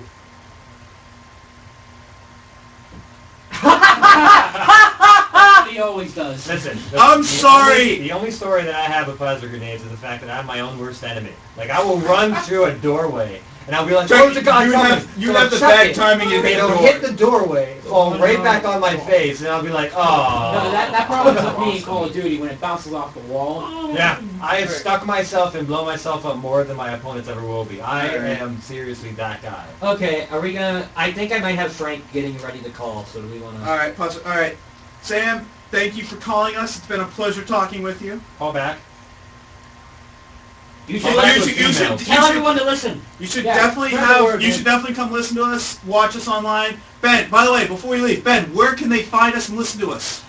He always does. Listen, I'm sorry! The only story that I have with plasma grenades is the fact that I'm my own worst enemy. Like, I will run through a doorway, and I'll be like, oh, there's a guy coming. You have the bad timing in the It'll door. hit the doorway, fall right back on my face, and I'll be like, oh. No, that problem is with me in Call of Duty when it bounces off the wall. Yeah, I have stuck myself and blown myself up more than my opponents ever will be. I am seriously that guy. Okay, are we gonna... I think I might have Frank getting ready to call, so do we wanna... Alright, alright. Sam, thank you for calling us. It's been a pleasure talking with you. Call back. You Call should, back you with should- you should- females. tell everyone to listen. You should Yeah, definitely spread the have. word, You man. should definitely come listen to us. Watch us online. Ben, by the way, before we leave, Ben, where can they find us and listen to us?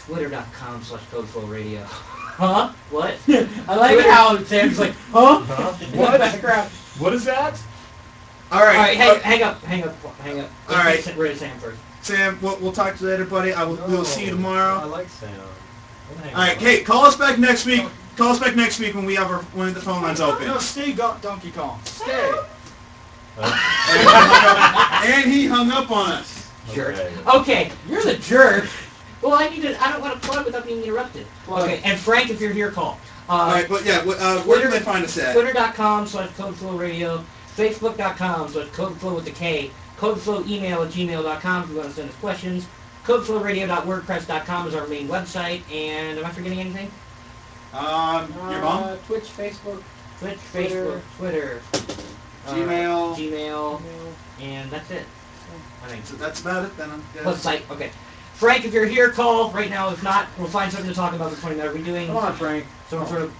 Twitter.com/CodeFlowRadio. Huh? What? I like how Sam's like, huh? Huh? In the What? background. What is that? All right. Alright, hang up. All right. We're to Sam first. Sam, we'll talk to you later, buddy. We'll see you I tomorrow. like Sam. All right. Hey, call us back next week. Call us back next week when we have when the phone lines open. No, stay Donkey Kong. Stay. And he hung up on us. Jerk. Okay. Okay, you're the jerk. Well, I don't want to plug without being interrupted. Okay, and Frank, if you're here, call. All right, but yeah, where can they find us at? Twitter.com/CodeFlowRadio, Facebook.com/CodeFlow with the K, CodeFlowEmail@gmail.com if you want to send us questions. CodeFlowRadio.wordpress.com is our main website, and am I forgetting anything? Your mom? Twitch, Facebook. Twitch, Twitter. Facebook, Twitter, Gmail. Gmail, and that's it. I think. So that's about it then. Plus site, okay. Frank, if you're here, call. Right now, if not, we'll find something to talk about this morning. Are we doing Come on, Frank. some sort of...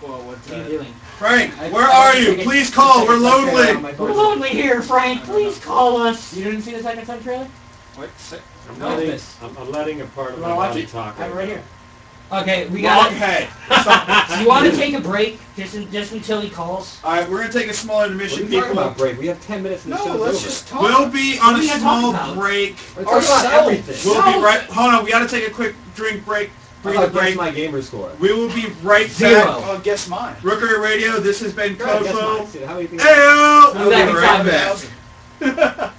Well, what's What are that? you doing? Frank, where are you? Please call. We're lonely. We're lonely here, Frank. Please call us. You didn't see the Second Son trailer? What? I'm No, letting, miss. I'm letting a part of You my wanna watch body it? talk. I have it right here. Okay, we Wrong got it. head. You want to take a break just until he calls? All right, we're gonna take a small What are intermission, you talking people. about, break? We have 10 minutes and the No, show's let's over. just talk. We'll be on What are a you gonna small talk about? break. We're talking about everything. We'll be right. Hold on, we gotta take a quick drink break. How Breathe a about guess break. my gamer score? We will be right Zero. back. Oh, guess mine. Rookery Radio. This has been Go ahead, guess mine. Codeflow. See, how do you think? Heyo! We'll be back in We'll 5 back.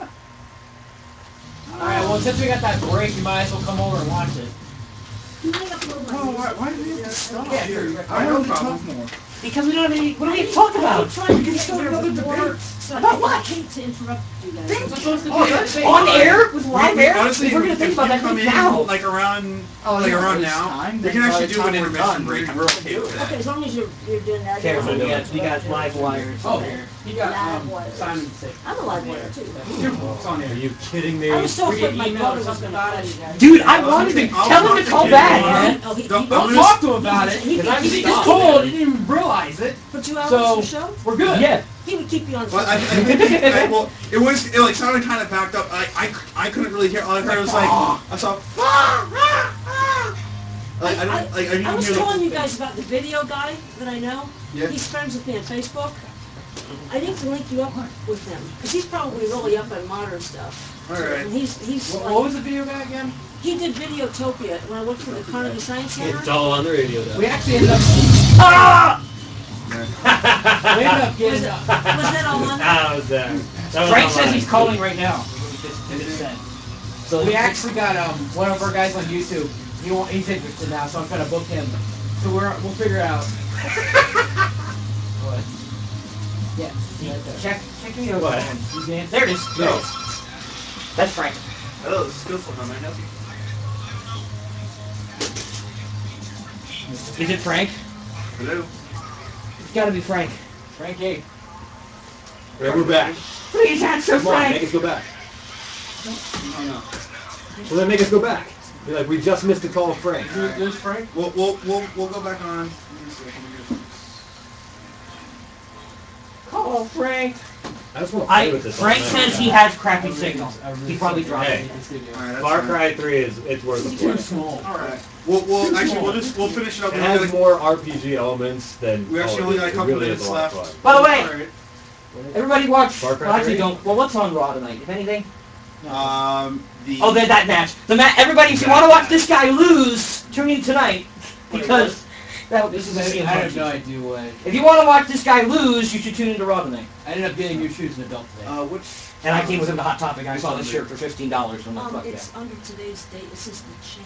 Alright, well, since we got that break, you might as well come over and watch it. Oh, why do we have to stop Yeah, here? sure. I don't talk more. Because we don't have any... What do we have to talk about? We can start another debate. About what? I hate to interrupt you guys. We're supposed to Oh, be that's On air? With live air? Honestly, If we're going to if think you about that come thing in now. like around, Oh, like yeah, around it's now, time, we then can by actually the do time an we're intermission done, break, and we're okay with Okay, that. as long as you're doing that. Careful, I don't we got want live wires Oh, there. you got Live wires. Simon sick. I'm a live wire too. It's on Are air. you kidding me? I was so We afraid get my emails brother or was something gonna about call it. you guys. Dude, I wanted to tell him to call back. Oh, he Don't- Don't I'm talk to him about it, He- because I was he- just told, he didn't even realize it. for 2 hours So- for the show. We're good. Yeah. He would keep you on. Well, I think well, it like sounded kind of backed up. I couldn't really hear. All I heard was like I saw. Like I didn't I was hear telling the, you guys about the video guy that I know. Yeah. He's friends with me on Facebook. I need to link you up with him because he's probably really up on modern stuff. All right. And he's What, like, what was the video guy again? he did Videotopia when I worked for the Carnegie Science Center. It's all on the radio, though. We actually ended up, Ah! we ended up Was getting, that all on there? That was there. That was Frank on says mine. he's calling right now. It just said. So We actually got one of our guys on YouTube. He's interested now, so I'm trying to book him. So we'll figure it out. What? Yeah. Check me out. What? There it is. There it is. That's Frank. Hello, this is Skillful. How may I help you? Is it Frank? Hello. It's gotta be Frank. Frankie. Right, we're back. Please answer Come on, make Frank. us go back. Oh no. Well, then make us go back. Be like, we just missed the call of Frank. There's Frank. We'll go back on. Let me see if I can get this. Call Frank. I just want to play with this. Frank all night. says he has crappy signal. He probably dropped Hey. it. All right, that's Far fine. Cry 3 it's worth a Too play. small. All right. We'll finish it up. It has more RPG elements than. We actually oh, only got a it couple really minutes is a lot of left. fun. By the way, All right. everybody watch. Far Cry Well, actually, 3? don't. Well, what's on Raw tonight? If anything. Oh, That match. The match. Everybody, if you want to watch this guy lose, tune in tonight because This is. I have no idea what. If you want to watch this guy lose, you should tune into Raw tonight. I ended up getting your shoes an adult today. which? And I came within the Hot Topic. I saw this shirt for $15. I'm like, fuck that. It's under today's date. This is the chain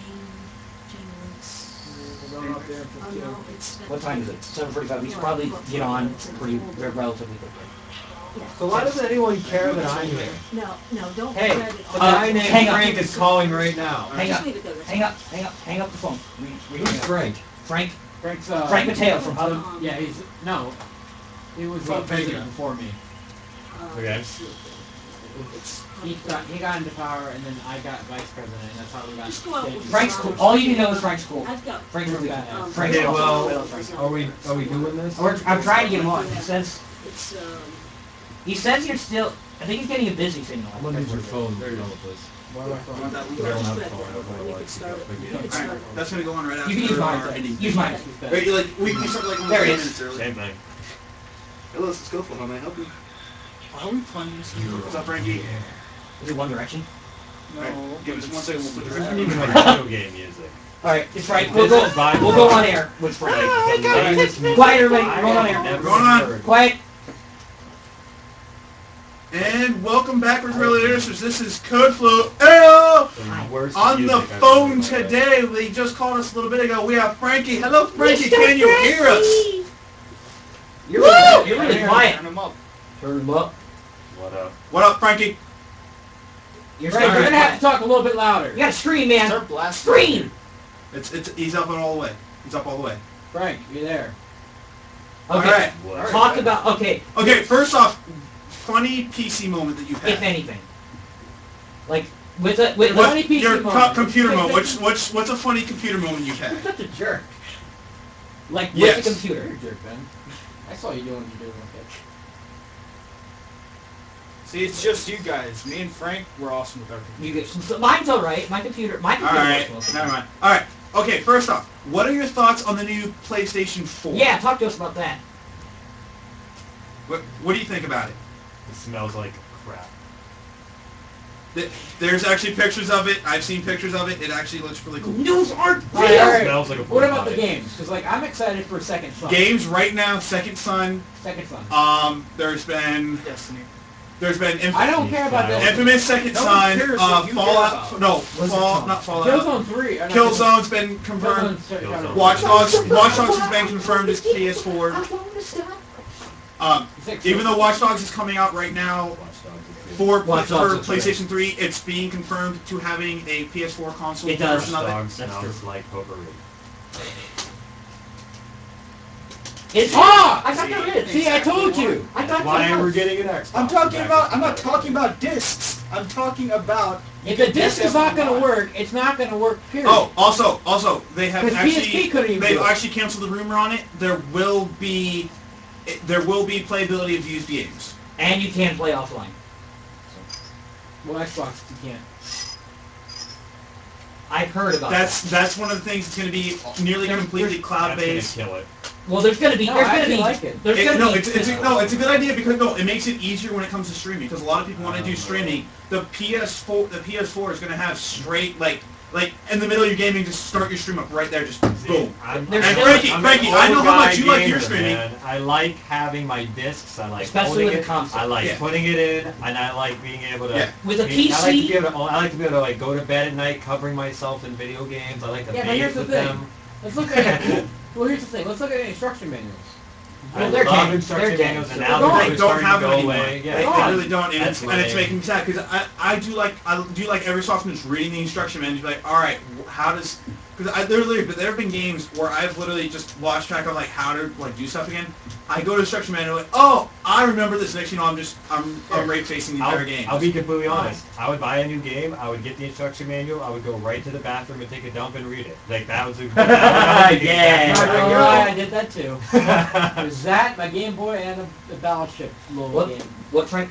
links. Run up there and Oh put no, it's. What time is it? 7:45. We should probably get on pretty relatively quickly. So why doesn't anyone care that I'm here? No, don't Hey, credit. A guy named hang up. Frank is calling right now. Hang up. Just leave it there. Hang up the phone. Who's Frank? Frank Frank's Frank Mateo from Hub. Yeah, he was president before me. Okay. He got into power, and then I got vice president, and that's how we got. Just go out with Frank's cool. All you need to know is Frank's cool. I've got. Frank's really Okay, cool. Frank's Okay, awesome. well, are we doing this? I'm trying to get him on. He says It's you're still. I think he's getting a busy signal. I'm gonna use your phone. There you go with this. Why do I call Want that I link? don't have a Just phone. I don't know you why could it's start it. quick. You could All start right, it. that's gonna go on right after. You can use our mine. ending. Use mine. Right, you like we start like There he 1 is. minutes early. Same thing. Hello, this is Skillful. How may I help you? Are we playing this? What's up, Frankie? Is it One Direction? No. Give us 1 second. We'll put the I rest don't even of like video game music. All right, it's right. This is by We'll go on air with Frank. Quiet, everybody. We're going on air. Going on. Quiet. And welcome back, Really Listeners. This is Code Flow L. On the phone today, they just called us a little bit ago. We have Frankie. Hello, Frankie. Can you hear us? You're really quiet. Turn him up. Turn him up. What up? What up, Frankie? You're Frank, you're gonna have to talk a little bit louder. You gotta scream, man. Start blasting. Scream. He's up and all the way. He's up all the way. Frank, you're there. Okay. All right. What? Talk about okay. Okay. First off, funny PC moment that you've If had. anything, like with Funny PC Your moment. computer moment. What's a funny computer moment you've had? You're such a jerk. Like Yes. with the computer. You're a jerk, Ben. I saw you doing what you're doing with it. See, it's just you guys. Me and Frank, we're awesome with our You computers. get, so mine's all right. My computer. All right. works well. Never mind. All right. Okay. First off, what are your thoughts on the new PlayStation 4? Yeah, talk to us about that. What do you think about it? It smells like crap. There's actually pictures of it. I've seen pictures of it. It actually looks really cool. News aren't All right, real. all right. Smells like a What about the body. games? Because like I'm excited for Second Son. Games right now. Second Son. Second Son. There's been Destiny. I don't care about that. Infamous Second No one Son. cares what you care Fallout. about. No, What's it called? not Fallout. Killzone 3. Killzone's been confirmed. Killzone. Watch Dogs has been confirmed as PS4. Even though Watch Dogs is coming out right now Watch Dogs is good. for Watch Dogs is PlayStation 3, it's being confirmed to having a PS4 console It does. version of it. Watch Dogs smells like potpourri. Is Ah! I thought there is. See, I told you. I thought Why there we're was. getting an Xbox. I'm not talking about discs. I'm talking about. If the disc is not going to work, it's not going to work. Period. Oh, also, they have 'Cause actually PSP couldn't even they've do it. actually canceled the rumor on it. There will be playability of used games. And you can play offline. Well, Xbox, you can't. I've heard about That's one of the things that's going to be nearly completely That's cloud-based. gonna kill it. that. Well, there's gonna be. No, there's I gonna actually be. like it. There's gonna be. It's a good idea because it makes it easier when it comes to streaming because a lot of people want to do streaming. The PS4 is going to have straight like like in the middle of your gaming, just start your stream up right there, just boom. I'm, There's And still- Frankie, I'm Frankie, an I know old how much guy you like your gamer, streaming. man. I like having my discs. I like Especially holding with it. the console. I like Yeah. putting it in, and I like being able to. Yeah. With a I like to be PC, able to. I like to be able to like go to bed at night, covering myself in video games. I like to Yeah, but bathe here's the with thing. them. Let's look at it. Well, here's the thing. Let's look at the instruction manuals. I they're love games. instruction They're manuals, games. and now They're they're They really don't starting have to them go anymore. away. They Yeah, really don't, and That's it's lame. making me sad because I do like every so often just reading the instruction manual, be like, all right, how does because but there have been games where I've literally just lost track of like how to like do stuff again. I go to instruction manual, like, oh, I remember this. Next, I'm rape facing the entire game. I'll be completely honest. I would buy a new game. I would get the instruction manual. I would go right to the bathroom and take a dump and read it. Like that was a Yeah. You're right, I did that too. It was that, my Game Boy, and the Battleship little What? game. What Frank?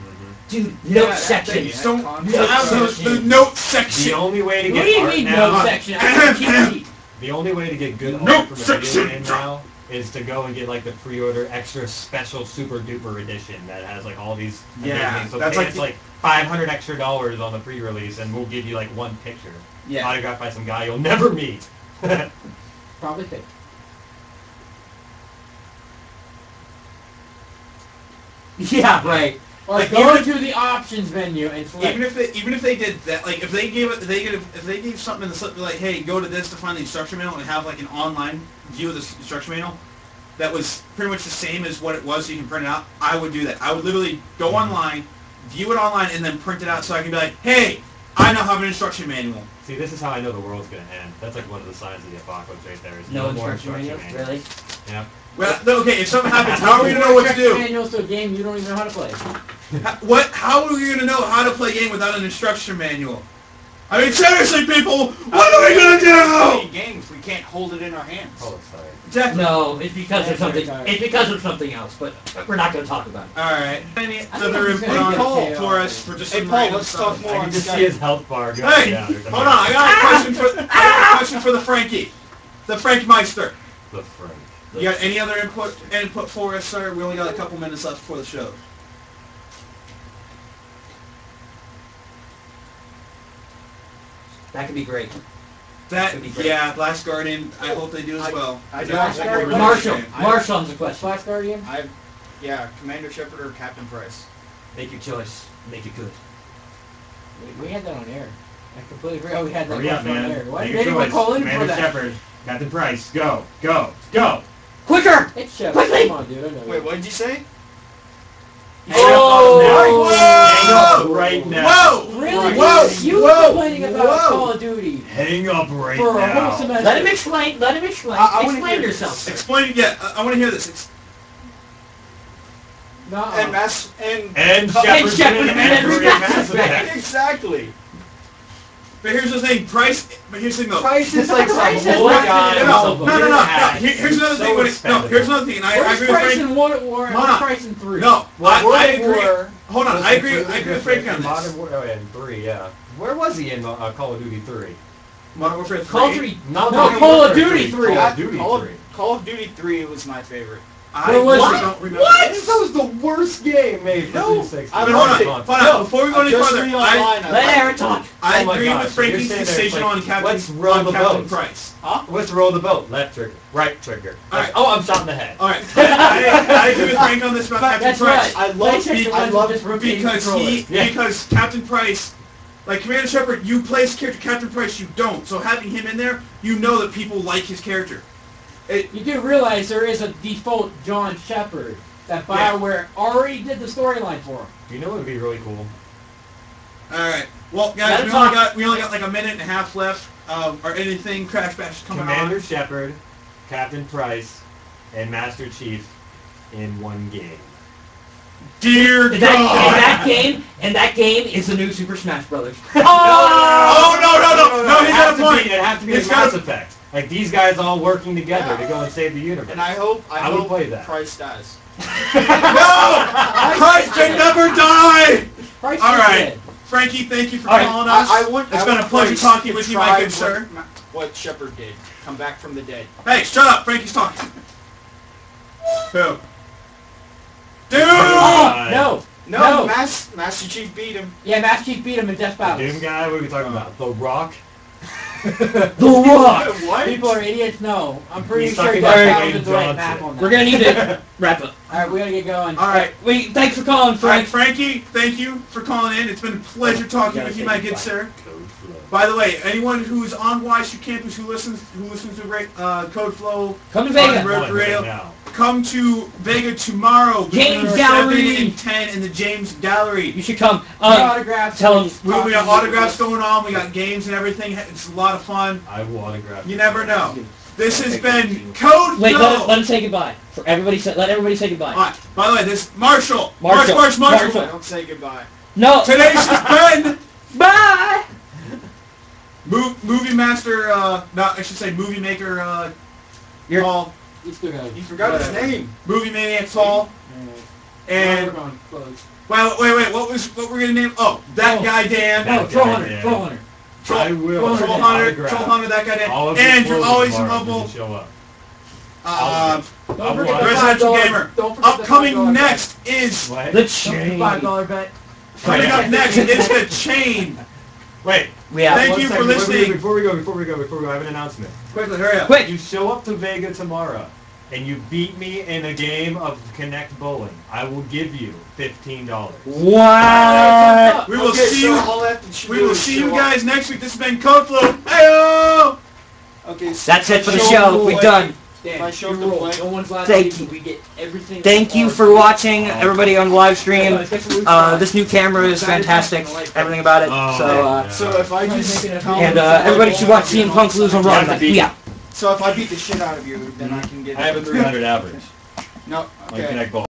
Mhm. Dude, Yeah, note that section. thing, don't Note have those- the section. note section. The only way to What get do you art mean now, no section? I can keep the only way to get good Note art from a video section. game now is to go and get like the pre-order extra special super duper edition that has like all these Yeah, amazing. So that's pay like us the- like $500 extra on the pre-release, and we'll give you like one picture Yeah. autographed by some guy you'll never meet. Probably fake. Yeah, right. Or Like, go even to the options menu and select. Even if they did that, like if they gave something in the slip, like, hey, go to this to find the instruction manual and have like an online view of the instruction manual, that was pretty much the same as what it was, so you can print it out. I would do that. I would literally go online, view it online, and then print it out so I can be like, hey, I now have an instruction manual. See, this is how I know the world's gonna end. That's like one of the signs of the apocalypse right there. Is No more instruction instruction manual? manuals. Really? Yeah. Well, okay, if something happens, how are we gonna know what to do? Manuals to a game you don't even know how to play. How are we gonna know how to play a game without an instruction manual? I mean, seriously, people, what are we gonna do? Games, we can't hold it in our hands. Oh, sorry. Exactly. No, it's because of That's very something. tired. It's because of something else, but we're not going to talk about it. All right. Any I other think input I'm on just gonna get for KO. us for just Hey, some Paul, random let's stuff? talk more I on can just Skype. see his health bar going Hey, down. There's hold on. I got a question for the Frankie, the Frank Meister. The Frank. You got any other input for us, sir? We only got a couple minutes left before the show. That could be great. That That'd be great. yeah, Last Guardian. I hope they do as well. I They're don't a think really Marshall. good game. Marshall has a question. Flash Guardian? Yeah, Commander Shepard or Captain Price. Make your choice. Make it good. We had that on air. I completely forgot we had that Hurry up, question on air. man. Why Make did your anyone choice. call in for Commander that? Shepard, Captain Price, go, go, go. Quicker! It's Shepard. Quickly! Come on, dude. I know. Wait, what did you say? Hang up on him now. Hang up Whoa! right now. Whoa! Really? Whoa! You were Whoa! complaining about Whoa! Call of Duty Hang up right for a whole now. semester. Let him explain. Let him explain. I wanna Explain hear yourself. Explain. Yeah, I want to hear this. Nuh-uh. And Shepard's Shepard been and angry Mass Mass Effect. Effect. Exactly. But here's the thing, Price. But here's the thing, though. Price is like some Price is old like- guy. No. Here's another So thing. expensive. Here's another thing. And I Where's agree with Price Frank. in War? Where's Hold on. Price in 3? No, Well, I World agree. War Hold on, was I agree. completely I agree with different. Frank on Modern this. War, in 3, yeah. Where was he in Call of Duty 3? Modern Warfare 3. Call of Duty. Not No, Modern Call of Warfare Duty 3. Call of Duty Call 3. Call of Duty 3 was my favorite. I Where was really it? don't remember. What? That was the worst game made for No, 360. I But hold on. Before we go any Just further, read online. Let Aaron talk. I Oh my agree gosh, with so you're Frankie's saying there's, decision like, on Captain, let's roll the Captain boat. Price. Let's roll the boat. Left trigger. Right trigger. All right. Oh, I'm shot in the head. All right, I agree with Frank on this about Captain That's Price. right. I love PlayStation I 1 love just rotating controllers. Because Captain Price, like Commander Shepard, you play his character. Captain Price, you don't. So having him in there, you know that people like his character. You do realize there is a default John Shepard that Yeah. BioWare already did the storyline for him. You know what would be really cool? All right. Well, Let guys, him we only got like a minute and a half left. Or anything Crash Bash coming Commander on. Shepard, Captain Price, and Master Chief in one game. Dear In God. that game is the new Super Smash Brothers. Oh no! It He has got a point. It has to be It's a Mass gotta- Effect. Like these guys all working together to go and save the universe. And I hope I would play that. Price dies. No! Price can never die. Price All is right, dead. Frankie, thank you for All right, calling us. I want. It's I been want a pleasure Price talking to with you, my try good sir. What Shepard did. Come back from the dead. Hey, shut up! Frankie's talking. Who? Dude! Oh, no! No. Master Chief beat him. Yeah, Master Chief beat him in Death The Battles. Doom guy, what are we talking about? The Rock? The Rock! What? People are idiots. No, I'm pretty He's sure talking Death about Battles Dwayne is the right Johnson. map on that. We're gonna need to wrap up. All right, we gotta get going. All right. Wait, thanks for calling, All right, Frank. Frankie, thank you for calling in. It's been a pleasure talking Gotta with you, say my good goodbye. sir. Code Flow. By the way, anyone who's on YSU campus who listens to Code Flow Come to on Vegas. Road One Radio, right now. come to Vega tomorrow between James 7 Gallery. and 10 in the James Gallery. You should come. Autographs. tell him. We got autographs going on. We got games and everything. It's a lot of fun. I will autograph. You never know. This has been Code Wait, Flow. let him say goodbye. For everybody, let everybody say goodbye. Alright, by the way, this Marshall. Marshall. Marshall. Don't say goodbye. No. Today's has been Bye. Movie Master, I should say Movie Maker, You're- Paul. You still got it. He forgot his name. Movie Maniac Paul. And We're on close. wait, what we're gonna name? Oh, that guy Dan. That Oh, Troll guy, Hunter. Dan. Troll Hunter. I will. Troll Hunter, autograph that guy Dan. all of his And you're clothes always tomorrow if humble. you show up. Uh, Don't forget the Residential $5. Gamer. Don't forget the upcoming $5 next is What? The bet. chain. $5 bet. coming up next is the chain. Wait. Yeah. Thank one you for second. listening. Before we go, I have an announcement. Quickly, hurry up. Quick. You show up to Vega tomorrow, and you beat me in a game of Connect Bowling. I will give you $15. What? We will Okay, see so you. all that We will see you guys next week. This has been Code Flow. Heyo! Okay, so That's it for the show show. We're play. done. If I show You up to rule. play, No one's last Thank week, you. so we get everything. Thank you for watching, everybody on the live stream. This new camera is fantastic. Everything about it. Oh, So, yeah. so if I just and everybody should watch CM Punk lose on Raw tonight. Yeah. So if I beat the shit out of you, then I can get. I have a 300 average No, on okay. Connect Bowling.